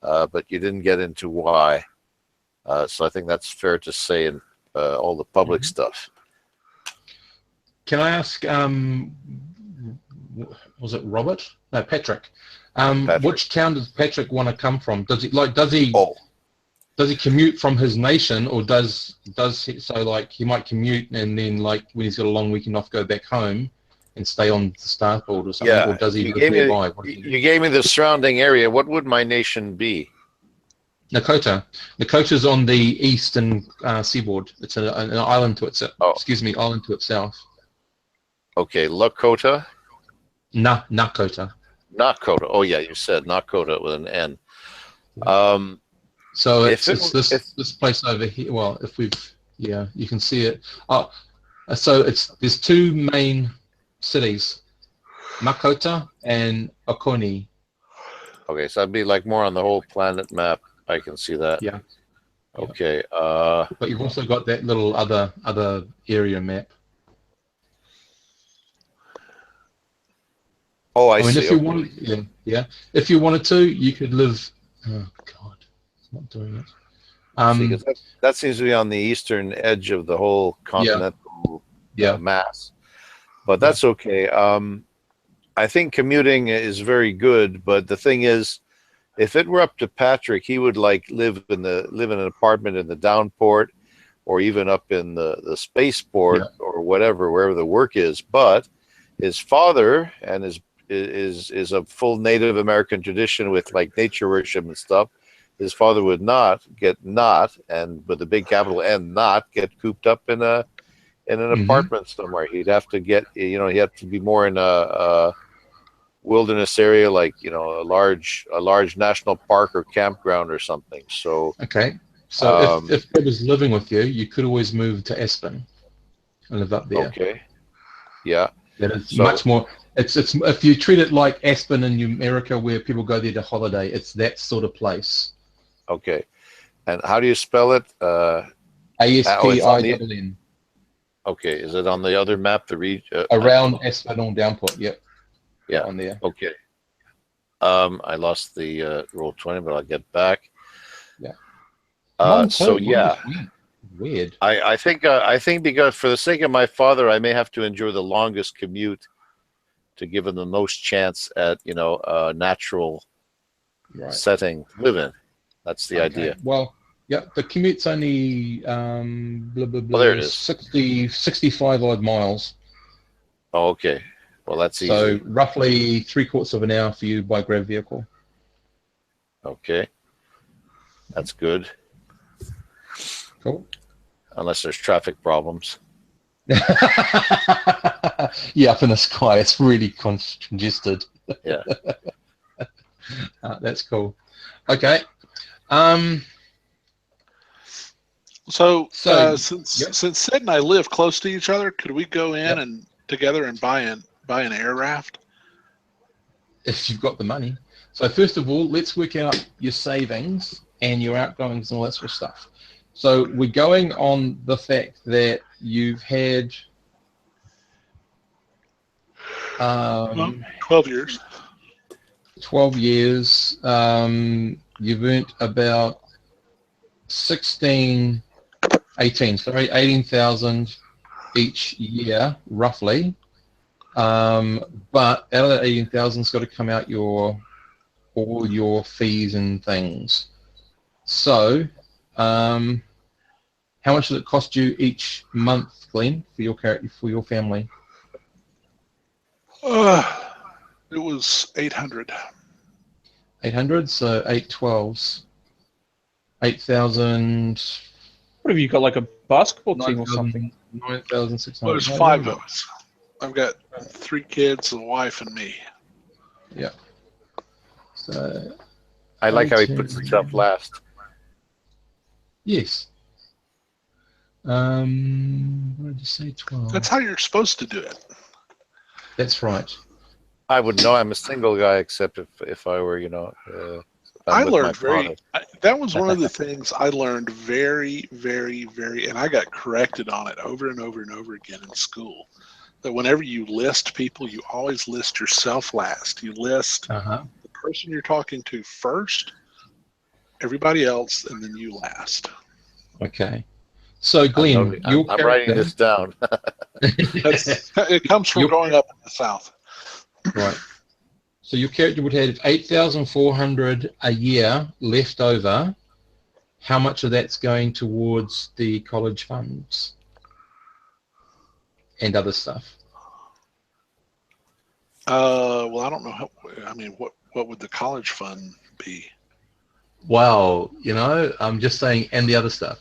but you didn't get into why. So I think that's fair to say in all the public stuff. Can I ask? Was it Robert? No, Patrick. Patrick. Which town does Patrick want to come from? Does he commute from his nation, or does he, so like he might commute and then like when he's got a long weekend off, go back home and stay on the Starport or something? Yeah. Or does he live nearby? You gave me the surrounding area. What would my nation be? Nakota. Nakota's on the eastern seaboard. It's an island to itself. Oh. Excuse me, island to itself. Okay, Lakota. Nakota. Nakota. Oh yeah, you said Nakota with an N. So it's this place over here. Well, you can see it. So there's two main cities, Nakota and Oconee. Okay, so that'd be like more on the whole planet map. I can see that. Yeah. Okay. But you've also got that little other area map. Oh, I see. If you wanted, if you wanted to, you could live. Oh God, it's not doing it. That seems to be on the eastern edge of the whole continental mass, but that's okay. I think commuting is very good, but the thing is, if it were up to Patrick, he would like live in an apartment in the downport, or even up in the spaceport or whatever, wherever the work is. But his father and is a full Native American tradition with like nature worship and stuff. His father would not and with a big capital N, not get cooped up in an apartment somewhere. He'd have to get, he'd have to be more in a wilderness area, like a large national park or campground or something. So okay. So if Fred was living with you, you could always move to Aspen and live up there. Okay. Yeah. That is much more. It's if you treat it like Aspen in America, where people go there to holiday, it's that sort of place. Okay. And how do you spell it? ASPINN. Okay. Is it on the other map? The region around Aspinall Downport. Yep. Yeah. On there. Okay. I lost the roll 20, but I'll get back. Yeah. So yeah. Weird. I think because for the sake of my father, I may have to endure the longest commute to give him the most chance at natural setting to live in. That's the idea. Well, yeah, the commute's only blah, blah, blah, well, there it is. 65 odd miles. Oh, okay. Well, that's easy. So roughly 3/4 of an hour for you by grav vehicle. Okay. That's good. Cool. Unless there's traffic problems. Yeah, up in the sky, it's really congested. Yeah. That's cool. Okay. So since Sid and I live close to each other, could we go in and together and buy an air raft? If you've got the money. So first of all, let's work out your savings and your outgoings and all that sort of stuff. So we're going on the fact that you've had 12 years. 12 years. You've earned about 18,000 each year, roughly. But out of that 18,000's got to come out all your fees and things. So, how much does it cost you each month, Glenn, for your family? It was 800. 800, so 8 12s. 8,000. What have you got, like a basketball team or something? 9,600. Well, there's 5 of us. I've got 3 kids, a wife, and me. Yeah. So. I like how he puts himself last. Yes. What did you say? 12. That's how you're supposed to do it. That's right. I would know I'm a single guy, except if I were, I learned that was one of the things I learned very, very, very, and I got corrected on it over and over and over again in school. That whenever you list people, you always list yourself last. You list the person you're talking to first, everybody else, and then you last. Okay. So, Glenn, I'm writing this down. It comes from growing up in the South. Right. So your character would have 8,400 a year left over. How much of that's going towards the college funds and other stuff? Well, I don't know what would the college fund be? Well, I'm just saying, and the other stuff.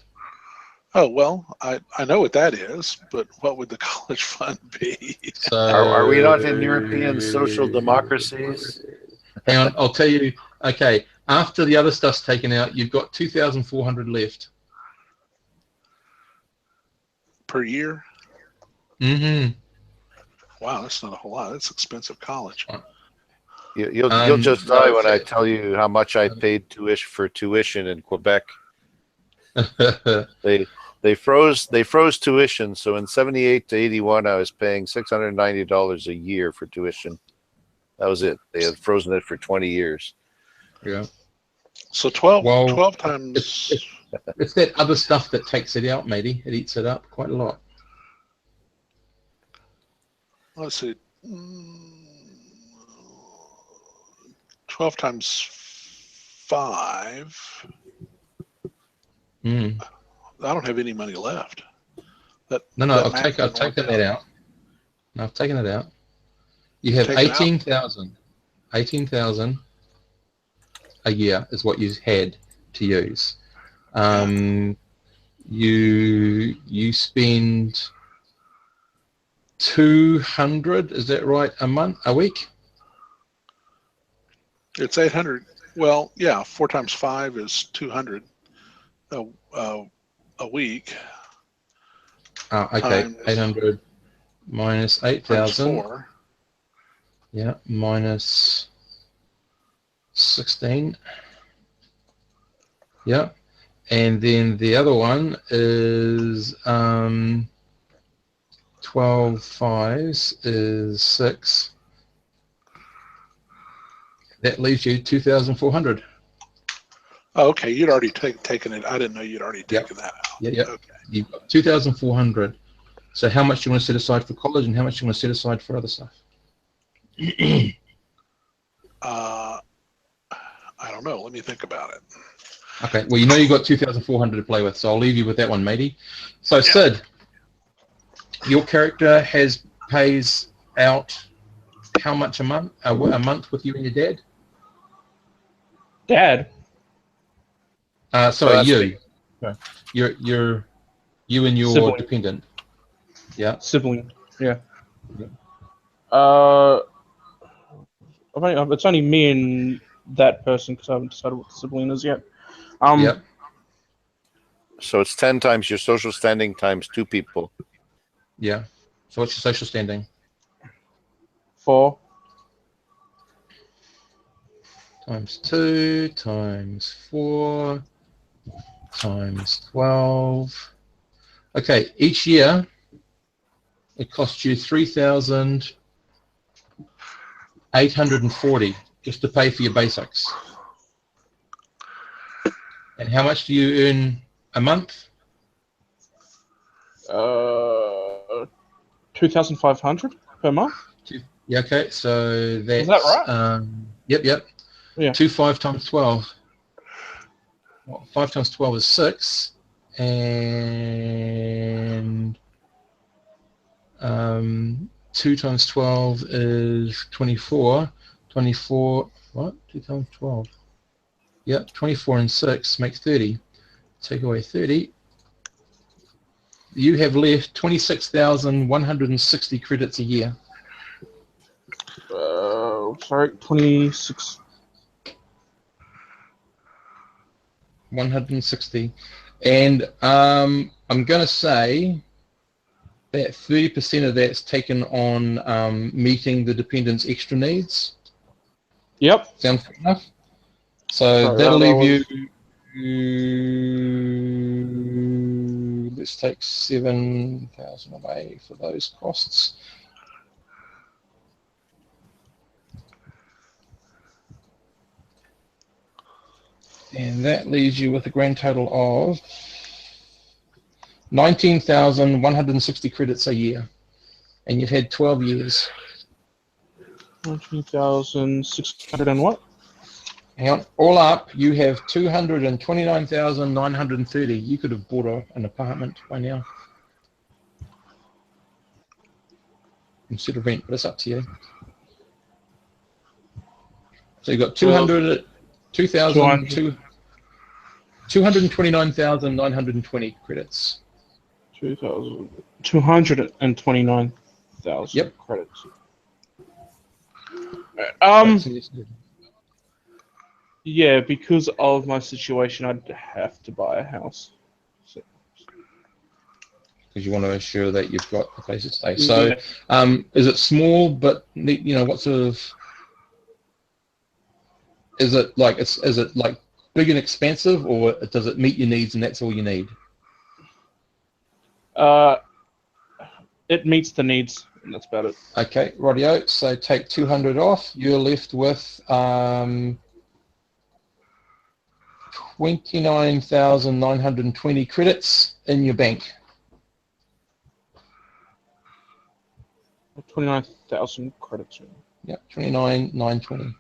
Oh, well, I know what that is, but what would the college fund be? So, are we not in European social democracies? Hang on, I'll tell you. Okay, after the other stuff's taken out, you've got 2,400 left. Per year? Mm-hmm. Wow, that's not a whole lot. That's expensive college. You'll just die when I tell you how much I paid for tuition in Quebec. They froze tuition, so in 78 to 81 I was paying $690 a year for tuition. That was it. They had frozen it for 20 years. Yeah. So 12 times. It's that other stuff that takes it out, matey. It eats it up quite a lot. Let's see. 12 times 5. Mm. I don't have any money left. I've taken that out. No, I've taken it out. You have 18,000. 18,000 a year is what you had to use. You spend 200, is that right, a week? It's 800. Well, yeah, 4 times 5 is 200 a week. Oh, okay. 800 minus 8,000. 4. Yeah, minus 16. Yeah. And then the other one is 12 fives is 6. That leaves you 2,400. Oh, okay, you'd already taken it. I didn't know you'd already taken that out. Yeah. Okay. You've got 2,400. So how much do you want to set aside for college and how much do you want to set aside for other stuff? I don't know. Let me think about it. Okay, well, you know you've got 2,400 to play with, so I'll leave you with that one, matey. So, yeah. Sid, your character pays out how much a month? A month with you and your dad? Dad? Sorry, you. You're you and your sibling. Dependent. Yeah. Sibling. Yeah. It's only me and that person because I haven't decided what the sibling is yet. Yeah. So it's 10 times your social standing times 2 people. Yeah. So what's your social standing? 4. Times 2 times 4 times 12. Okay, each year it costs you 3,840 just to pay for your basics. And how much do you earn a month? 2,500 per month. Yeah, okay, so that's... Is that right? Yep. Yeah. 5 times 12. Well, 5 times 12 is 6. And 2 times 12 is 24. 24, what? 2 times 12. Yep, 24 and 6 make 30. Take away 30. You have left 26,160 credits a year. Sorry, 26. 160. And I'm going to say that 30% of that's taken on meeting the dependent's extra needs. Yep. Sound fair enough? So Sorry, that'll leave was... you, let's take 7,000 away for those costs. And that leaves you with a grand total of 19,160 credits a year. And you've had 12 years. 19,600 and what? Hang on. All up, you have 229,930. You could have bought an apartment by now. Instead of rent, but it's up to you. So you've got 229,920 credits. 229,000 yep. credits. Yeah, because of my situation, I'd have to buy a house. Because you want to ensure that you've got a place to stay. So, is it small, but what sort of? Is it like big and expensive, or does it meet your needs and that's all you need? It meets the needs, and that's about it. Okay, rightio. So take 200 off. You're left with 29,920 credits in your bank. 29,000 credits. Yeah, 29,920.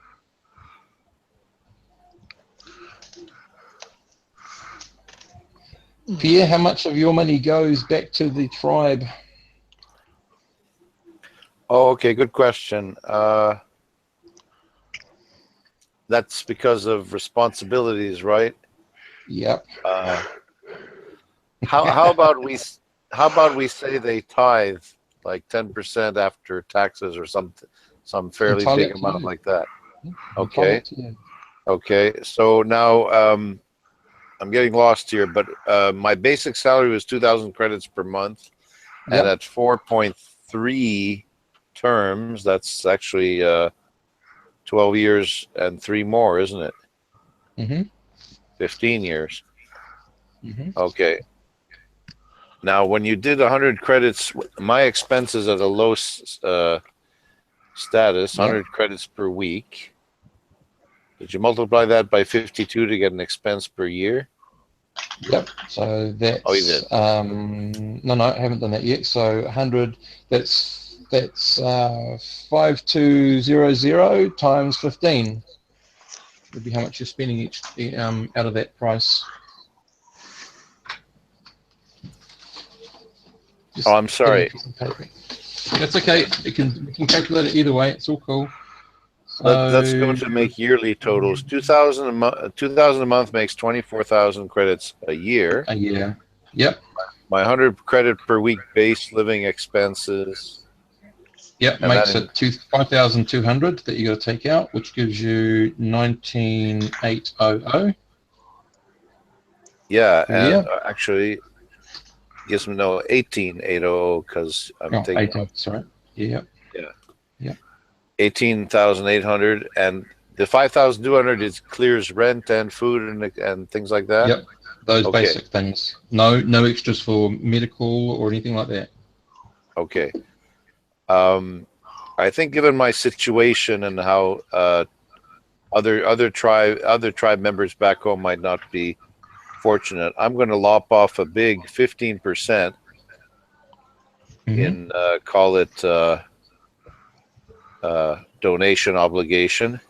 Pierre, how much of your money goes back to the tribe? Oh, okay, good question. That's because of responsibilities, right? Yep. How about we say they tithe like 10% after taxes or some fairly big amount like that? Okay. Okay. So now I'm getting lost here, but my basic salary was 2,000 credits per month, and at 4.3 terms, that's actually 12 years and 3 more, isn't it? Mm-hmm. 15 years. Mm-hmm. Okay. Now, when you did 100 credits, my expenses at a low status, 100 credits per week. Did you multiply that by 52 to get an expense per year? Yep. So that's. Oh, you did. No, I haven't done that yet. So 100. That's 5200 times 15 would be how much you're spending each out of that price. Just I'm sorry. That's okay. We can calculate it either way. It's all cool. Let's go to make yearly totals. 2,000 a month. 2,000 a month makes 24,000 credits a year. A year. Yep. My 100 credit per week base living expenses. Yep, makes it 5,200 that you got to take out, which gives you 19,800. Yeah, and actually gives me 18,800 because I'm taking. 8, sorry. Yeah. Yeah. Yeah. 18,800, and the 5,200 is clears rent and food and things like that. Yep, those basic things. No extras for medical or anything like that. Okay. I think given my situation and how other tribe members back home might not be fortunate, I'm going to lop off a big 15% in call it donation obligation.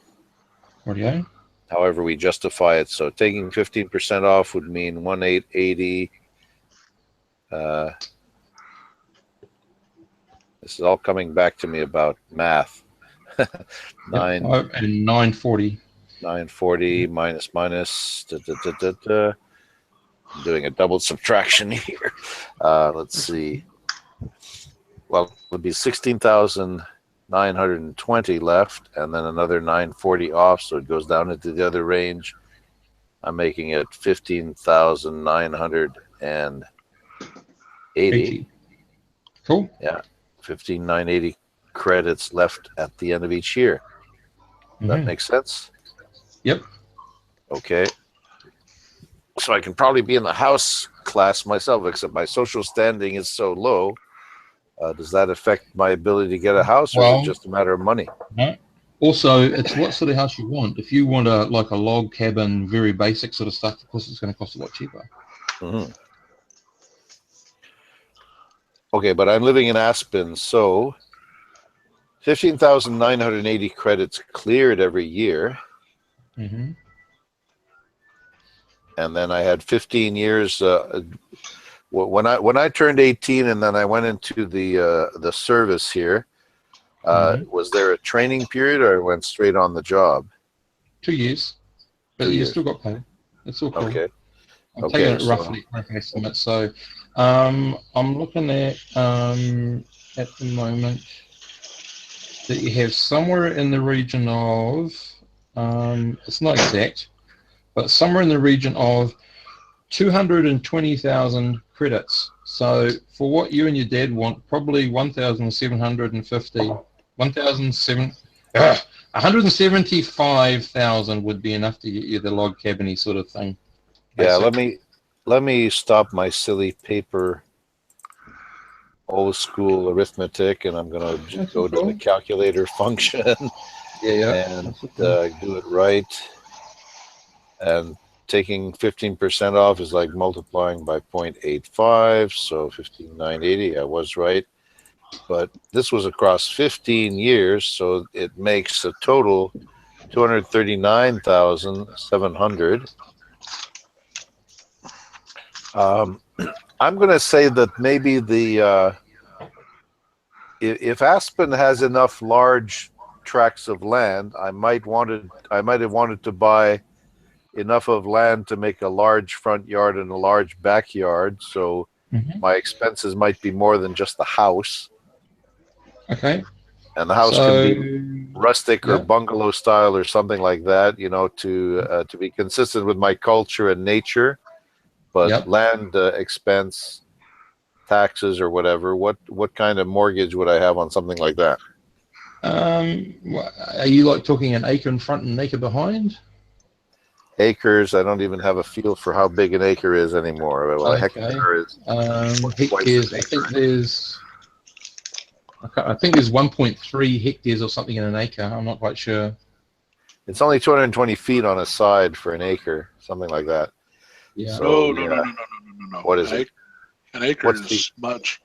Okay. However we justify it. So taking 15% off would mean 1,880. This is all coming back to me about math. 940. 940 minus. I'm doing a double subtraction here. Let's see. Well, it would be 16,920 left, and then another 940 off, so it goes down into the other range. I'm making it 15,980. Cool. Yeah, 15,980 credits left at the end of each year. That makes sense? Yep. Okay. So I can probably be in the house class myself, except my social standing is so low. Does that affect my ability to get a house, or is it just a matter of money? No. Also, it's what sort of house you want. If you want a log cabin, very basic sort of stuff, of course it's going to cost a lot cheaper. Mm-hmm. Okay, but I'm living in Aspen, so 15,980 credits cleared every year. Mm-hmm. And then I had 15 years. When I turned 18, and then I went into the service here. Was there a training period, or I went straight on the job? 2 years, but you still got paid. It's all cool. Okay. I'm taking it roughly estimate. So I'm looking at the moment that you have somewhere in the region of it's not exact, but somewhere in the region of 220,000 credits. So for what you and your dad want, probably 1,750, 175,000 would be enough to get you the log cabiny sort of thing. Yeah, let me stop my silly paper old school arithmetic, and I'm going to go to the calculator function and do it right. And taking 15% off is like multiplying by 0.85, so 15,980. I was right. But this was across 15 years, so it makes a total 239,700. I'm going to say that maybe if Aspen has enough large tracts of land, I might have wanted to buy enough of land to make a large front yard and a large backyard. So my expenses might be more than just the house. Okay. And the house could be rustic or bungalow style or something like that, you know, to be consistent with my culture and nature. But land expense, taxes or whatever, what kind of mortgage would I have on something like that? Are you like talking an acre in front and an acre behind? Acres, I don't even have a feel for how big an acre is anymore. Well, a hectare is hectares. I think there's 1.3 hectares or something in an acre. I'm not quite sure. It's only 220 feet on a side for an acre, something like that. Yeah. So, no. What is it? An acre is much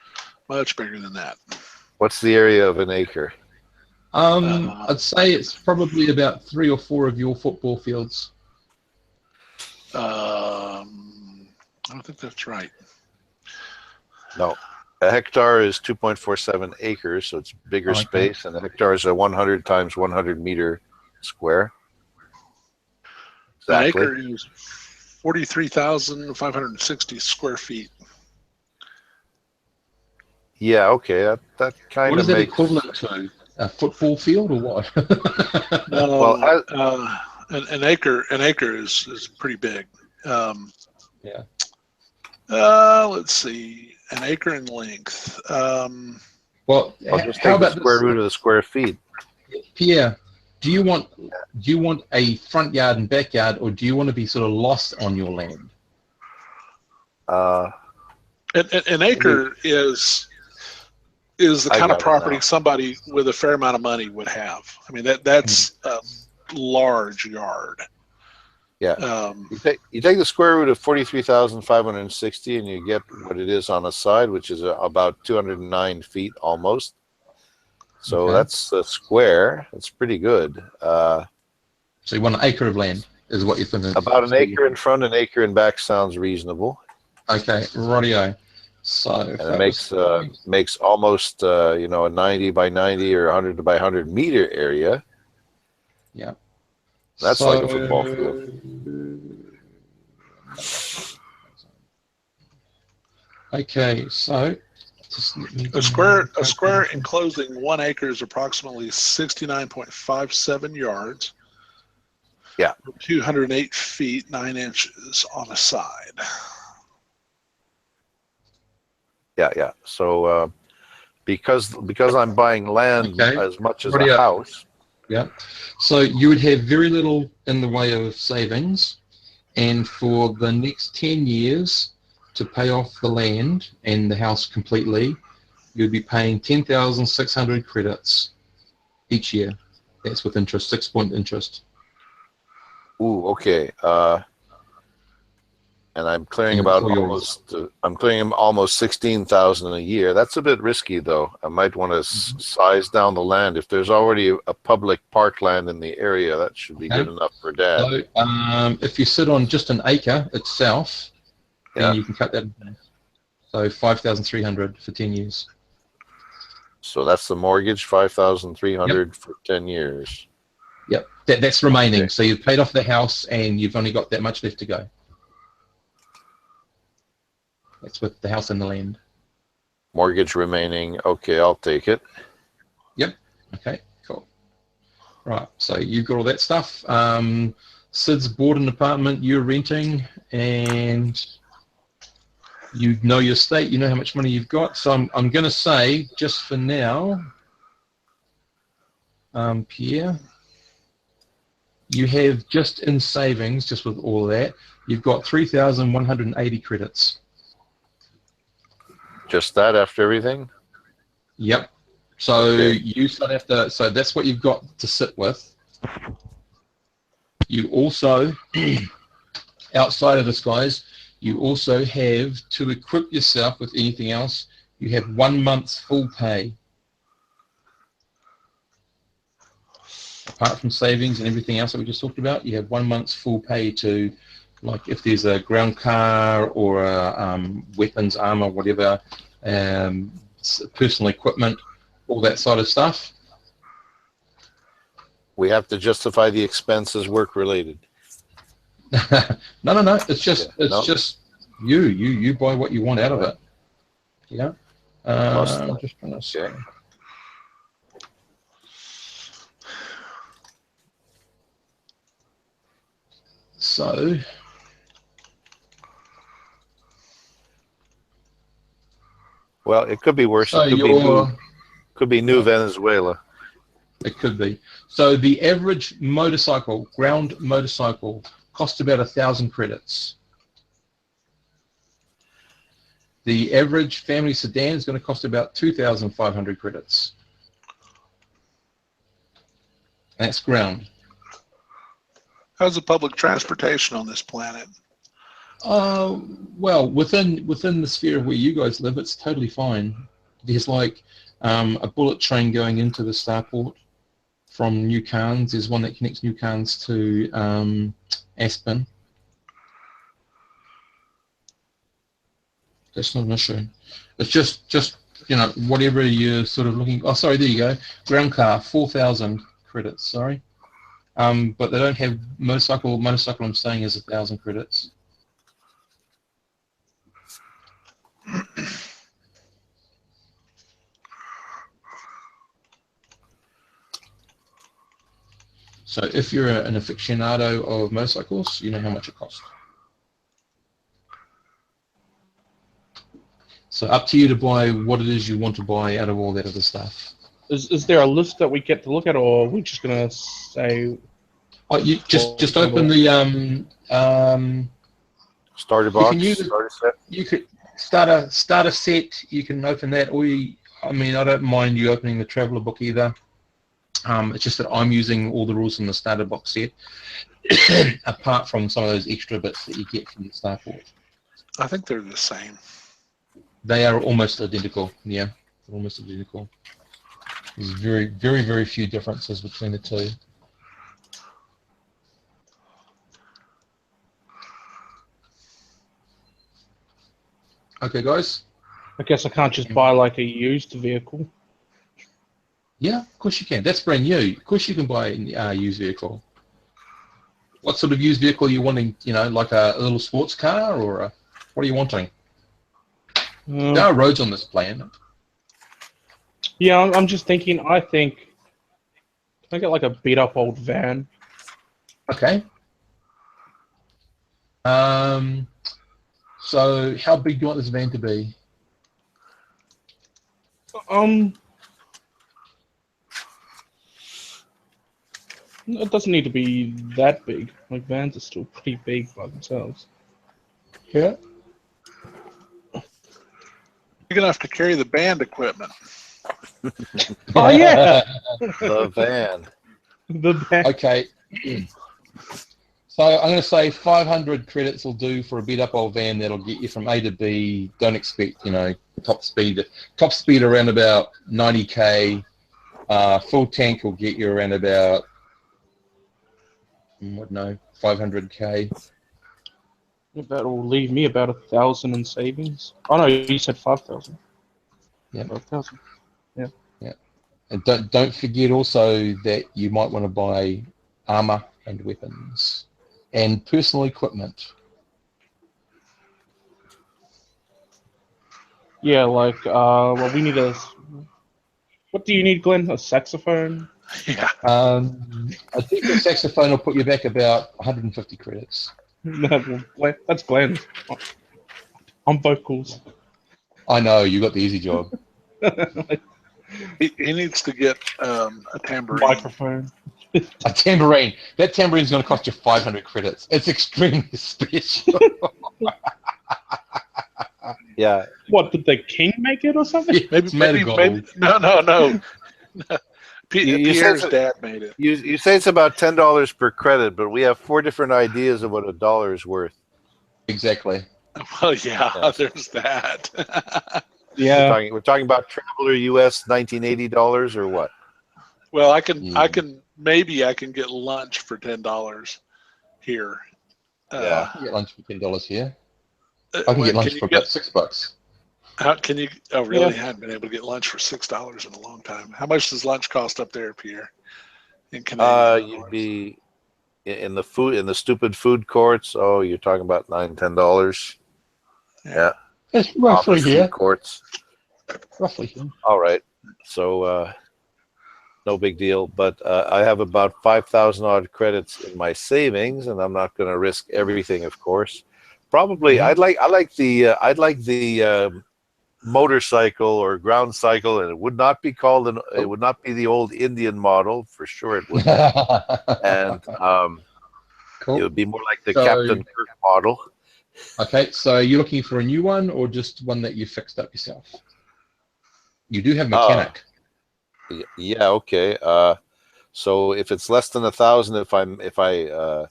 bigger than that. What's the area of an acre? I'd say it's probably about 3 or 4 of your football fields. I don't think that's right. No. A hectare is 2.47 acres, so it's bigger space, and a hectare is a 100 times 100 meter square. Exactly. An acre is 43,560 square feet. Yeah, okay, that kind of makes... What is that makes... equivalent to? A football field or what? Well, an acre is pretty big. Let's see, an acre in length. Well, I'll just take the square root of the square feet. Pierre, do you want a front yard and backyard, or do you want to be sort of lost on your land? An acre is the kind of property somebody with a fair amount of money would have. I mean, that's a large yard. Yeah. You take the square root of 43,560 and you get what it is on a side, which is about 209 feet almost. So that's a square. That's pretty good. So you want an acre of land is what you're thinking? About an acre in front, an acre in back sounds reasonable. Okay, rightio. So and it makes almost a 90 by 90 or 100 by 100 meter area. Yeah. That's like a football field. Okay, so a square enclosing 1 acre is approximately 69.57 yards. Yeah. 208 feet 9 inches on a side. Yeah. So because I'm buying land as much as a house. Yeah. So you would have very little in the way of savings, and for the next 10 years to pay off the land and the house completely, you'd be paying 10,600 credits each year. That's with interest, 6-point interest. Ooh, okay. And I'm clearing almost 16,000 a year. That's a bit risky, though. I might want to size down the land. If there's already a public parkland in the area, that should be good enough for Dad. So, if you sit on just an acre itself, then you can cut that in half. So 5,300 for 10 years. So that's the mortgage, 5,300 for 10 years. Yep, that's remaining. Okay. So you've paid off the house, and you've only got that much left to go. That's with the house and the land. Mortgage remaining. Okay, I'll take it. Yep. Okay, cool. Right, so you've got all that stuff. Sid's bought an apartment, you're renting, and you know your state, you know how much money you've got. So I'm going to say, just for now, Pierre, you have just in savings, just with all that, you've got 3,180 credits. Just that after everything? Yep. So you still have to, so that's what you've got to sit with. You also, outside of this, guys, you also have to equip yourself with anything else. You have 1 month's full pay. Apart from savings and everything else that we just talked about, you have 1 month's full pay to, like if there's a ground car or a, weapons, armor, whatever, personal equipment, all that sort of stuff. We have to justify the expenses work-related. No. It's just just you buy what you want out of it. Yeah. I'm just trying to say. So, well, it could be worse. so It could be new Venezuela. It could be. So the average motorcycle, ground motorcycle, costs about 1,000 credits. The average family sedan is going to cost about 2,500 credits. That's ground. How's the public transportation on this planet? Well, within the sphere of where you guys live, it's totally fine. There's like a bullet train going into the Starport from New Cairns. There's one that connects New Cairns to Aspen. That's not an issue. It's just whatever you're sort of looking. Oh, sorry, there you go. Ground car, 4,000 credits. Sorry, but they don't have motorcycle. Motorcycle, I'm saying, is 1,000 credits. So if you're an aficionado of motorcycles, you know how much it costs. So up to you to buy what it is you want to buy out of all that other stuff. Is there a list that we get to look at, or are we just gonna say? Oh, you just open the Starter box. Starter set. You could start a set. You can open that, or I don't mind you opening the traveler book either. It's just that I'm using all the rules in the starter box set, apart from some of those extra bits that you get from the Starport. I think they're the same. They are almost identical. Yeah, they're almost identical. There's very, very, very few differences between the two. Okay, guys. I guess I can't just buy like a used vehicle. Yeah, of course you can. That's brand new. Of course you can buy a used vehicle. What sort of used vehicle are you wanting? Like a little sports car, or what are you wanting? There are roads on this planet. Yeah, I'm just thinking. I think can I get like a beat up old van? Okay. So how big do you want this van to be? It doesn't need to be that big. Like vans are still pretty big by themselves. Yeah. You're gonna have to carry the band equipment. Oh yeah, The van. the van. Okay. So I'm going to say 500 credits will do for a beat up old van that'll get you from A to B. Don't expect, top speed around about 90k. Full tank will get you around about 500k. That will leave me about 1,000 in savings. Oh no, you said 5,000. Yeah, 5,000. Yeah. Yeah, and don't forget also that you might want to buy armor and weapons and personal equipment. Yeah, like well, we need a. What do you need, Glenn? A saxophone? Yeah. I think the saxophone will put you back about 150 credits. No, that's Glenn. On vocals. I know, you got the easy job. He needs to get a tambourine. Microphone. A tambourine. That tambourine's going to cost you 500 credits. It's extremely special. Yeah. What, did the king make it or something? Yeah, it's made of gold. No. Pierre's said dad made it. You say it's about $10 per credit, but we have 4 different ideas of what $1 is worth. Exactly. Well, yeah. There's that. Yeah. We're talking about Traveler US $1980 or what? Well, I can get lunch for $10 here. Yeah. I can get lunch for $10 here. I can get lunch for about $6. How can you? Oh, really? Yeah. I haven't been able to get lunch for $6 in a long time. How much does lunch cost up there, Pierre? In Canadian You'd be in the stupid food courts. Oh, you're talking about $9-10. Yeah. It's roughly Office here. food courts. Roughly here. All right. So no big deal. But I have about 5,000 odd credits in my savings, and I'm not going to risk everything, of course. Probably, I'd like the motorcycle or ground cycle, and it would not be called it would not be the old Indian model, for sure it wouldn't. And cool. It would be more like the Captain Kirk model. Okay, so you're looking for a new one or just one that you fixed up yourself? You do have mechanic. Yeah, okay. So if it's less than 1,000, if I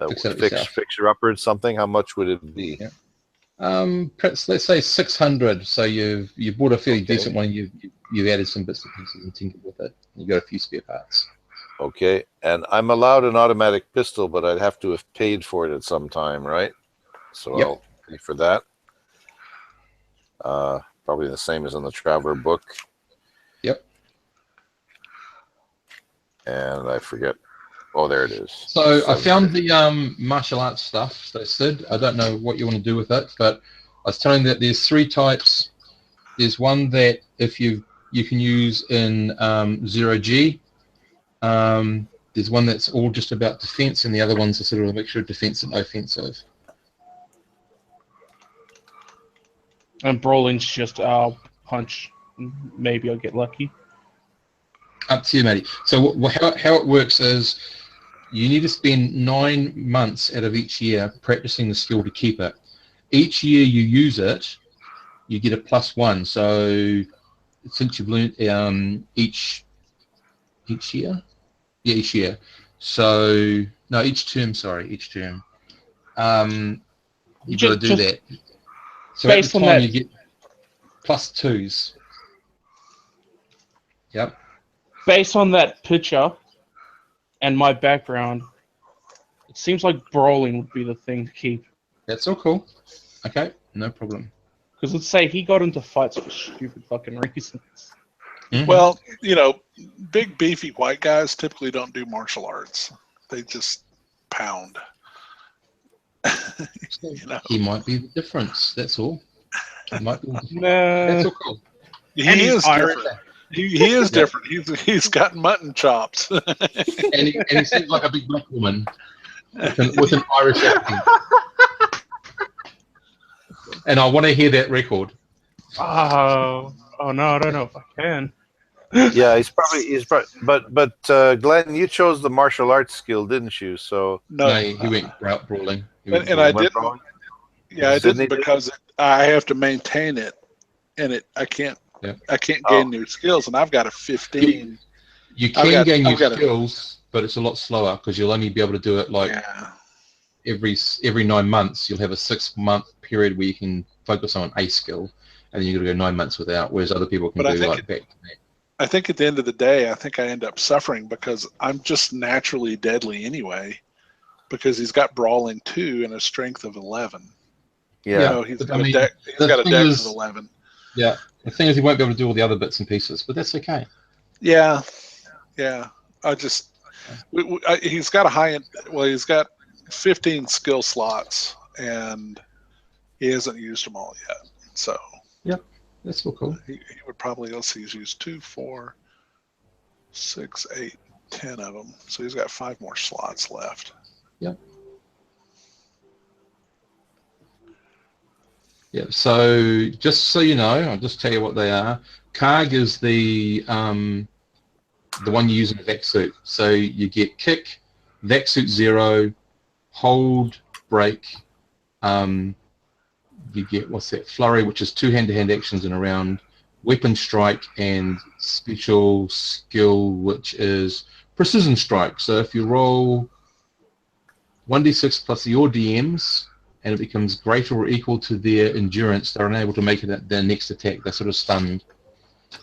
fix her upper something, how much would it be? Yeah. Perhaps let's say 600. So you bought a fairly decent one. You've added some bits and pieces and tinkered with it. You got a few spare parts. Okay, and I'm allowed an automatic pistol, but I'd have to have paid for it at some time, right? So yep. I'll pay for that. Probably the same as in the Traveler book. Yep. And I forget. Oh, there it is. So I found the martial arts stuff, so Sid. I don't know what you want to do with it, but I was telling that there's 3 types. There's one that if you can use in 0G. There's one that's all just about defense, and the other one's a sort of a mixture of defense and offensive. And brawling's just punch. Maybe I'll get lucky. Up to you, matey. So how it works is you need to spend 9 months out of each year practicing the skill to keep it. Each year you use it, you get a +1. So since you've learned each year? Yeah, each year. So, no, each term, sorry, each term. You've got to do that. So at the time you get +2s. Yep. Based on that picture and my background, it seems like brawling would be the thing to keep. That's all cool. Okay, no problem. Because let's say he got into fights for stupid fucking reasons. Mm-hmm. Well, you know, big beefy white guys typically don't do martial arts. They just pound. You know? He might be the difference. That's all. He might be the difference. Nah. That's all cool. He is different. He is different. He's got mutton chops. and he seems like a big black woman with an Irish accent. And I want to hear that record. Oh no, I don't know if I can. Yeah, he's probably but Glenn, you chose the martial arts skill, didn't you? So no, he went brawling. I didn't. Brawling? Yeah, I didn't because I have to maintain it, and I can't gain new skills, and I've got a 15. You can gain new skills, but it's a lot slower because you'll only be able to do it like every 9 months. You'll have a 6-month period where you can focus on a skill, and then you've got to go 9 months without, whereas other people can do like back to back. I think at the end of the day, I think I end up suffering because I'm just naturally deadly anyway, because he's got brawling 2 and a strength of 11. Yeah, you know, he's got a dex of 11. Yeah, the thing is he won't be able to do all the other bits and pieces, but that's okay. Yeah. I just he's got a high end. Well, he's got 15 skill slots, and he hasn't used them all yet. So yeah, that's so cool. He would probably he's used 2, 4, 6, 8, 10 of them. So he's got 5 more slots left. Yep. Yeah, so just so you know, I'll just tell you what they are. Karg is the one you use in the vac suit. So you get kick, vac suit 0, hold, break. You get flurry, which is 2 hand-to-hand actions in a round, weapon strike, and special skill, which is precision strike. So if you roll 1d6 plus your DMs, and it becomes greater or equal to their endurance, they're unable to make it their next attack. They're sort of stunned.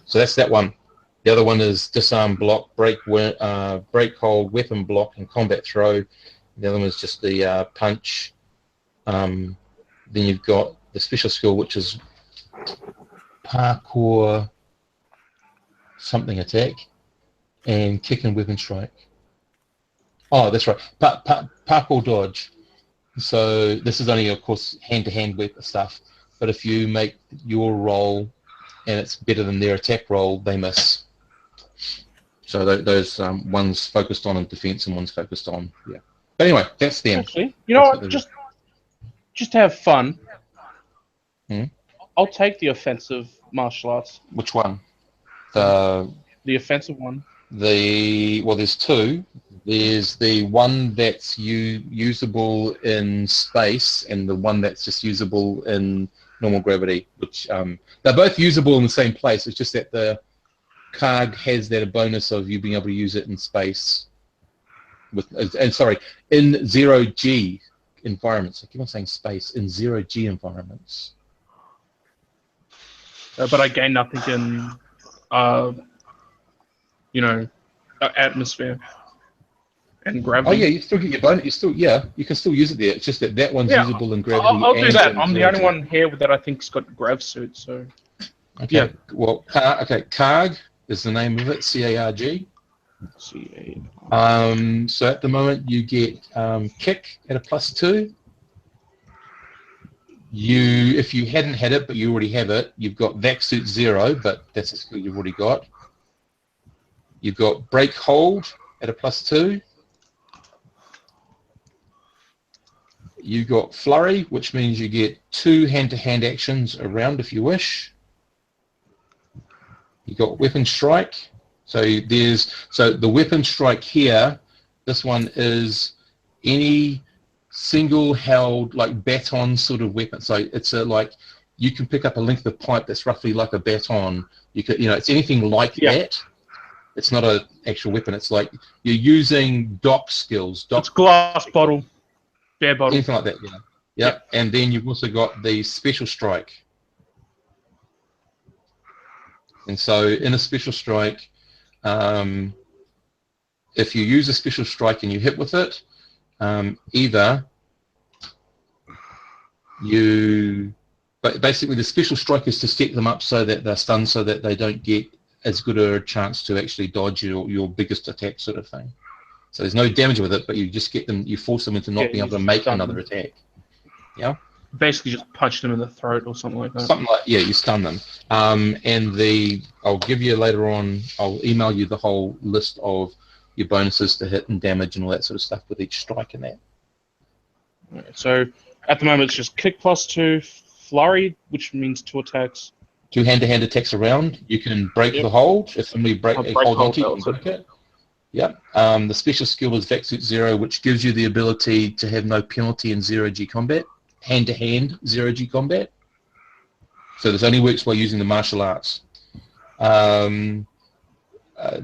So that's that one. The other one is disarm, block, break, hold, weapon block, and combat throw. The other one is just the punch. Then you've got the special skill, which is parkour something attack, and kick and weapon strike. Oh, that's right. Parkour dodge. So this is only, of course, hand-to-hand weapon stuff. But if you make your roll and it's better than their attack roll, they miss. So those one's focused on defense and one's focused on But anyway, that's them. Actually, you know what? Just to have fun, I'll take the offensive martial arts. Which one? The offensive one. Well, there's two. There's the one that's usable in space, and the one that's just usable in normal gravity. Which they're both usable in the same place. It's just that the Karg has that bonus of you being able to use it in space. In 0G environments. I keep on saying space. In 0G environments. But I gain nothing in, atmosphere and gravity. Oh yeah, you still get your bonus. You can still use it there. It's just that one's usable in gravity. I'll do that. I'm the only 0G. one here that I think's got grav suit. So. Okay. Yeah. Well, Karg is the name of it. CARG. So at the moment you get kick at a +2. If you hadn't had it but you already have it, you've got vac suit 0, but that's a skill you've already got. You've got break hold at a +2. You got flurry, which means you get 2 hand-to-hand actions around if you wish. You got weapon strike. So the weapon strike here. This one is any single held like baton sort of weapon. So it's you can pick up a length of pipe that's roughly like a baton. It's anything like that. It's not an actual weapon. It's like you're using dock skills. It's glass bottle, beer bottle, anything like that. Yeah. And then you've also got the special strike. And so in a special strike, if you use a special strike and you hit with it, either but basically the special strike is to set them up so that they're stunned, so that they don't get as good a chance to actually dodge your biggest attack sort of thing. So there's no damage with it, but you just you force them into not being able to make another attack. Yeah. Basically just punch them in the throat or something like that. You stun them. I'll give you later on, I'll email you the whole list of your bonuses to hit and damage and all that sort of stuff with each strike and that. Right, so at the moment it's just kick +2, flurry, which means 2 attacks. 2 hand-to-hand attacks around. You can break the hold. If somebody holds onto you, you can break it. Yep. The special skill is vac suit 0, which gives you the ability to have no penalty in 0G combat. Hand-to-hand 0G combat. So this only works while using the martial arts. The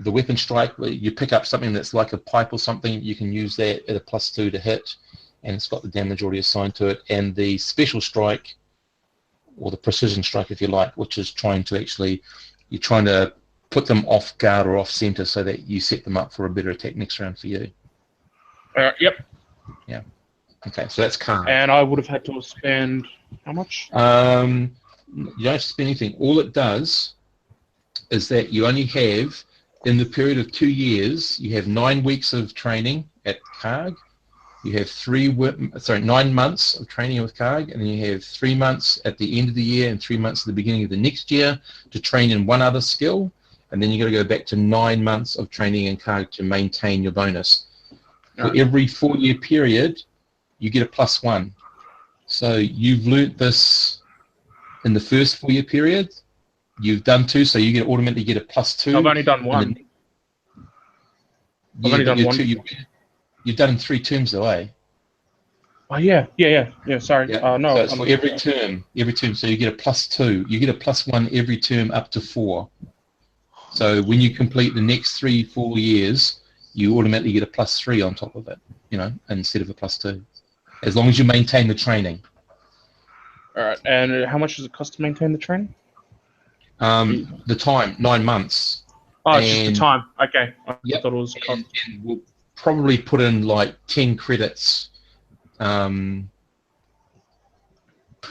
weapon strike, where you pick up something that's like a pipe or something, you can use that at a +2 to hit, and it's got the damage already assigned to it. And the special strike, or the precision strike if you like, which is you're trying to put them off guard or off center so that you set them up for a better attack next round for you. Yep. Yeah. Okay, so that's Karg. And I would have had to spend how much? You don't have to spend anything. All it does is that you only have, in the period of 2 years, you have 9 weeks of training at Karg. You have 9 months of training with Karg, and then you have 3 months at the end of the year and 3 months at the beginning of the next year to train in one other skill, and then you've got to go back to 9 months of training in Karg to maintain your bonus. For every 4-year period, you get a +1. So you've learnt this in the first 4-year period. You've done 2, so you automatically get a +2. I've only done 1. I've only done 1. You've done in 3 terms though, eh? Oh yeah. Sorry. Yeah. No. So it's for every term. So you get a +2. You get a +1 every term up to 4. So when you complete the next 3-4 years, you automatically get a +3 on top of it, instead of a +2, as long as you maintain the training. All right. And how much does it cost to maintain the training? The time, 9 months. Oh, it's just the time. Okay. I thought it was cost. And we'll probably put in like 10 credits per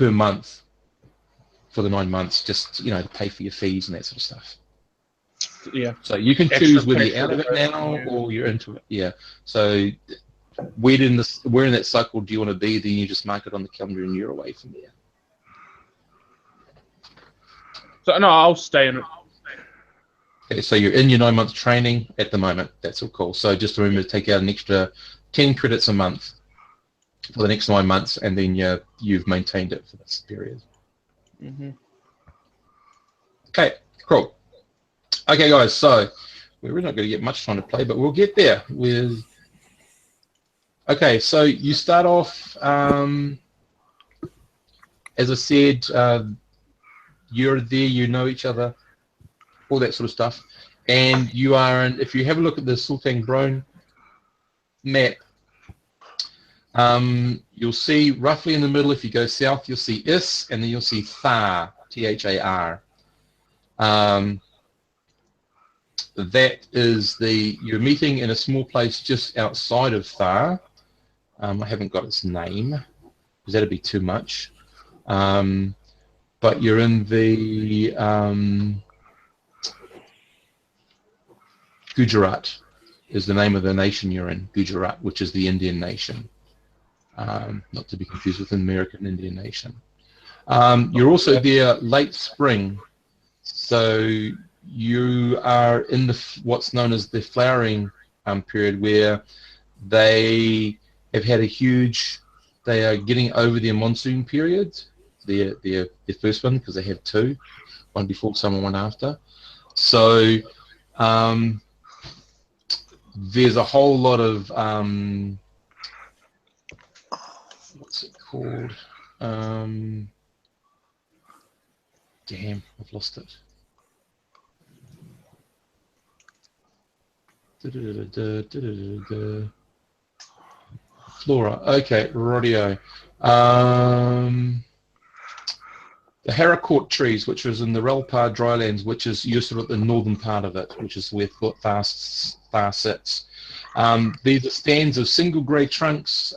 month for the 9 months, just to pay for your fees and that sort of stuff. Yeah. So you can choose whether you're out of it now or you're into it. Yeah. So where in that cycle do you want to be? Then you just mark it on the calendar and you're away from there. So no, I'll stay in it. Okay, so you're in your 9-month training at the moment. That's all cool. So just remember to take out an extra 10 credits a month for the next 9 months, and then you've maintained it for this period. Mm-hmm. Okay, cool. Okay, guys, so we're really not going to get much time to play, but we'll get there. Okay, so you start off, as I said, you're there, you know each other, all that sort of stuff. And you are in, if you have a look at the Sultan Brone map, you'll see roughly in the middle, if you go south, you'll see Is, and then you'll see Thar, Thar. That is you're meeting in a small place just outside of Thar. I haven't got its name, because that'd be too much. But you're in the Gujarat is the name of the nation you're in, Gujarat, which is the Indian nation. Not to be confused with the American Indian nation. You're also there late spring, so you are in what's known as the flowering period, where they have had they are getting over their monsoon period, their first one, because they have two, one before summer, one after. So there's a whole lot of what's it called? Damn, I've lost it. Flora. Okay, rodeo. The Harcourt trees, which was in the Relpar drylands, which is you're sort of the northern part of it, which is where Thar sits. These are stands of single grey trunks.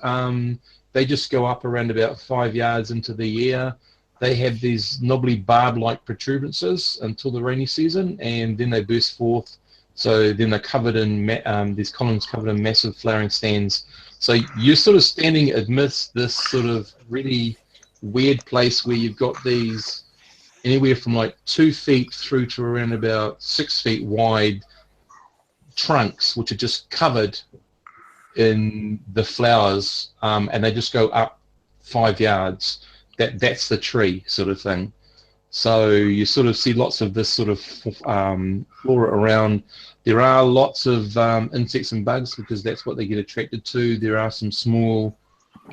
They just go up around about 5 yards into the air. They have these knobbly barb-like protuberances until the rainy season, and then they burst forth. So then they're covered in these columns covered in massive flowering stands. So you're sort of standing amidst this sort of really weird place where you've got these anywhere from like 2 feet through to around about 6 feet wide trunks, which are just covered in the flowers, and they just go up 5 yards. That's the tree sort of thing. So you sort of see lots of this sort of flora around. There are lots of insects and bugs, because that's what they get attracted to. There are some small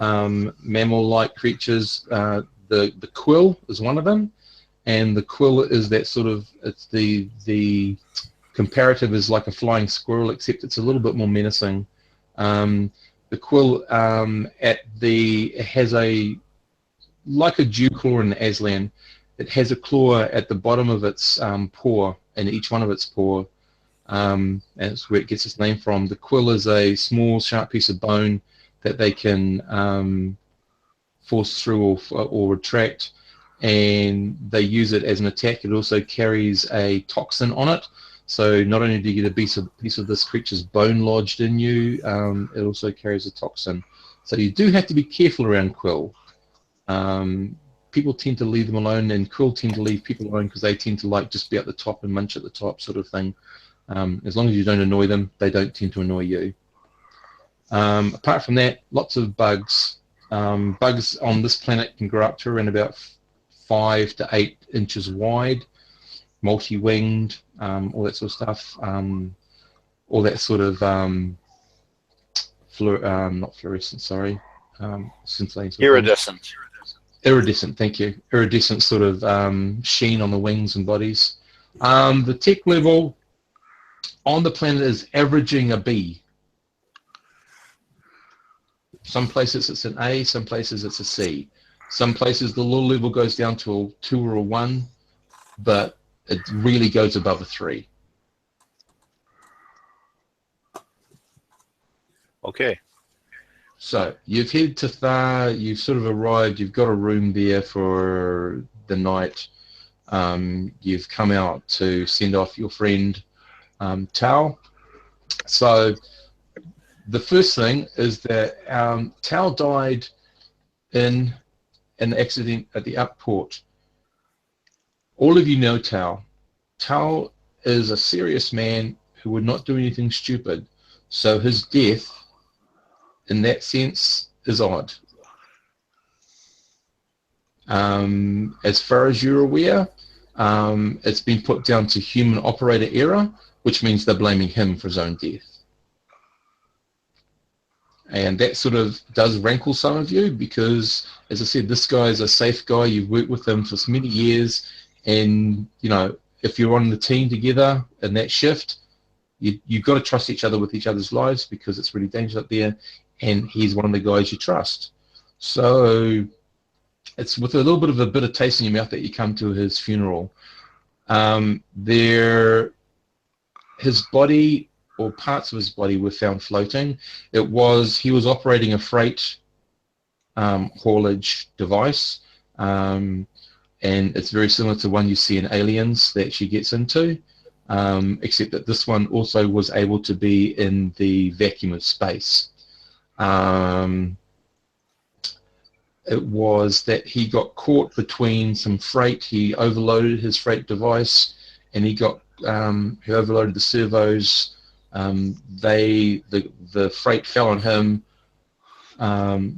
mammal-like creatures. The quill is one of them, and the quill is that sort of, it's the comparative is like a flying squirrel, except it's a little bit more menacing. The quill it has like a dew claw in Aslan. It has a claw at the bottom of its paw, in each one of its paw, and that's where it gets its name from. The quill is a small, sharp piece of bone that they can force through or retract, and they use it as an attack. It also carries a toxin on it, so not only do you get a piece of this creature's bone lodged in you, it also carries a toxin. So you do have to be careful around quill. People tend to leave them alone, and quill tend to leave people alone because they tend to like just be at the top and munch at the top sort of thing. As long as you don't annoy them, they don't tend to annoy you. Apart from that, lots of bugs. Bugs on this planet can grow up to around about 5 to 8 inches wide, multi-winged, all that sort of stuff. All that sort of not fluorescent, sorry, scintillating. Iridescent. Iridescent, thank you. Iridescent sort of sheen on the wings and bodies. The tech level on the planet is averaging a B. Some places it's an A, some places it's a C. Some places the little level goes down to a 2 or a 1, but it really goes above a 3. Okay. So you've headed to Thar, you've sort of arrived, you've got a room there for the night. You've come out to send off your friend Tao. So the first thing is that Tao died in an accident at the Upport. All of you know Tao. Tao is a serious man who would not do anything stupid. So his death, in that sense, is odd. As far as you're aware, it's been put down to human operator error, which means they're blaming him for his own death. And that sort of does rankle some of you because, as I said, this guy is a safe guy. You've worked with him for many years, and you know, if you're on the team together in that shift, you've got to trust each other with each other's lives because it's really dangerous up there, and he's one of the guys you trust. So it's with a little bit of a bitter taste in your mouth that you come to his funeral. His body, or parts of his body, were found floating. He was operating a freight haulage device, and it's very similar to one you see in Aliens that she gets into, except that this one also was able to be in the vacuum of space. It was that he got caught between some freight. He overloaded his freight device, and he overloaded the servos. The freight fell on him,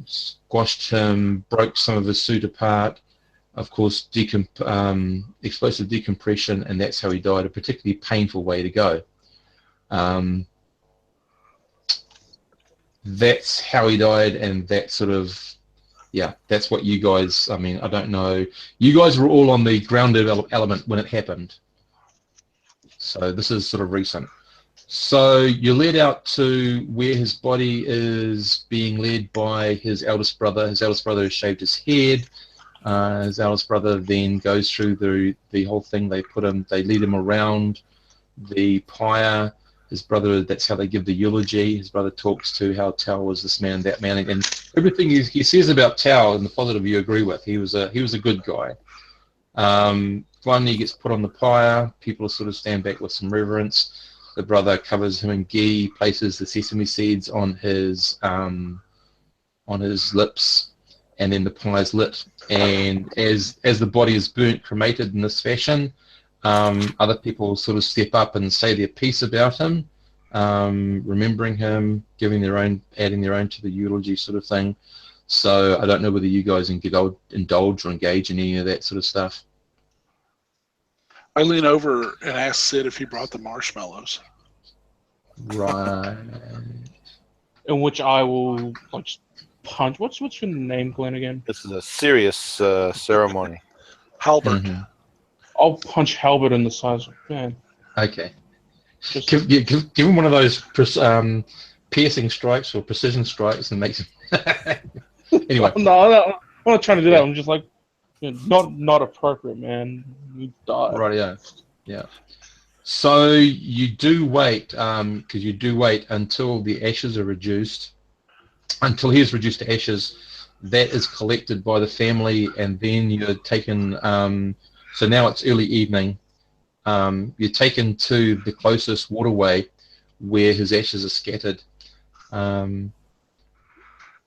squashed him, broke some of his suit apart. Of course, explosive decompression, and that's how he died. A particularly painful way to go. That's how he died, and that sort of, yeah, that's what you guys, I mean, I don't know. You guys were all on the ground element when it happened. So this is sort of recent. So you're led out to where his body is being led by his eldest brother. His eldest brother has shaved his head. His eldest brother then goes through the whole thing. They lead him around the pyre. His brother, that's how they give the eulogy. His brother talks to how Tao was this man, that man, and everything he says about Tao in the positive you agree with. He was a good guy. Finally, he gets put on the pyre. People sort of stand back with some reverence. The brother covers him in ghee, places the sesame seeds on his lips, and then the pyre's lit. And as the body is burnt, cremated in this fashion, other people sort of step up and say their piece about him, remembering him, adding their own to the eulogy sort of thing. So I don't know whether you guys indulge or engage in any of that sort of stuff. I lean over and ask Sid if he brought the marshmallows. Right. In which I will punch. What's your name, Glenn, again? This is a serious ceremony. Halbert. Mm-hmm. I'll punch Halbert in the size. Man. Okay. Give him one of those piercing strikes or precision strikes and makes him. Anyway. No, I'm not trying to do that. I'm just like, not appropriate, man. You die. Right, yeah. So you do wait, because you do wait until the ashes are reduced, until he is reduced to ashes. That is collected by the family, and then you're taken. So now it's early evening. You're taken to the closest waterway where his ashes are scattered.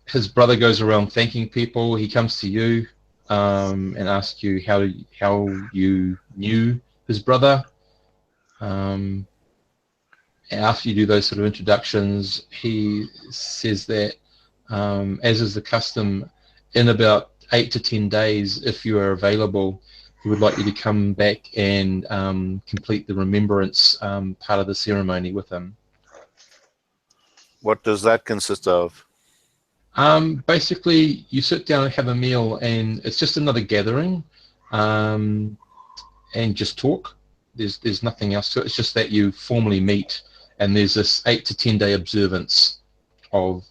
His brother goes around thanking people. He comes to you and asks you how you knew his brother. And after you do those sort of introductions, he says that, as is the custom, in about 8 to 10 days, if you are available, he would like you to come back and complete the remembrance part of the ceremony with him. What does that consist of? Basically, you sit down and have a meal, and it's just another gathering, and just talk. There's nothing else to it. It's just that you formally meet, and there's this 8 to 10 day observance of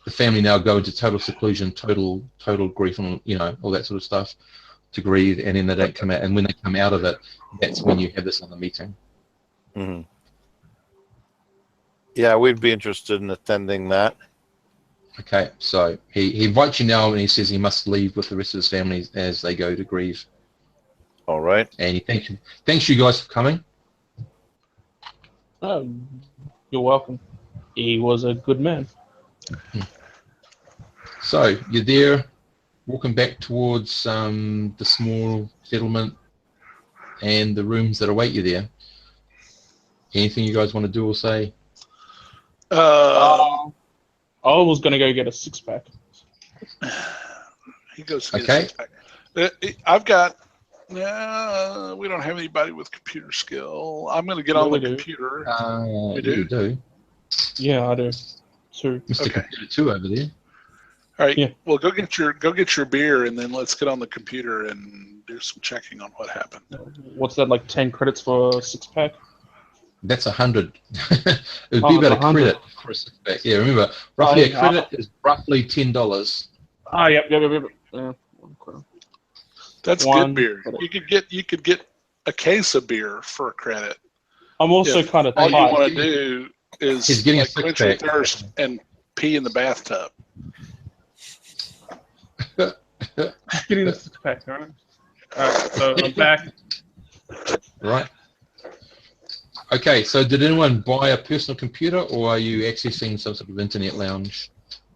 the family now go into total seclusion, total grief, and all that sort of stuff to grieve, and then they don't come out. And when they come out of it, that's when you have this other meeting. Mm-hmm. Yeah, we'd be interested in attending that. Okay, so he invites you now, and he says he must leave with the rest of his family as they go to grieve. All right. And he thanks you guys for coming. Oh, you're welcome. He was a good man. So you're there, walking back towards the small settlement and the rooms that await you there. Anything you guys want to do or say? I was gonna go get a 6-pack. He goes to get a 6-pack. I've got. We don't have anybody with computer skill. I'm going to get on the computer. We do. You do. Yeah, I do. Two. Mr. Computer 2 over there. All right. Yeah. Well, go get your beer, and then let's get on the computer and do some checking on what happened. What's that, like 10 credits for a 6-pack? That's 100. It would be about a credit for a 6-pack. Yeah, remember, roughly a credit is roughly $10. Ah, yep. That's good beer. You could get a case of beer for a credit. I'm also kind of all you want to do is like quench your thirst and pee in the bathtub. Getting the 6-pack, all right, so I'm back. Right. Okay, so did anyone buy a personal computer, or are you accessing some sort of internet lounge?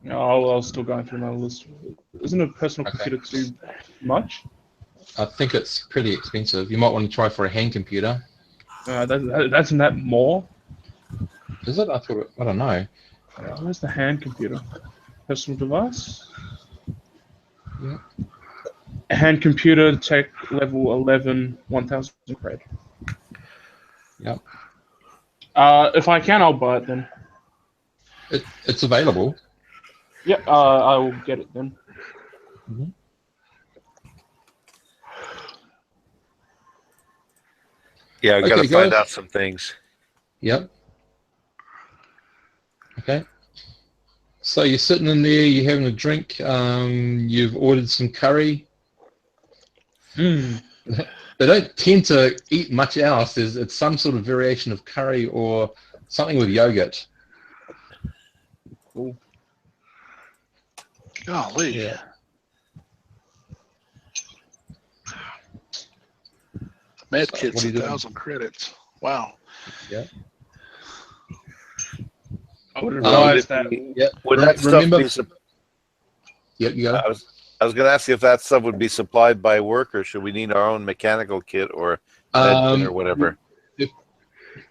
No, I was still going through my list. Isn't a personal computer too much? I think it's pretty expensive. You might want to try for a hand computer. That's in that more? Is it? I don't know. Where's the hand computer? Personal device? Yeah. A hand computer, tech level 11, 1,000 cred. Yep. If I can, I'll buy it then. It's available. Yep, I will get it then. Mm-hmm. Yeah, I've got to find out some things. Yep. Okay. So you're sitting in there, you're having a drink, you've ordered some curry. They don't tend to eat much else. It's some sort of variation of curry or something with yogurt. Cool. Golly. Yeah. Med kit's 1,000 credits. Wow. Yeah. I would advise that. Yeah. Would that remember? Stuff be Yep, you go. I was going to ask you if that stuff would be supplied by work, or should we need our own mechanical kit or med kit or whatever? If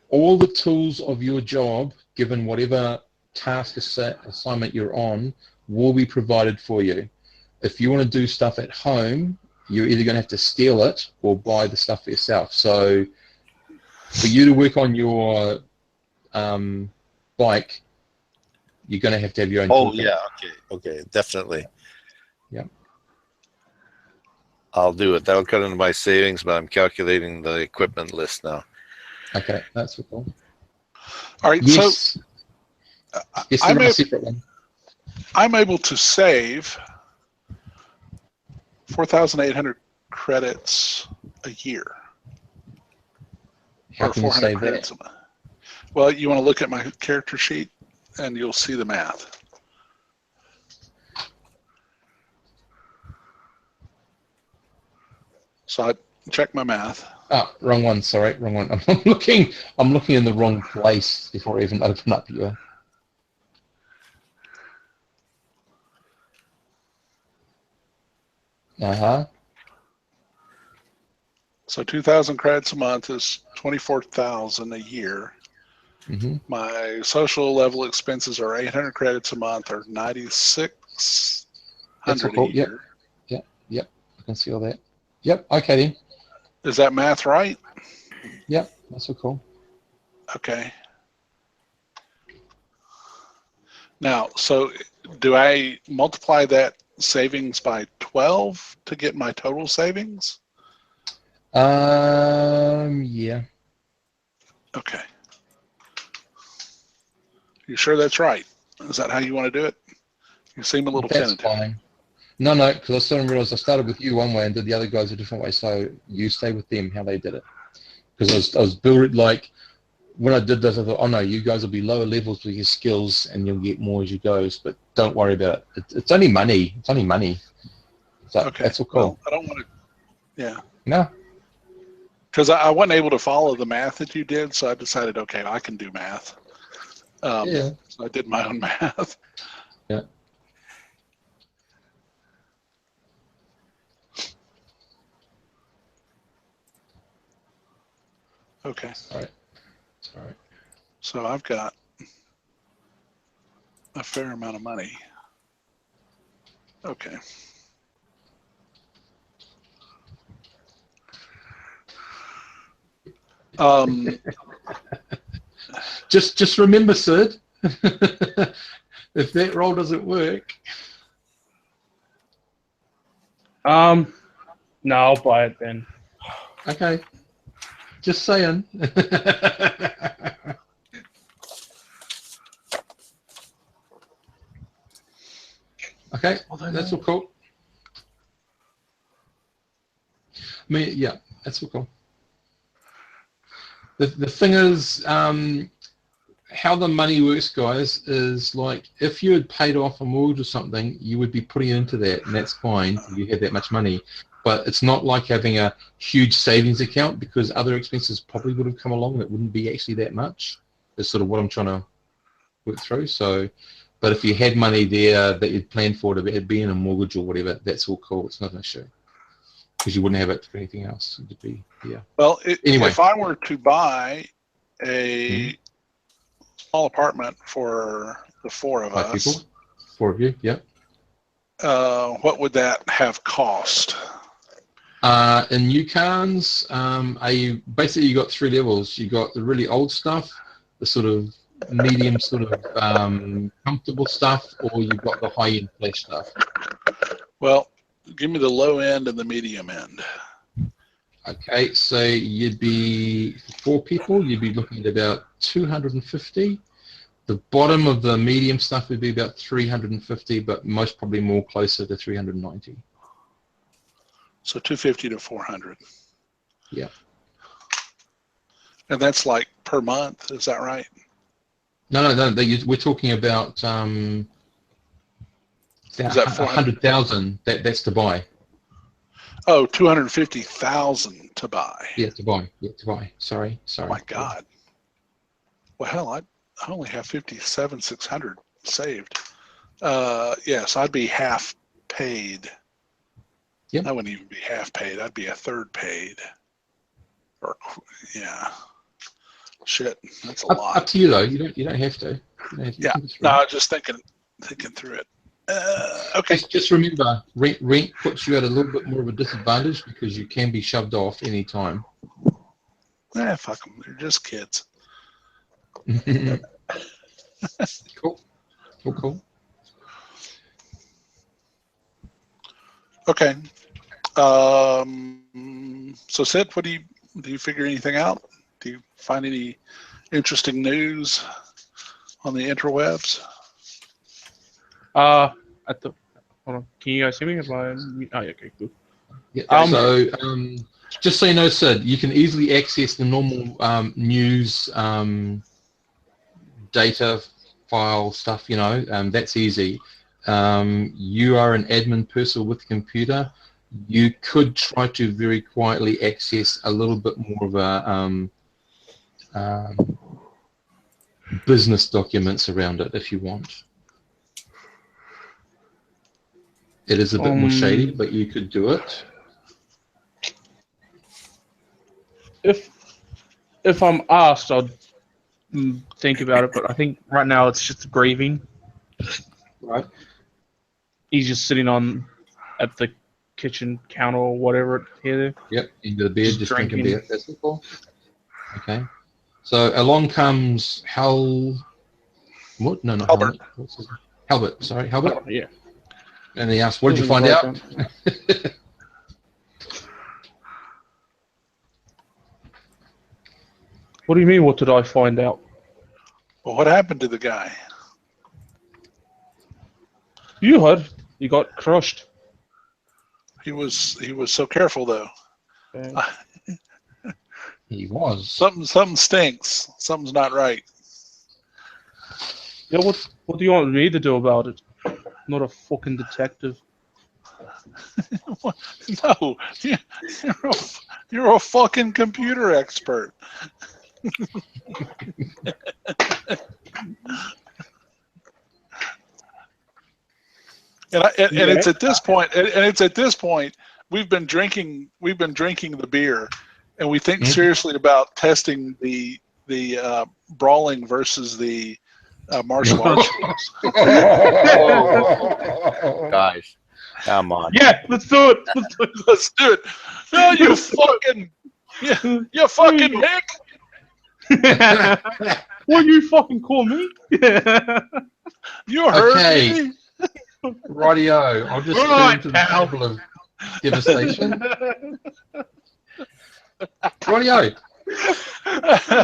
all the tools of your job, given whatever task assignment you're on, will be provided for you. If you want to do stuff at home, you're either going to have to steal it or buy the stuff for yourself. So for you to work on your bike, you're going to have your own toolkit. Yeah, okay, definitely. Yeah. I'll do it. That'll cut into my savings, but I'm calculating the equipment list now. Okay, that's cool. All right, yes. So yes, I'm a separate one. I'm able to save 4,800 credits a year. How can you save that? Well, you want to look at my character sheet, and you'll see the math. So I check my math. Oh, wrong one. Sorry, wrong one. I'm looking in the wrong place before I even open up your. So 2,000 credits a month is 24,000 a year. Mm-hmm. My social level expenses are 800 credits a month, or 9,600 a year. Yep. I can see all that. Yep. Okay then. Is that math right? Yep. That's so cool. Okay. Now, so do I multiply that savings by 12 to get my total savings? Yeah. Okay. You sure that's right? Is that how you want to do it? You seem a little tentative. That's fine. No, because I suddenly realized I started with you one way and did the other guys a different way. So you stay with them how they did it. Because I was built like when I did this, I thought, oh no, you guys will be lower levels with your skills and you'll get more as you go. But don't worry about it. It's only money. It's only money. So okay. That's all cool. Well, I don't want to. Yeah. No. Because I wasn't able to follow the math that you did, so I decided, okay, I can do math. Yeah. So I did my own math. Yeah. Okay. All right. All right. So I've got a fair amount of money. Okay. Just remember, Sid, if that roll doesn't work. No, I'll buy it then. Okay. Just saying. Okay, that's all cool. I mean, yeah, that's all cool. The thing is, how the money works, guys, is like if you had paid off a mortgage or something, you would be putting it into that, and that's fine. You had that much money, but it's not like having a huge savings account because other expenses probably would have come along that wouldn't be actually that much. Is sort of what I'm trying to work through. So, but if you had money there that you'd planned for to be in a mortgage or whatever, that's all cool. It's not an issue because you wouldn't have it for anything else. It'd be, yeah. Well, anyway, if I were to buy a small apartment for the four of us, people, 4 of you, yeah. What would that have cost? In Yukons, basically you got 3 levels. You got the really old stuff, the sort of medium, sort of comfortable stuff, or you've got the high-end flash stuff. Well, give me the low end and the medium end. Okay, so you'd be, for 4 people, you'd be looking at about 250. The bottom of the medium stuff would be about 350, but most probably more closer to 390. So 250 to 400. Yeah. And that's like per month, is that right? No. We're talking about is that 100,000. That's to buy. Oh, 250,000 to buy. Yeah, to buy. Yeah, to buy. Sorry. Oh my God. Well, hell, I only have 57,600 saved. Yes, I'd be half paid. Yep. I wouldn't even be half paid. I'd be a third paid. Or yeah. Shit, that's a lot. Up to you though. You don't have to. Yeah. No, I was just thinking through it. Okay. Just remember, rent puts you at a little bit more of a disadvantage because you can be shoved off any time. Fuck them. They're just kids. Cool. Okay. So Sid, do you figure anything out? Do you find any interesting news on the interwebs? Hold on. Can you guys hear me? Oh, yeah, okay, cool. Yeah. Just so you know, Sid, you can easily access the normal news data file stuff. That's easy. You are an admin person with a computer. You could try to very quietly access a little bit more of a business documents around it if you want. It is a bit more shady, but you could do it. If I'm asked, I'll think about it, but I think right now it's just grieving. Right. He's just sitting at the kitchen counter or whatever here. Yep, into the bed, just drinking beer. That's it, Paul. Okay. So along comes Halbert. Halbert, sorry, Halbert. Oh, yeah. And he asks, what did you find out? What do you mean, what did I find out? Well, what happened to the guy? You heard. He got crushed. He was so careful though. He was. Something stinks. Something's not right. Yeah, what do you want me to do about it? I'm not a fucking detective. No, you're a fucking computer expert. And it's at this point, we've been drinking the beer, and we think seriously about testing the brawling versus the martial arts rules. Guys, come on. Yeah, let's do it. Let's do it. No, you fucking hick. What you fucking call me? You heard Okay. me. Rightio. I'll just turn to the table of devastation. Rightio. So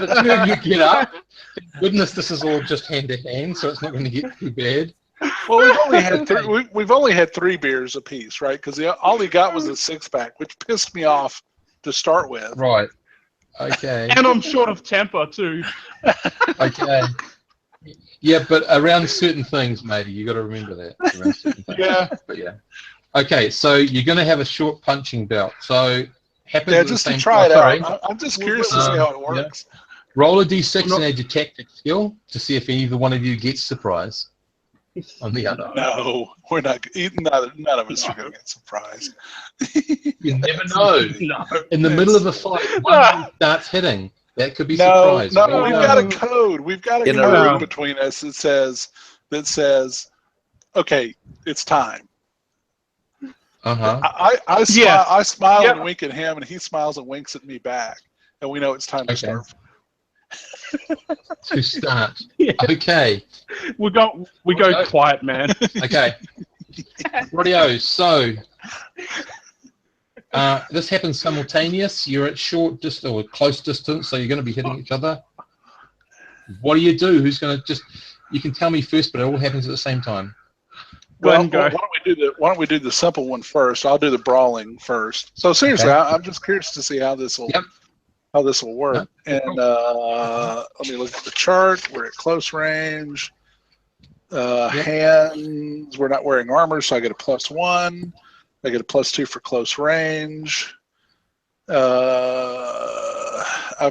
the two of you get up. Thank goodness this is all just hand to hand, so it's not going to get too bad. Well, we've only had 3 beers apiece, right? Because all he got was a 6-pack, which pissed me off to start with. Right. Okay. And I'm short of temper too. Okay. Yeah, but around certain things, matey, you got to remember that. Around certain things. Yeah. But yeah. Okay, so you're going to have a short punching belt. So happens at just the same to try it time. out. I'm just curious to see how it works. Yeah. Roll a d6 and add your tactic skill to see if either one of you gets surprise on the other. No, we're not. None of us are going to get surprised. You never know. No. In the middle of a fight, one starts hitting. That could be surprise. No, we've got a code. We've got a code between us that says, okay, it's time. I smile and wink at him, and he smiles and winks at me back, and we know it's time to start. To start. Yeah. Okay. We go quiet, man. Okay. Rightio. So this happens simultaneous. You're at short distance or close distance, so you're going to be hitting each other. What do you do? Who's going to you can tell me first, but it all happens at the same time. Why don't we do the simple one first? I'll do the brawling first. So seriously, I'm just curious to see how this will work. Yep. And let me look at the chart. We're at close range. Hands. We're not wearing armor, so I get a +1. I get a +2 for close range. I've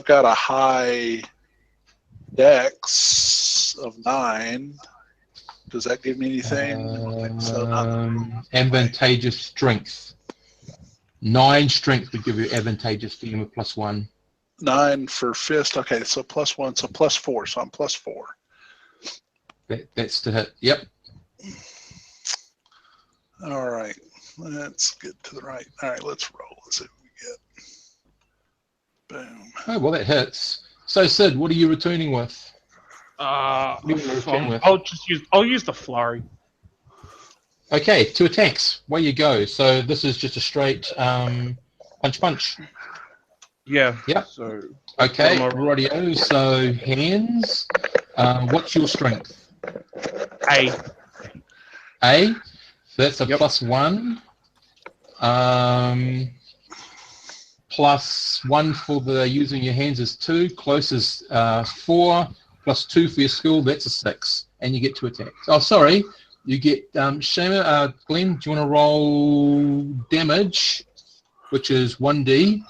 got a high dex of 9. Does that give me anything? Advantageous strength. 9 strength would give you advantageous for you +1. 9 for fist. Okay, so +1, so +4. So I'm +4. That's to hit. Yep. All right. Let's get to the right. All right, let's roll. Let's see what we get. Boom. Oh, well, that hits. So, Sid, what are you returning with? I'll use the flurry. Okay, 2 attacks. Way you go. So this is just a straight punch. Yeah. Yep. So okay, rightio. So hands. What's your strength? A. So that's a +1. +1 for the using your hands is 2. Close is 4. +2 for your skill, that's a 6, and you get 2 attacks. Oh, sorry, you get Shama. Glenn, do you want to roll damage, which is 1d,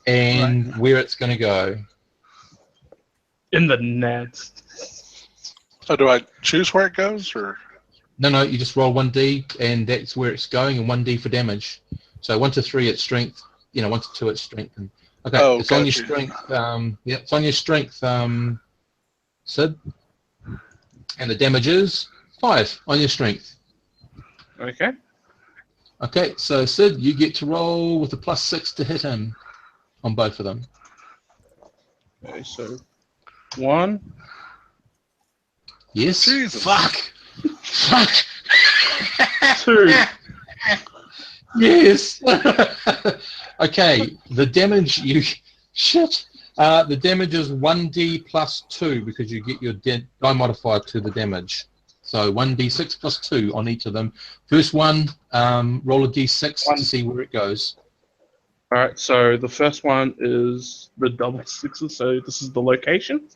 and where it's going to go? In the nest. So do I choose where it goes, or? No, you just roll 1d, and that's where it's going, and 1d for damage. So 1 to 3 it's strength. 1 to 2 it's strength. Okay, it's on your strength. It's on your strength. Sid, and the damage is 5 on your strength. Okay. Okay, so Sid, you get to roll with a +6 to hit him on both of them. Okay, so 1. Yes. Jesus. Fuck. 2. Yes. Okay, the damage the damage is 1d +2 because you get your die modifier to the damage. So 1d6 +2 on each of them. First one, roll a d6 to see where it goes. All right, so the first one is the double 6s, so this is the location?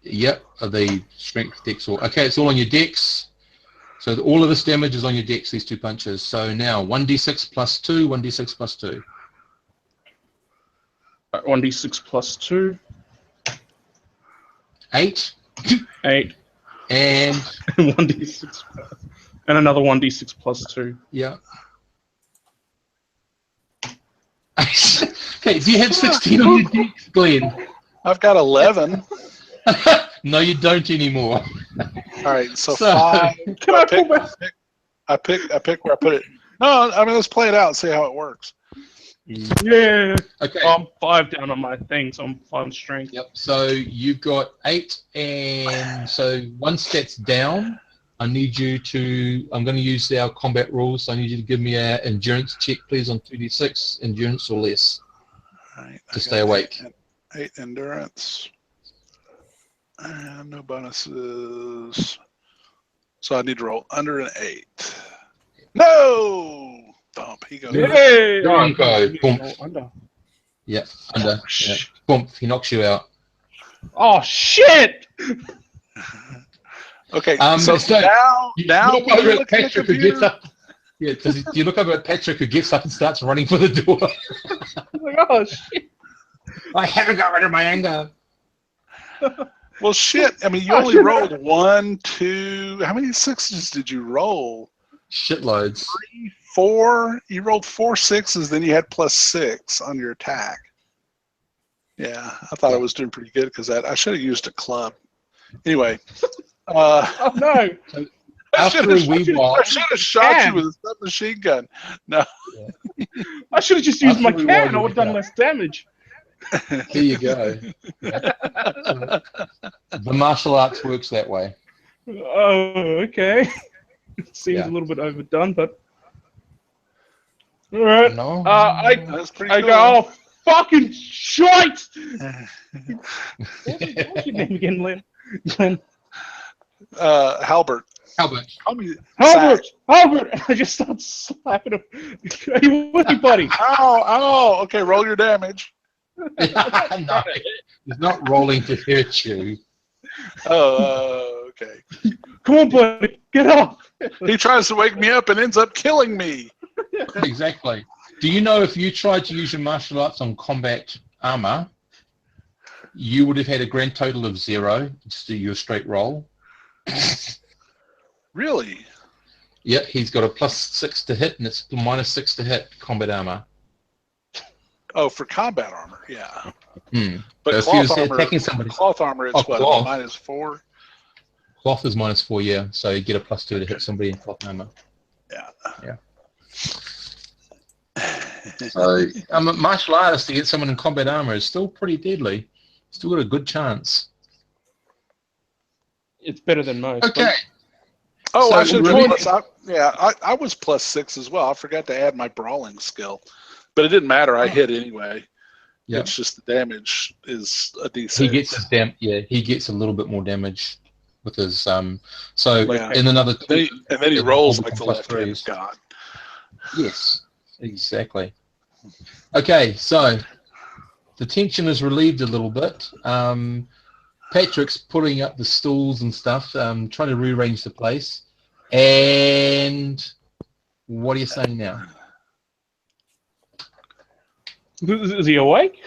Yep, the strength dex. Okay, it's all on your dex. So all of this damage is on your dex, these 2 punches. So now 1d6 +2, 1d6 +2. 1d6 +2. 8. 8. And 1d6. And another 1d6 +2. Yeah. Okay, do you have 16 on your dex, Glenn? I've got 11. No, you don't anymore. All right, so 5. Can I pull back? I pick where I put it. No, I mean let's play it out and see how it works. Yeah. Okay. I'm 5 down on my thing, so I'm 5 strength. Yep. So you've got 8, and so one stat's down. I need you to. I'm going to use our combat rules. So I need you to give me an endurance check, please, on 2d6, endurance or less, All right, to stay awake. 8 endurance. And no bonuses. So I need to roll under an 8. No! Bump. He goes. Yay! Go. Boom. Under. Yeah, under. Yeah. Boom. He knocks you out. Oh shit! Okay, so now you look over at Patrick who gets up. Yeah, you look over at Patrick who gets up and starts running for the door. Like, oh shit! I haven't got rid of my anger. Well, shit. I mean, you only rolled 1, 2. How many 6s did you roll? Shitloads. 3, 4. You rolled 4 6s, then you had +6 on your attack. Yeah, I thought I was doing pretty good because I should have used a club. Anyway. Oh no! I should have shot you with a submachine gun. No. I should have just used my can. I would have done less damage. There you go. The martial arts works that way. Oh, okay. It seems a little bit overdone, but all right. No, that's pretty cool. Go, oh, fucking shite! What's your name again, Len? Halbert. Albert. Albert! I just start slapping him. Hey, buddy. Oh, okay, roll your damage. No, he's not rolling to hurt you. Oh, okay. Come on, buddy, get off. He tries to wake me up and ends up killing me. Exactly. Do you know if you tried to use your martial arts on combat armor, you would have had a grand total of 0, just do your straight roll? Really? Yeah, he's got a +6 to hit, and it's -6 to hit combat armor. Oh, for combat armor, yeah. But so if he was attacking somebody, cloth armor, it's what, -4? Cloth is -4, yeah. So you get a +2 to hit somebody in cloth armor. Yeah. So a martial artist to get someone in combat armor is still pretty deadly. Still got a good chance. It's better than most. Okay. Oh, So I should really- I was +6 as well. I forgot to add my brawling skill, but it didn't matter. I hit anyway. Yeah. It's just the damage is a D6. He gets his he gets a little bit more damage with his So Yeah. in another, and then he rolls like the left-handed god. Yes, exactly. Okay, so the tension is relieved a little bit. Patrick's putting up the stools and stuff, trying to rearrange the place. And what are you saying now? Is he awake?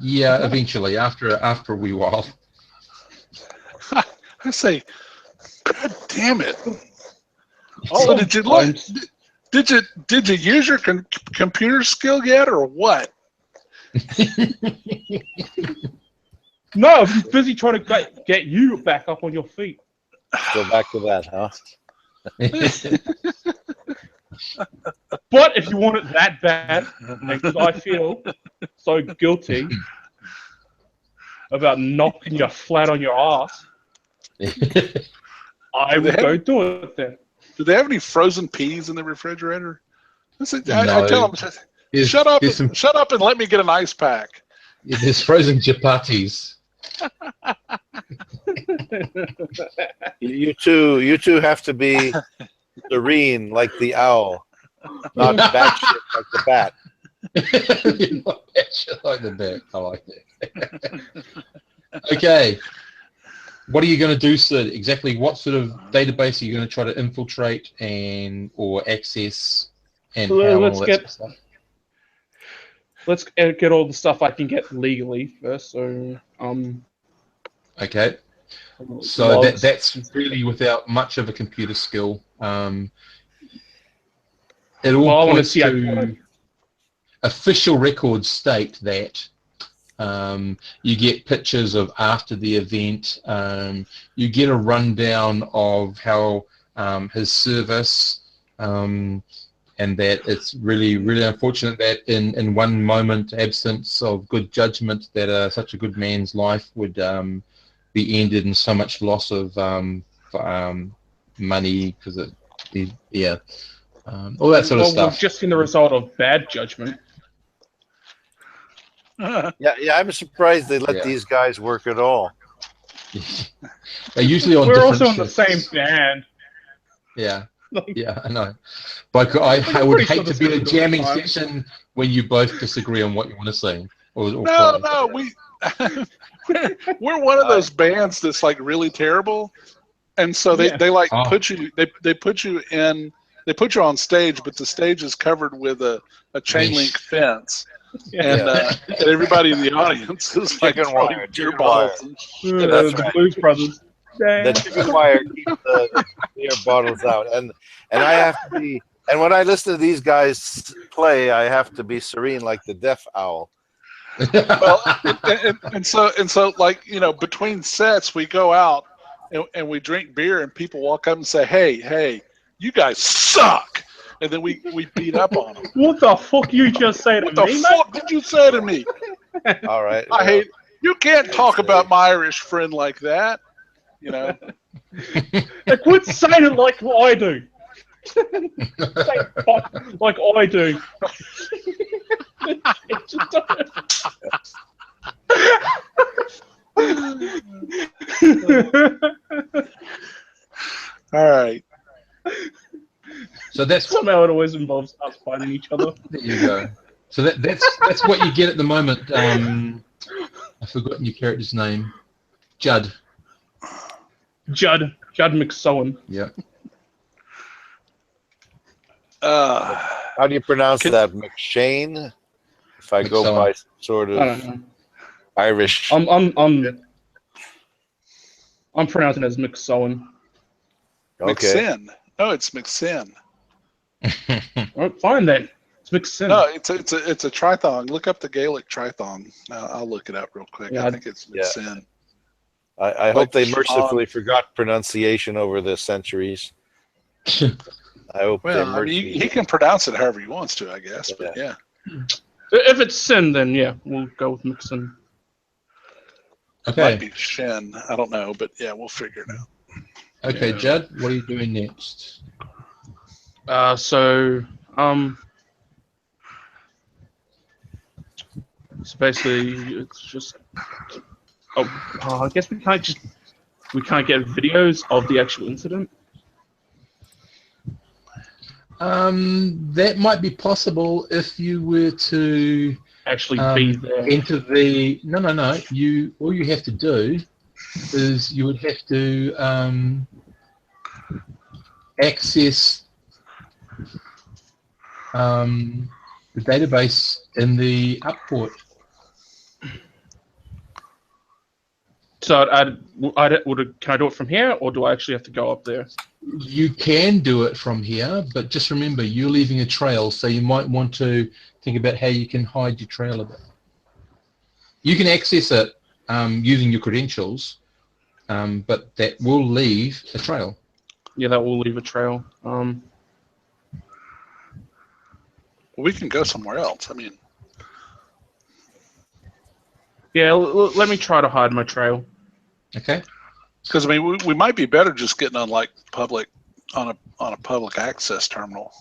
Yeah, eventually, after a wee while. I say, God damn it! So did you use your computer skill yet, or what? No, I'm busy trying to get you back up on your feet. Go back to that, huh? But if you want it that bad, because I feel so guilty about knocking you flat on your ass, I will go do it then. Do they have any frozen peas in the refrigerator? No. I tell them, shut up and let me get an ice pack. There's frozen chapatis. You two have to be serene like the owl, not batshit like the bat. Not batshit like the bat. I like that. Okay. What are you going to do, Sid? Exactly what sort of database are you going to try to infiltrate or access and how and all that sort of stuff? Let's get all the stuff I can get legally first. So, okay. So that's really without much of a computer skill. It all points to official records state that You get pictures of after the event. You get a rundown of how his service, and that it's really, really unfortunate that in one moment absence of good judgment that such a good man's life would be ended in so much loss of money because all that sort of stuff. We've just seen the result of bad judgment. Yeah, I'm surprised they let these guys work at all. They're usually on. We're also shifts. in the same band. Yeah. Yeah, I know. But I would hate to be in a jamming session when you both disagree on what you want to sing. No, we're one of those bands that's like really terrible, and so they like put you they put you on stage, but the stage is covered with a chain link fence, and everybody in the audience is like throwing beer bottles. The Blues Brothers. The chicken wire keeps the beer bottles out, and I have to be. And when I listen to these guys play, I have to be serene like the deaf owl. Well, and so like between sets we go out and we drink beer and people walk up and say, hey, you guys suck, and then we beat up on them. What the fuck you just say to me? What the fuck did you say to me? All right, I hate you. Can't talk about my Irish friend like that. Like, quit saying it like I do. Say fuck like I do. All right. So that's somehow it always involves us fighting each other. There you go. So that's what you get at the moment. I've forgotten your character's name. Judd McSowan. Yeah. How do you pronounce that? McShane? If I go by sort of I don't know. Irish. I'm pronouncing it as McSowan. Okay. McSinn. No, it's McSinn. Well, fine then. It's McSinn. No, it's a trithong. Look up the Gaelic trithong. I'll look it up real quick. I think it's McSinn. I hope they mercifully forgot pronunciation over the centuries. I hope. Well, I mean, he can pronounce it however he wants to, I guess. But yeah. If it's sin, then we'll go with McSinn. Okay. It might be Shin. I don't know, but we'll figure it out. Okay, Judd, what are you doing next? So basically, it's just. I guess we can't get videos of the actual incident. That might be possible if you were to actually be there. Enter the no. All you have to do is you would have to access the database in the Upport. So can I do it from here, or do I actually have to go up there? You can do it from here, but just remember you're leaving a trail, so you might want to think about how you can hide your trail a bit. You can access it using your credentials, but that will leave a trail. Yeah, that will leave a trail. We can go somewhere else. I mean, yeah, let me try to hide my trail. Okay. Because I mean, we might be better just getting on like public on a public access terminal.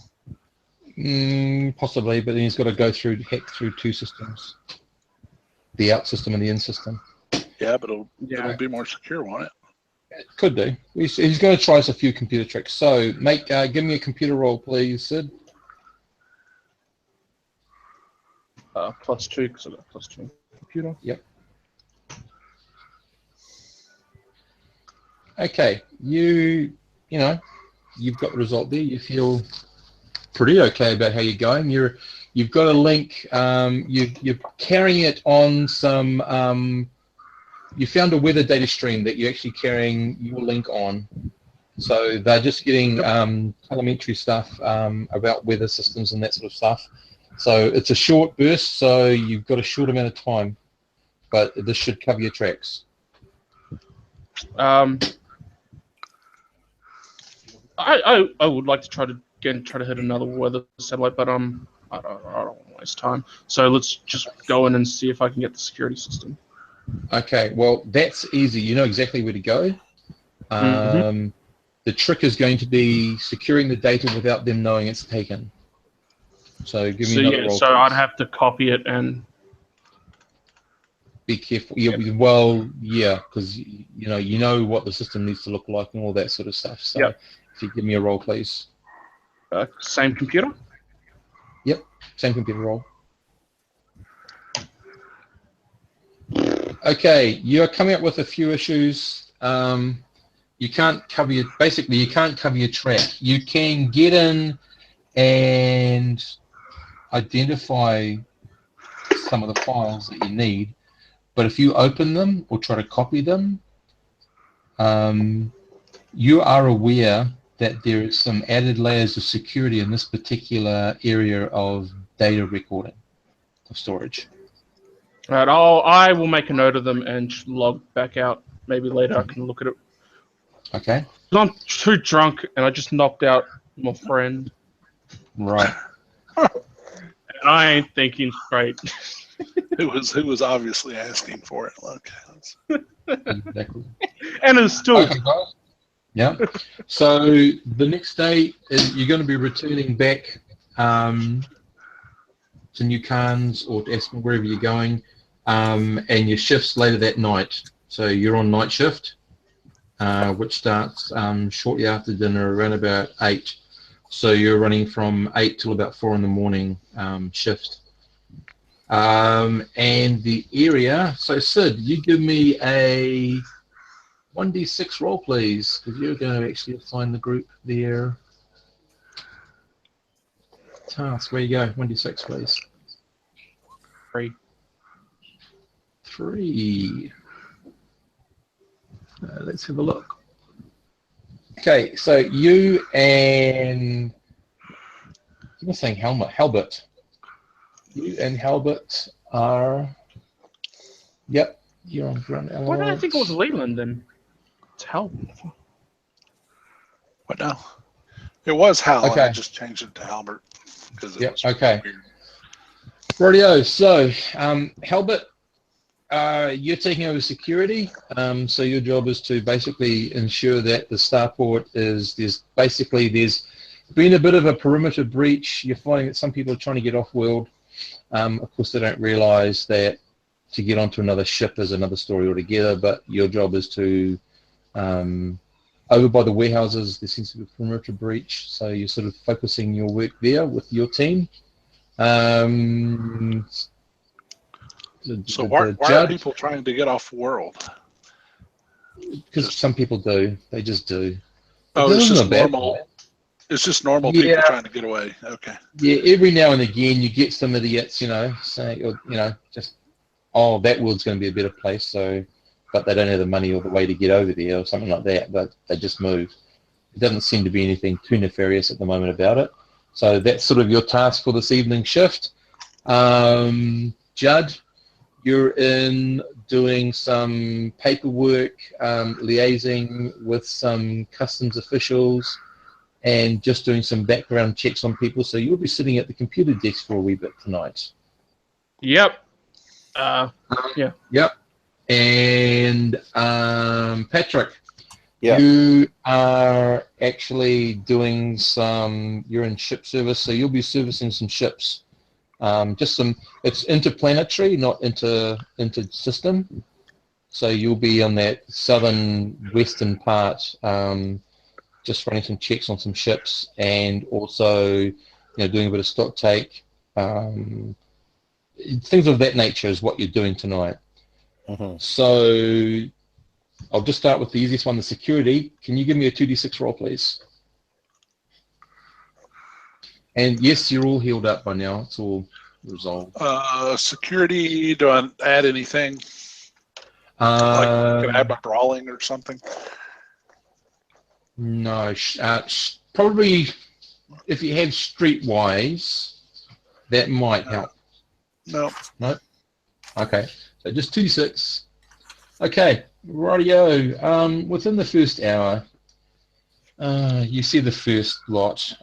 Possibly, but then he's got to go hack through two systems, the out system and the in system. Yeah, but it'll be more secure, won't it? It could do. He's going to try us a few computer tricks. So, give me a computer roll, please, Sid. +2, because I got +2 computer. Yep. Okay, you've got the result there. You feel pretty okay about how you're going. You've got a link. You're carrying it on some. You found a weather data stream that you're actually carrying your link on. So they're just getting telemetry stuff about weather systems and that sort of stuff. So it's a short burst. So you've got a short amount of time. but this should cover your tracks. I would like to try to hit another weather satellite, but I don't want to waste time. So let's just go in and see if I can get the security system. Okay, well that's easy. You know exactly where to go. The trick is going to be securing the data without them knowing it's taken. So give me another roll. So please. I'd have to copy it and be careful. Yeah, well, yeah, because you know what the system needs to look like and all that sort of stuff. So yep. If you give me a roll, please. Same computer? Yep, same computer roll. Okay, you're coming up with a few issues. You can't cover your track. You can get in and identify some of the files that you need, but if you open them or try to copy them, you are aware that there is some added layers of security in this particular area of data recording, of storage. All right, I will make a note of them and log back out. Maybe later I can look at it. Okay. I'm too drunk and I just knocked out my friend. Right. And I ain't thinking straight. Who was obviously asking for it. Okay. Exactly. And it's still. Okay, guys. Yeah. So the next day is you're going to be returning back to New Cairns or to Aspen, wherever you're going, and your shift's later that night. So you're on night shift, which starts shortly after dinner, around about 8. So you're running from 8 till about 4 in the morning shift. And the area, so Sid, you give me a 1d6 roll, please, because you're going to actually assign the group their task. Where you go? 1d6, please. 3. Let's have a look. Okay, so you and I'm saying Halbert. You and Halbert are. Yep, you're on ground. Why did I think it was Leland then? It's Halbert. What now? It was Hal. Okay. I just changed it to Halbert because Yep. was Okay. weird. Radio. So, Halbert, you're taking over security. So your job is to basically ensure that the starport there's been a bit of a perimeter breach. You're finding that some people are trying to get off world. Of course, they don't realise that to get onto another ship is another story altogether. But your job is to over by the warehouses, there seems to be a perimeter breach. So you're sort of focusing your work there with your team. So why are people trying to get off world? Because some people do. They just do. Oh, it's just normal. It's just normal people trying to get away. Okay. Yeah, every now and again you get some idiots, saying, just, oh, that world's going to be a better place, but they don't have the money or the way to get over there or something like that, but they just move. It doesn't seem to be anything too nefarious at the moment about it. So that's sort of your task for this evening shift. Judd, you're in doing some paperwork, liaising with some customs officials, and just doing some background checks on people. So you'll be sitting at the computer desk for a wee bit tonight. Yep. Yeah. Yep. And Patrick, yeah. You are actually doing you're in ship service, so you'll be servicing some ships. It's interplanetary, not inter-system. So you'll be on that southern western part, just running some checks on some ships, and also, doing a bit of stock take. Things of that nature is what you're doing tonight. Mm-hmm. So I'll just start with the easiest one, the security. Can you give me a 2d6 roll, please? And yes, you're all healed up by now. It's all resolved. Security, do I add anything? Like, can I add my brawling or something? No. Probably if you have streetwise, that might help. No. No? Okay. So just 2d6. Okay, rightio. Within the first hour, you see the first lot.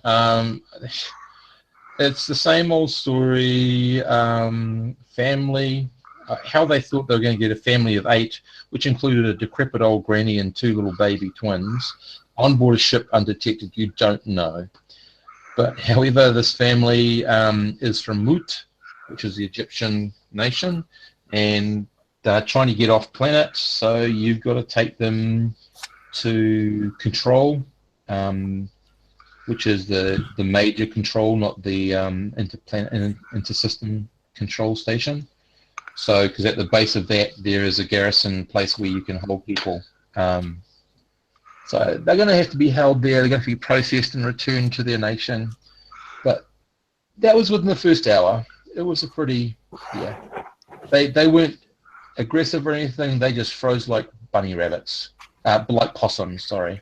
It's the same old story. Family, how they thought they were going to get a family of 8, which included a decrepit old granny and 2 little baby twins, on board a ship undetected. You don't know. But however, this family is from Mut, which is the Egyptian nation, and they're trying to get off planet, so you've got to take them to Control, which is the major control, not the inter-system control station. So, because at the base of that, there is a garrison place where you can hold people. So they're going to have to be held there. They're going to be processed and returned to their nation. But that was within the first hour. It was a pretty, yeah. They weren't aggressive or anything. They just froze like bunny rabbits, like possums. Sorry.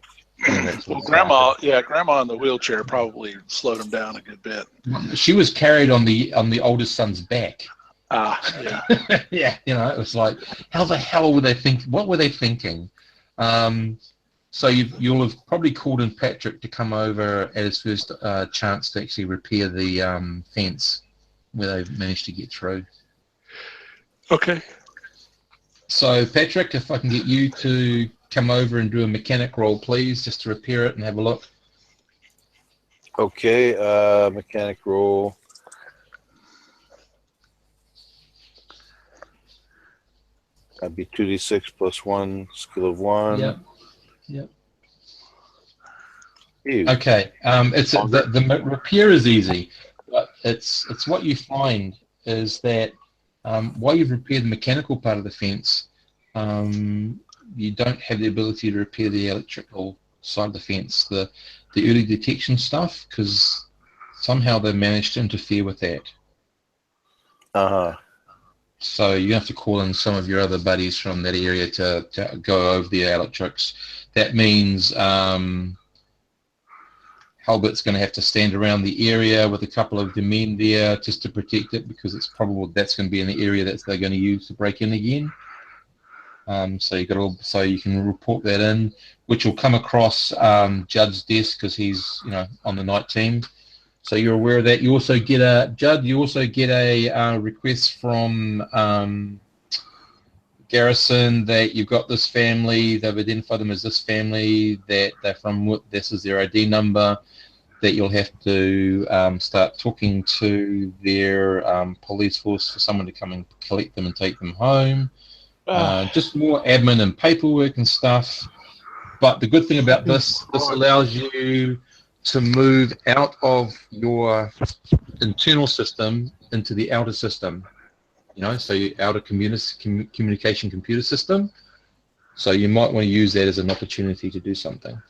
Well, Grandma in the wheelchair probably slowed them down a good bit. She was carried on the oldest son's back. Yeah. Yeah, it was like, how the hell were they thinking? What were they thinking? So you'll have probably called in Patrick to come over at his first chance to actually repair the fence where they've managed to get through. Okay. So Patrick, if I can get you to come over and do a mechanic roll, please, just to repair it and have a look. Okay, mechanic roll. That'd be 2d6 plus 1, skill of 1. Yep. Ew. Okay. The repair is easy, but it's what you find is that while you've repaired the mechanical part of the fence, you don't have the ability to repair the electrical side of the fence, the early detection stuff, because somehow they managed to interfere with that. So you have to call in some of your other buddies from that area to go over the electrics. That means Halbert's going to have to stand around the area with a couple of the men there just to protect it, because it's probable that's going to be in the area that they're going to use to break in again. So you can report that in, which will come across Judd's desk because he's on the night team. So you're aware of that. You also get a request from Garrison that you've got this family. They've identified them as this family, that they're from. This is their ID number. That you'll have to start talking to their police force for someone to come and collect them and take them home. Just more admin and paperwork and stuff. But the good thing about this allows you to move out of your internal system into the outer system. So your outer communication computer system. So you might want to use that as an opportunity to do something.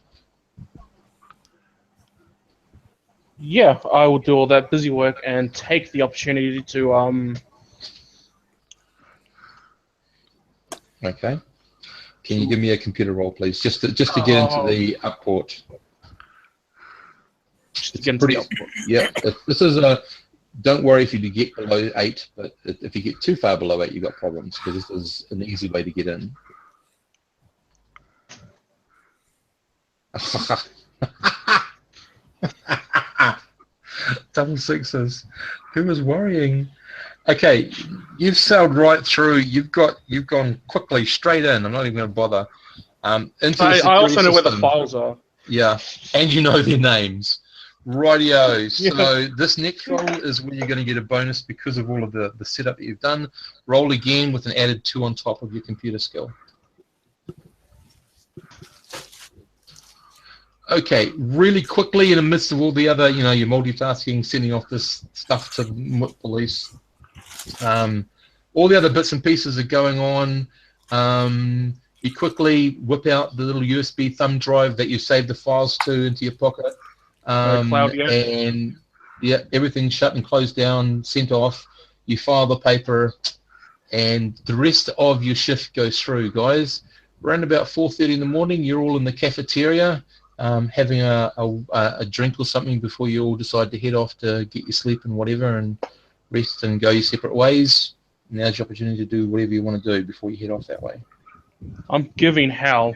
Yeah, I will do all that busy work and take the opportunity to Okay. Can you give me a computer roll, please, just to get into the upport? Yeah. This is a. Don't worry if you get below 8, but if you get too far below 8, you've got problems, because this is an easy way to get in. Double sixes. Who was worrying? Okay, you've sailed right through. You've gone quickly straight in. I'm not even going to bother. I also know where the files are. Yeah, and you know their names. Rightio. So this next roll is where you're going to get a bonus because of all of the setup that you've done. Roll again with an added 2 on top of your computer skill. Okay, really quickly in the midst of all the other, you're multitasking, sending off this stuff to the police. All the other bits and pieces are going on. You quickly whip out the little USB thumb drive that you saved the files to into your pocket. And yeah, everything's shut and closed down, sent off. You file the paper, and the rest of your shift goes through, guys. Around about 4:30 in the morning, you're all in the cafeteria, having a drink or something before you all decide to head off to get your sleep and whatever, and rest and go your separate ways. now's your opportunity to do whatever you want to do before you head off that way. I'm giving Hal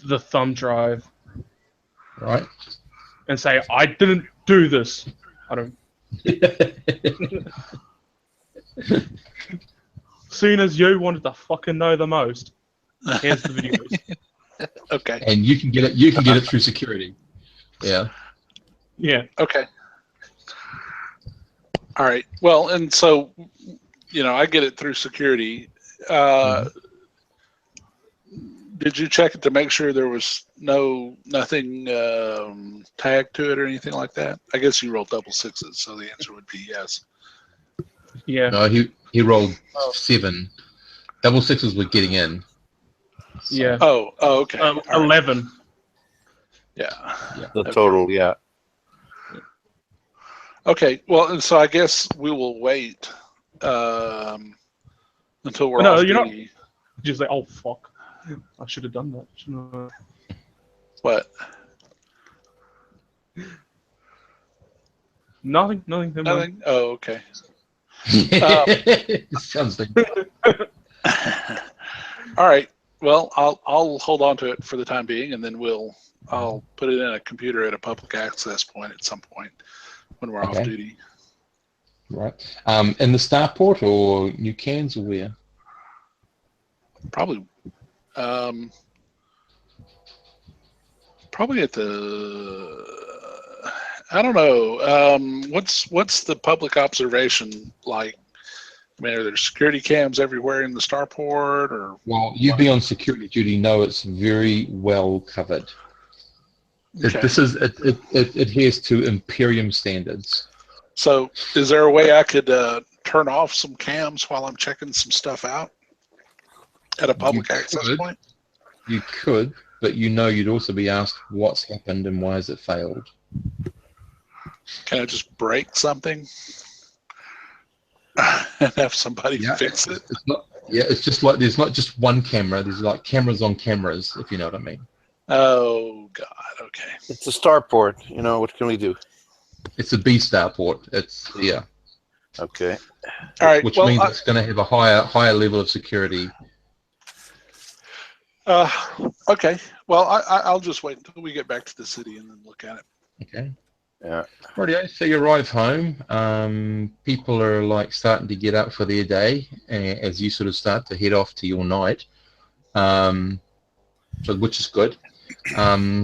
the thumb drive. Right. And say, I didn't do this. I don't. Seeing as you wanted to fucking know the most, here's the videos. Okay. And you can get it. You can get it through security. Yeah. Yeah. Okay. All right. Well, and so, I get it through security. Did you check it to make sure there was nothing tagged to it or anything like that? I guess you rolled double sixes, so the answer would be yes. Yeah. No, he rolled 7. Double sixes were getting in. So. Yeah. Oh, okay. 11. Right. Yeah. The total, yeah. Okay. Well, and so I guess we will wait until we're off duty. Just like, oh fuck, I should have done that. What? Nothing. Nothing. Oh, okay. Sounds like. All right. Well, I'll hold on to it for the time being, and then I'll put it in a computer at a public access point at some point when we're off duty. Right. In the Starport or New Cairns or where? Probably at the. I don't know. What's the public observation like? I mean, are there security cams everywhere in the Starport, or? Well, you be on security duty. No, it's very well covered. Okay. It adheres to Imperium standards. So, is there a way I could turn off some cams while I'm checking some stuff out at a public access point? You could, but you'd also be asked what's happened and why has it failed. Can I just break something and have somebody fix it? It's just like there's not just one camera. There's like cameras on cameras, if you know what I mean. Oh God. Okay. It's a Starport. What can we do? It's a B Starport. It's Okay. All right. Which means it's going to have a higher level of security. Okay. Well, I'll just wait until we get back to the city and then look at it. Okay. Yeah. Rightio. So you arrive home. People are like starting to get up for their day as you sort of start to head off to your night. Which is good.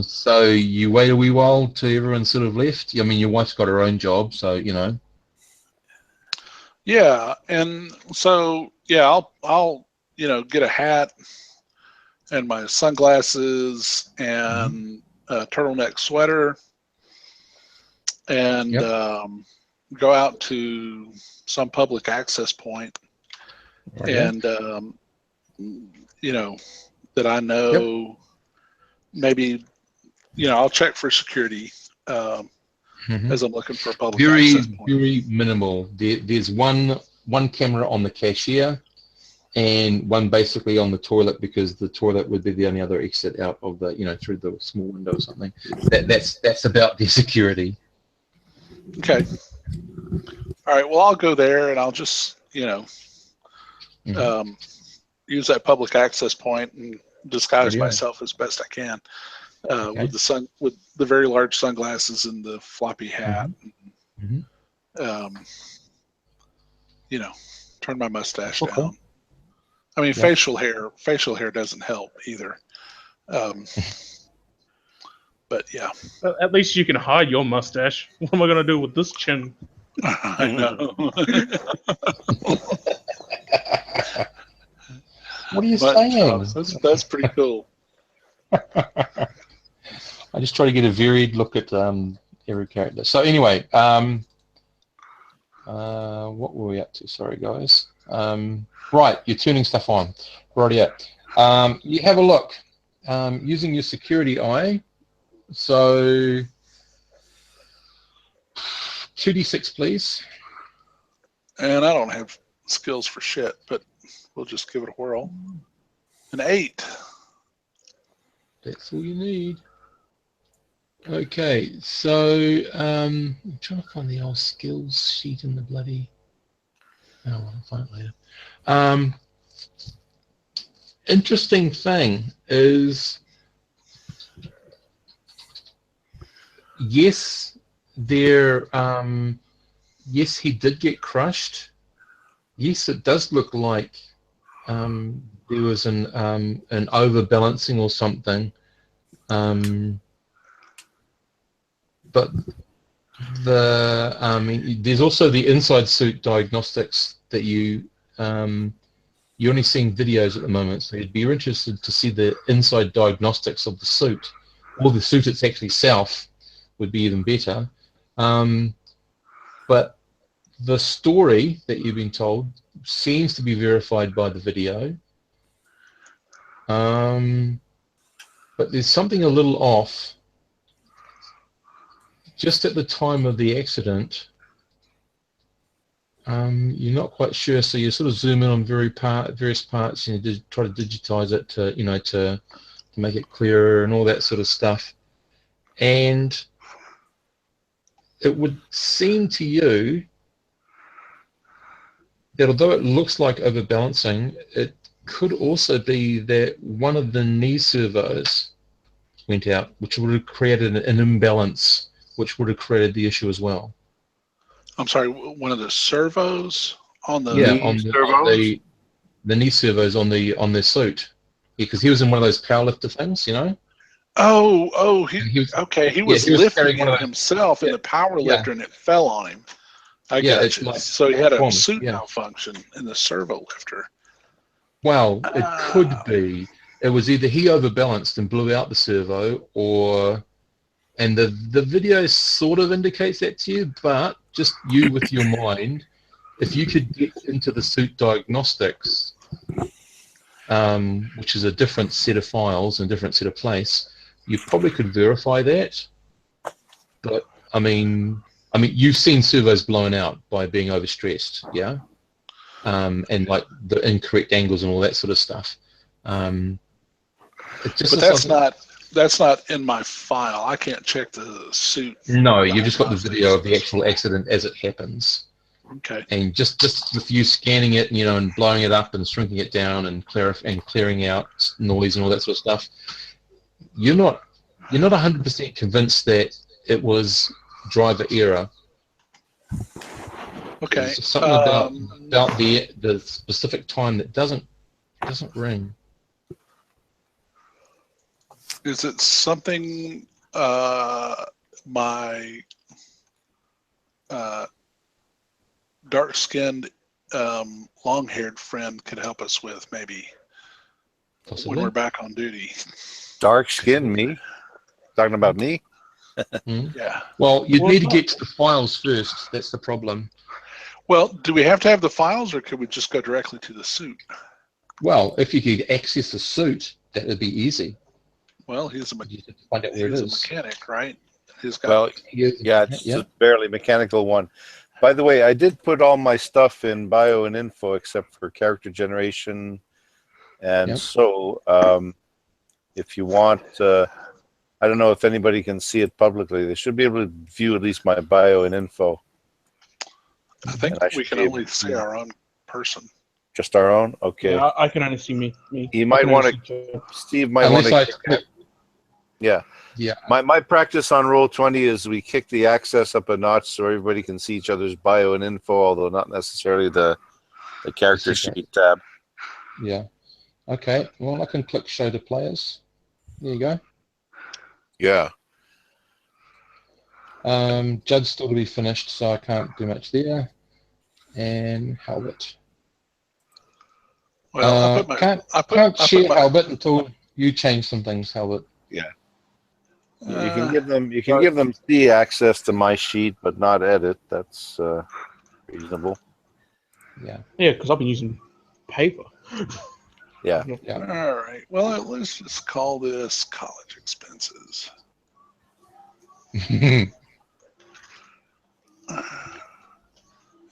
So you wait a wee while till everyone's sort of left. I mean, your wife's got her own job, so Yeah, and so I'll get a hat and my sunglasses and a turtleneck sweater and go out to some public access point and that I know maybe I'll check for security as I'm looking for a public access point. Very minimal. There's one camera on the cashier and one basically on the toilet, because the toilet would be the only other exit out of the through the small window or something. That's about their security. Okay. All right. Well, I'll go there and I'll just use that public access point and disguise myself as best I can with the very large sunglasses and the floppy hat. Turn my mustache down. I mean, facial hair doesn't help either. But yeah. Well, at least you can hide your mustache. What am I gonna do with this chin? I know. What are you saying? That's pretty cool. I just try to get a varied look at every character. So anyway, what were we up to? Sorry, guys. Right, you're tuning stuff on. Right, you have a look using your security eye. So 2d6, please. And I don't have skills for shit, but we'll just give it a whirl. An 8. That's all you need. Okay, so I'm trying to find the old skills sheet in the bloody. Oh, I'll find it later. Interesting thing is, yes, there. Yes, he did get crushed. Yes, it does look like there was an overbalancing or something. But there's also the inside suit diagnostics that you're only seeing videos at the moment, so you'd be interested to see the inside diagnostics of the suit, or the suit itself would be even better. But the story that you've been told seems to be verified by the video. But there's something a little off. Just at the time of the accident, you're not quite sure, so you sort of zoom in on various parts and you try to digitize it to make it clearer and all that sort of stuff. And it would seem to you that although it looks like overbalancing, it could also be that one of the knee servos went out, which would have created an imbalance, which would have created the issue as well. I'm sorry, one of the servos on the the knee servos on the suit, because he was in one of those powerlifter things, you know. He was lifting it himself in the power lifter, and it fell on him. I got you. So he had a suit malfunction in the servo lifter. Well, it could be. It was either he overbalanced and blew out the servo, and the video sort of indicates that to you, but just you with your mind, if you could get into the suit diagnostics, which is a different set of files and different set of place, you probably could verify that. But I mean, you've seen servos blown out by being overstressed, yeah, and like the incorrect angles and all that sort of stuff. But that's not in my file. I can't check the suit. No, you've just got the video of the actual accident as it happens. Okay. And just with you scanning it, and blowing it up and shrinking it down and clearing out noise and all that sort of stuff, you're not 100% convinced that it was driver error. Okay. There's something about the specific time that doesn't ring. Is it something my dark-skinned, long-haired friend could help us with, maybe? Possibly. When we're back on duty. Dark-skinned me? Talking about me? Yeah. Well, you'd need to get to the files first. That's the problem. Well, do we have to have the files, or could we just go directly to the suit? Well, if you could access the suit, that would be easy. Well, he's a mechanic, right? It's a barely mechanical one. By the way, I did put all my stuff in bio and info except for character generation. And so if you want, I don't know if anybody can see it publicly. They should be able to view at least my bio and info. I think we can only see our own person. Just our own? Okay. Yeah, I can only see me. You might want to, Steve might want to. Yeah. Yeah. My practice on Roll20 is we kick the access up a notch so everybody can see each other's bio and info, although not necessarily the character sheet tab. Yeah. Okay. Well, I can click show to players. There you go. Yeah. Judd's still to be finished, so I can't do much there. And Halbert. Well, I can't share Halbert until you change some things, Halbert. Yeah. You can give them the access to my sheet, but not edit. That's reasonable. Yeah. Yeah, because I've been using paper. Yeah. All right. Well, let's just call this college expenses. And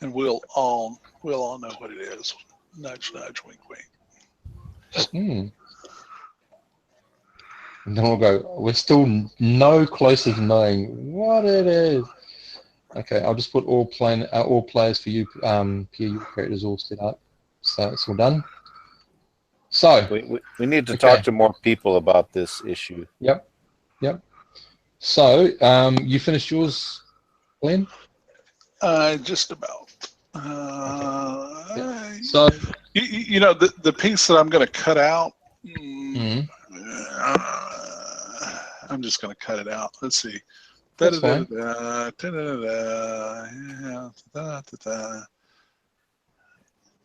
we'll all know what it is. Nudge, nudge, wink, wink. And then we'll go, we're still no closer to knowing what it is. Okay, I'll just put all players for you, Pierre, your character's all set up. So it's all done. So we need to talk to more people about this issue. Yep. So you finished yours, Glenn? Just about. So you know the piece that I'm going to cut out. I'm just going to cut it out. Let's see. That's fine.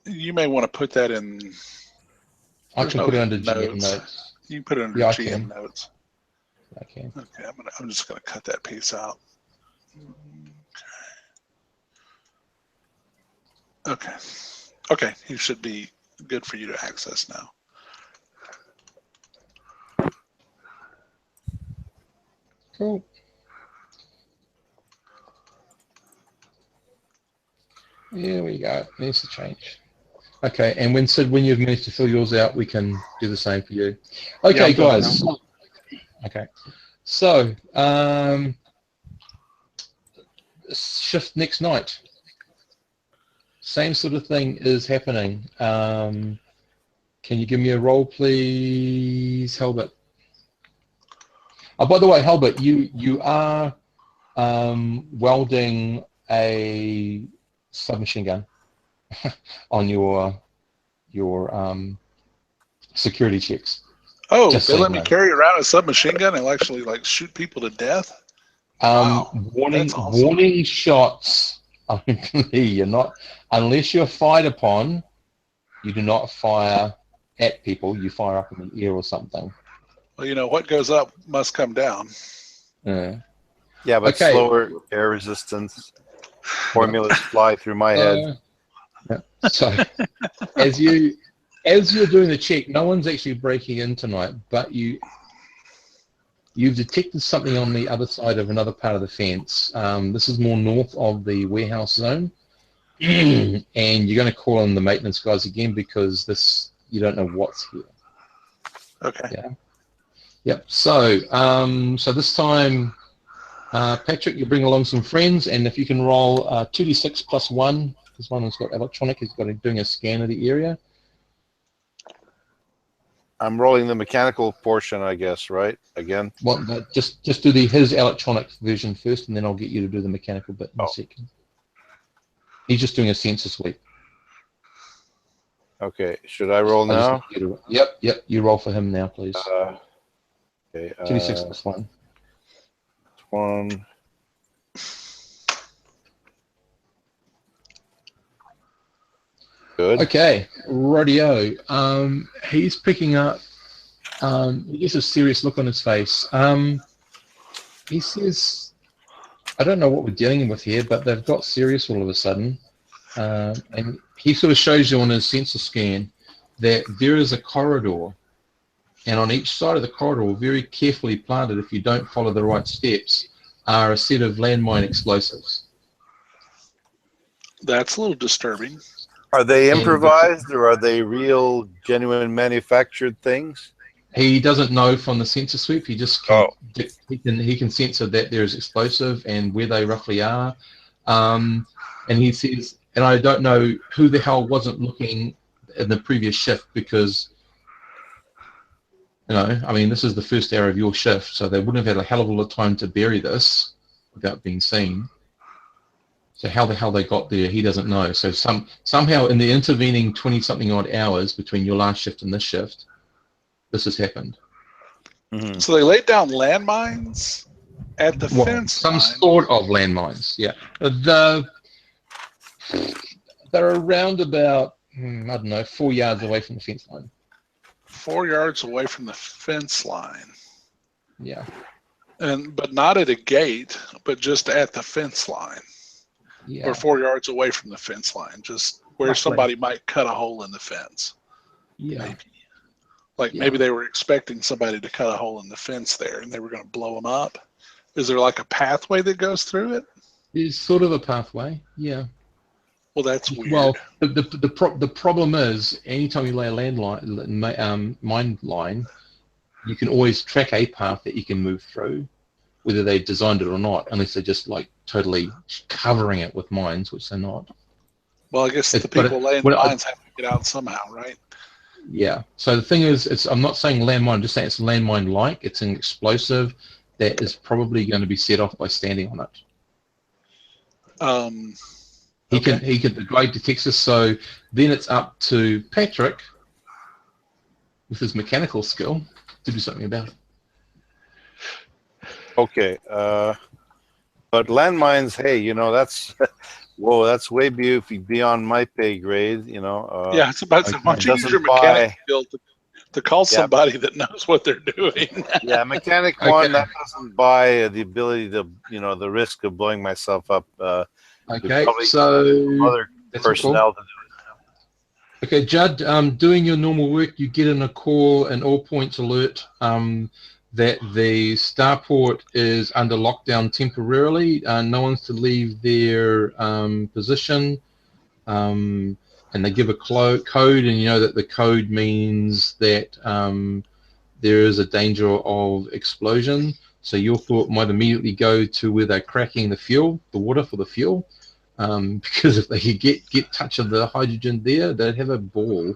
You may want to put that in. I can put it under GM notes. You can put it under GM notes. I can. Okay, I'm just going to cut that piece out. Okay, he should be good for you to access now. Cool. Here we go. Needs to change. Okay, and when you've managed to fill yours out, we can do the same for you. Okay, guys. Okay, so shift next night. Same sort of thing is happening. Can you give me a roll, please, Halbert? Oh, by the way, Halbert, you are welding a submachine gun on your security checks. Oh, just they let me carry around a submachine gun and actually like shoot people to death? Wow, warning shots only. You're not, unless you're fired upon, you do not fire at people. You fire up in the air or something. Well, you know, what goes up must come down. Yeah, but slower air resistance. Formulas fly through my head. So, as you're doing the check, no one's actually breaking in tonight, but you've detected something on the other side of another part of the fence. This is more north of the warehouse zone, and you're going to call on the maintenance guys again because you don't know what's here. Okay. Yeah. Yep. So, so this time, Patrick, you bring along some friends, and if you can roll 2d6 plus 1, because one has got electronic, he's got doing a scan of the area. I'm rolling the mechanical portion, I guess, right? Again. Well, just do his electronic version first, and then I'll get you to do the mechanical bit in a second. He's just doing a sensor sweep. Okay. Should I roll now? Yep. You roll for him now, please. Okay. 2d6 plus 1. 1. Good. Okay, radio. He's picking up. He gets a serious look on his face. He says, "I don't know what we're dealing with here, but they've got serious all of a sudden." And he sort of shows you on his sensor scan that there is a corridor, and on each side of the corridor, very carefully planted, if you don't follow the right steps, are a set of landmine explosives. That's a little disturbing. Are they improvised or are they real, genuine manufactured things? He doesn't know from the sensor sweep. He just can, he can censor that there is explosive and where they roughly are. And he says, and I don't know who the hell wasn't looking in the previous shift because, you know, I mean, this is the first hour of your shift, so they wouldn't have had a hell of a lot of time to bury this without being seen. So how the hell they got there, he doesn't know. So somehow in the intervening 20-something odd hours between your last shift and this shift, this has happened. Mm-hmm. So they laid down landmines at the fence some line. sort of landmines, yeah. They're around about, I don't know, 4 yards away from the fence line. 4 yards away from the fence line. Yeah. But not at a gate, but just at the fence line. Yeah. Or 4 yards away from the fence line, just where somebody might cut a hole in the fence. Yeah. Maybe. Maybe they were expecting somebody to cut a hole in the fence there and they were going to blow them up. Is there like a pathway that goes through it? There's sort of a pathway, yeah. Well, that's weird. Well, the problem is anytime you lay a mine line, you can always track a path that you can move through. whether they designed it or not, unless they're just like totally covering it with mines, which they're not. Well, I guess the people laying the mines have to get out somehow, right? Yeah. So the thing is, I'm not saying landmine. I'm just saying it's landmine-like. It's an explosive that is probably going to be set off by standing on it. He can. The guy detects this. So then it's up to Patrick, with his mechanical skill, to do something about it. Okay. But landmines, hey, you know, that's whoa, that's way beyond my pay grade, you know. Yeah, it's about why don't you use your mechanic skill to call somebody that knows what they're doing. Yeah, mechanic one, that doesn't buy the ability to, you know, the risk of blowing myself up. Okay, so other personnel to do it. Okay, Judd, doing your normal work, you get in a call, an all points alert that the starport is under lockdown temporarily. No one's to leave their position. And they give a code, and you know that the code means that there is a danger of explosion. So your thought might immediately go to where they're cracking the water for the fuel, because if they could get touch of the hydrogen there, they'd have a ball.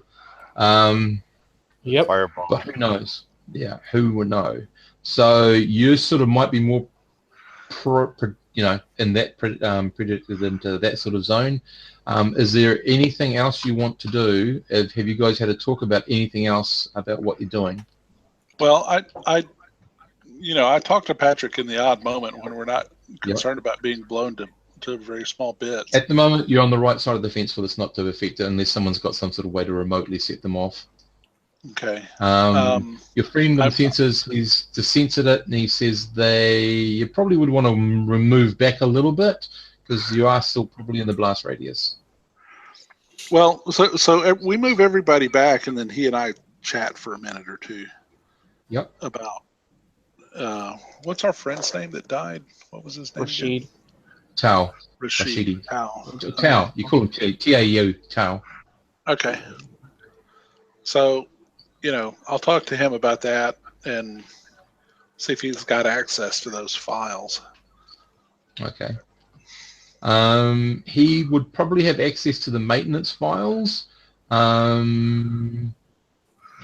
Yep. Fireball. But who knows? Yeah, who would know? So you sort of might be more, in that predicted into that sort of zone. Is there anything else you want to do? Have you guys had a talk about anything else about what you're doing? Well, I talked to Patrick in the odd moment when we're not concerned about being blown to very small bits. At the moment, you're on the right side of the fence for this not to affect it, unless someone's got some sort of way to remotely set them off. Okay. Your friend on sensors, he's just censored it, and he says you probably would want to remove back a little bit, because you are still probably in the blast radius. Well, so we move everybody back, and then he and I chat for a minute or two. Yep. About what's our friend's name that died? What was his name? Rashid. Tao. Rashid. Tao. You call him T-A-U. Tao. Okay. So, I'll talk to him about that and see if he's got access to those files. Okay. He would probably have access to the maintenance files. He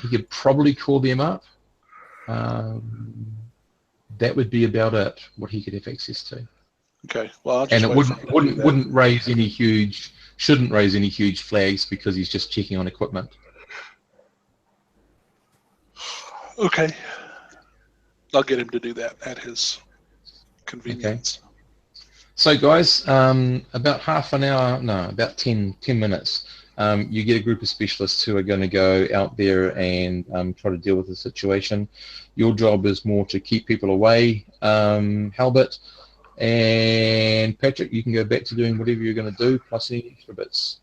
could probably call them up. That would be about it, what he could have access to. Okay. Well, and it shouldn't raise any huge flags, because he's just checking on equipment. Okay. I'll get him to do that at his convenience. Okay. So guys, about half an hour, no, about 10 minutes, you get a group of specialists who are going to go out there and try to deal with the situation. Your job is more to keep people away, Halbert, and Patrick, you can go back to doing whatever you're going to do, plus any extra bits.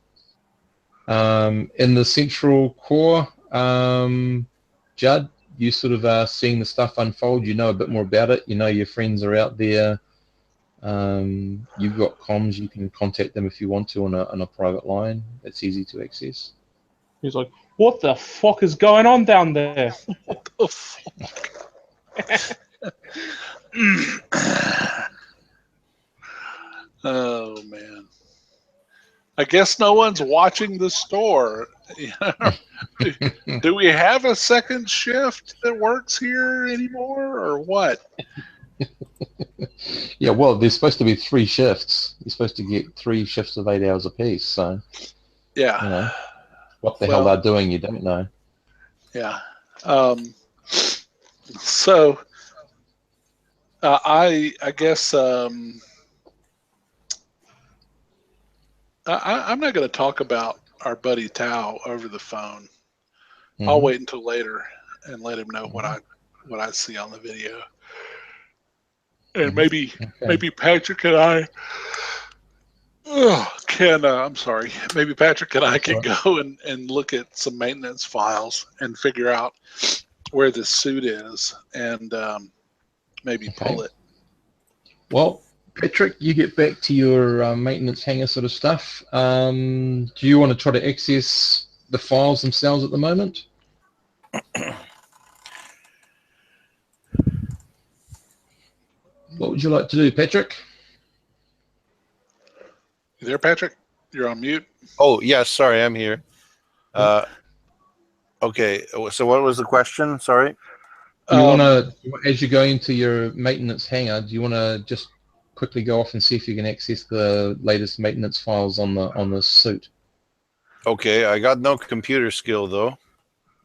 In the central core, Judd, you sort of are seeing the stuff unfold. You know a bit more about it. You know your friends are out there. You've got comms. You can contact them if you want to on a private line. It's easy to access. He's like, what the fuck is going on down there? What the fuck? Oh, man. I guess no one's watching the store. Do we have a second shift that works here anymore, or what? Yeah, well, there's supposed to be 3 shifts. You're supposed to get 3 shifts of 8 hours apiece. So, yeah, what the hell they're doing, you don't know. Yeah. So, I guess I'm not going to talk about our buddy Tao over the phone. Mm-hmm. I'll wait until later and let him know what I see on the video. And maybe Patrick and I maybe Patrick and I can go and look at some maintenance files and figure out where this suit is and maybe pull it. Well, Patrick, you get back to your maintenance hangar sort of stuff. Do you want to try to access the files themselves at the moment? What would you like to do, Patrick? You there, Patrick? You're on mute. Oh, yes. Sorry, I'm here. Okay. So what was the question? Sorry. Do you want to, as you go into your maintenance hangar, do you want to just quickly go off and see if you can access the latest maintenance files on the suit? Okay. I got no computer skill though.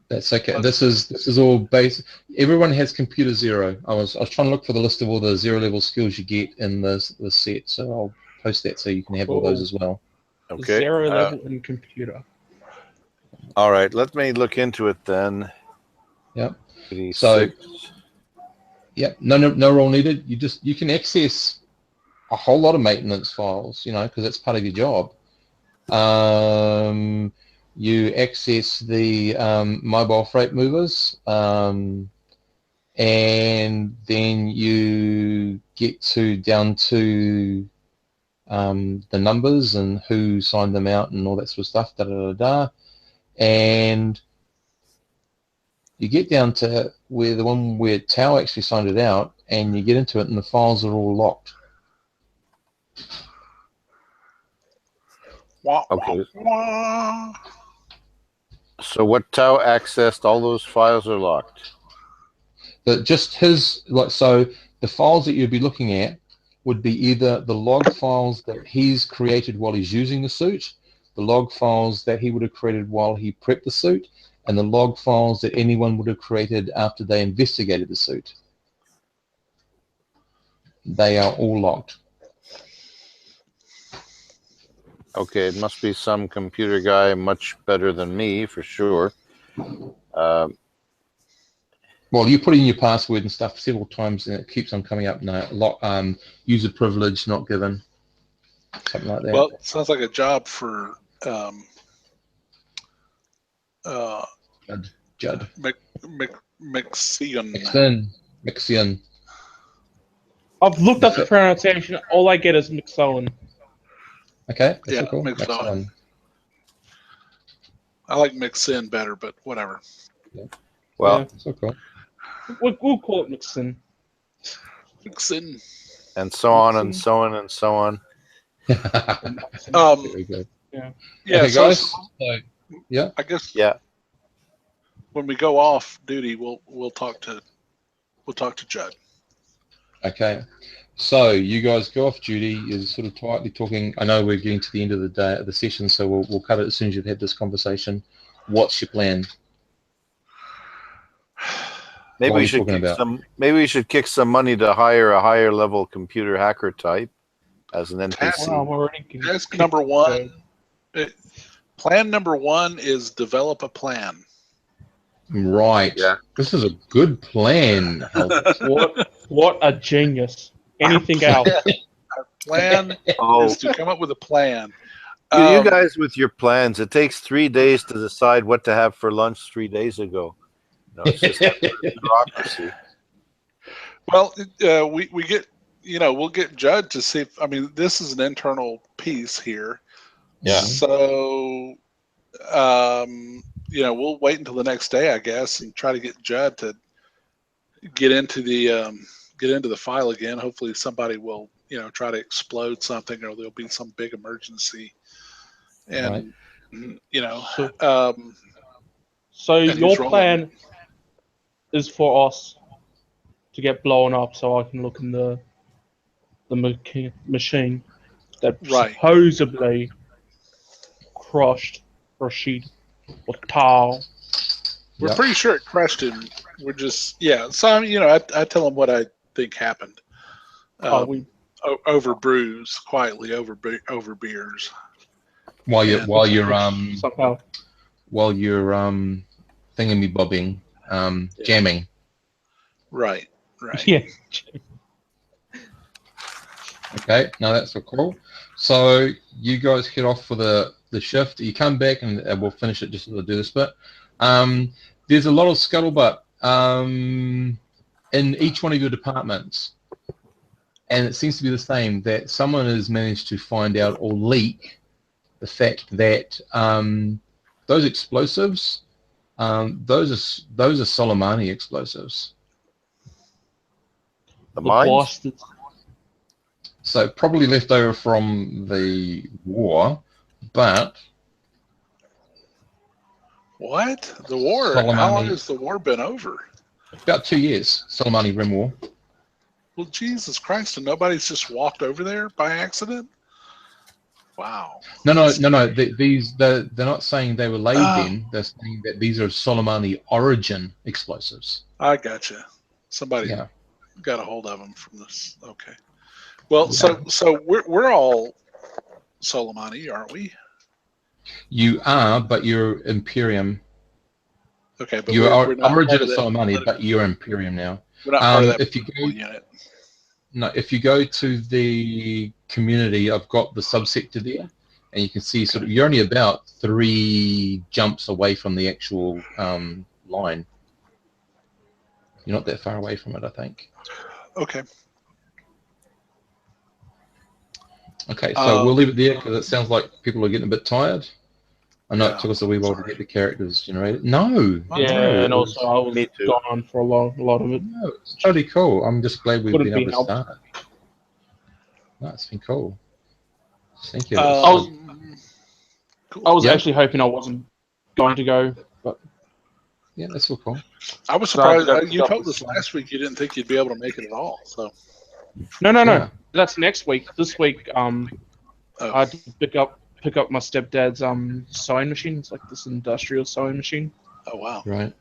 That's okay. This is all base. Everyone has computer 0. I was trying to look for the list of all the 0 level skills you get in the set, so I'll post that so you can have all those as well. Okay. 0 level in computer. All right. Let me look into it then. Yep. 86. So, yep. No role needed. You can access a whole lot of maintenance files, because that's part of your job. You access the mobile freight movers, and then you get down to the numbers and who signed them out and all that sort of stuff. And you get down to the one where Tao actually signed it out, and you get into it, and the files are all locked. Okay. So what Tao accessed, all those files are locked. But just so the files that you'd be looking at would be either the log files that he's created while he's using the suit, the log files that he would have created while he prepped the suit, and the log files that anyone would have created after they investigated the suit. They are all locked. Okay, it must be some computer guy much better than me, for sure. Well, you put in your password and stuff several times, and it keeps on coming up. User privilege not given, something like that. Well, it sounds like a job for Judd. Mixion. I've looked up the pronunciation. All I get is Mixowen. Okay, that's yeah, cool. Mixon. I like Mixin better, but whatever. Yeah. Well, yeah, so cool. We'll call it Mixin. Mixin. And so on and so on and so on. Very good. Yeah. Okay, so, guys. Yeah. I guess. Yeah. When we go off duty, we'll talk to Judd. Okay. So you guys go off duty. You're sort of tightly talking. I know we're getting to the end of the day of the session, so we'll cut it as soon as you've had this conversation. What's your plan? Maybe we should kick some money to hire a higher level computer hacker type as an NPC. Task number 1. Plan number 1 is develop a plan. Right. Yeah. This is a good plan. What a genius. Anything else? Our plan is to come up with a plan. You guys with your plans, it takes 3 days to decide what to have for lunch 3 days ago. No, it's just bureaucracy. Well, we get, we'll get Judd to see if, this is an internal piece here. Yeah. So, we'll wait until the next day, I guess, and try to get Judd to get into the file again. Hopefully somebody will, try to explode something, or there'll be some big emergency. And, So your plan is for us to get blown up so I can look in the machine that supposedly crushed Rashid or Tao. We're pretty sure it crushed him. We're just, So, I tell him what I think happened. Over brews, quietly over beers. While you're thingy-bobbing, jamming. Right. Yeah. Okay, no, that's so cool. So you guys head off for the shift. You come back and we'll finish it just as I do this bit. There's a lot of scuttlebutt in each one of your departments. And it seems to be the same, that someone has managed to find out or leak the fact that those explosives, those are Soleimani explosives. The mines? So probably left over from the war, but What? The war? Soleimani, How long has the war been over? about 2 years. Soleimani Rim War. Well, Jesus Christ! And nobody's just walked over there by accident. Wow. No. They're not saying they were laid then. They're saying that these are Soleimani origin explosives. I gotcha. Somebody Yeah. got a hold of them from this. Okay. Well, so we're all Soleimani, aren't we? You are, but you're Imperium. Okay, but You we're are not origin part of of Soleimani, but you're Imperium now. We're not part of that If you go, unit. no, if you go to the community, I've got the subsector there, and you can see sort of you're only about 3 jumps away from the actual line. You're not that far away from it, I think. Okay. Okay, so we'll leave it there because it sounds like people are getting a bit tired. I know it took us a wee while to get the characters generated. No. Yeah, no, and also I was gone for a lot of it. No, it's totally cool. I'm just glad we've Couldn't been be able to helped. start. No, it's been cool. Thank you. I was Yeah. actually hoping I wasn't going to go, but Yeah, that's all cool. I was surprised. You told us last week you didn't think you'd be able to make it at all. So no. Yeah. That's next week. This week, I had to pick up my stepdad's sewing machine. It's like this industrial sewing machine. Oh wow. Right.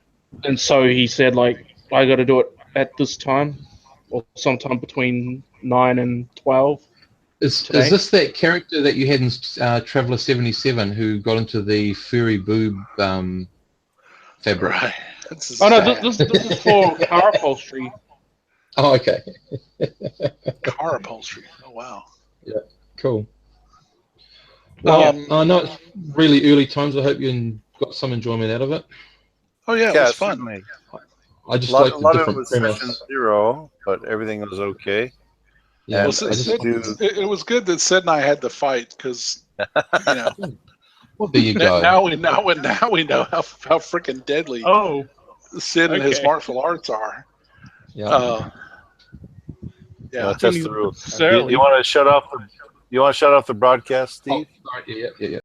And so he said, like, I got to do it at this time, or sometime between 9 and 12. Is today. this that character that you had in Traveller 77 who got into the furry boob fabric? Right. Oh no, this is for car upholstery. Oh, okay. Car upholstery. Oh wow. Yeah, cool. Well, I know it's really early times. I hope you got some enjoyment out of it. Oh yeah, it was fun. Certainly. I just a lot, like a the lot of it different was premise. session 0, but everything was okay. Yeah, Well, it was good that Sid and I had the fight because you know. Well, there you go. Now we know how freaking deadly Sid and his martial arts are. Yeah. Yeah. Test the rules. You want to shut off the broadcast, Steve? Oh, sorry. Yeah.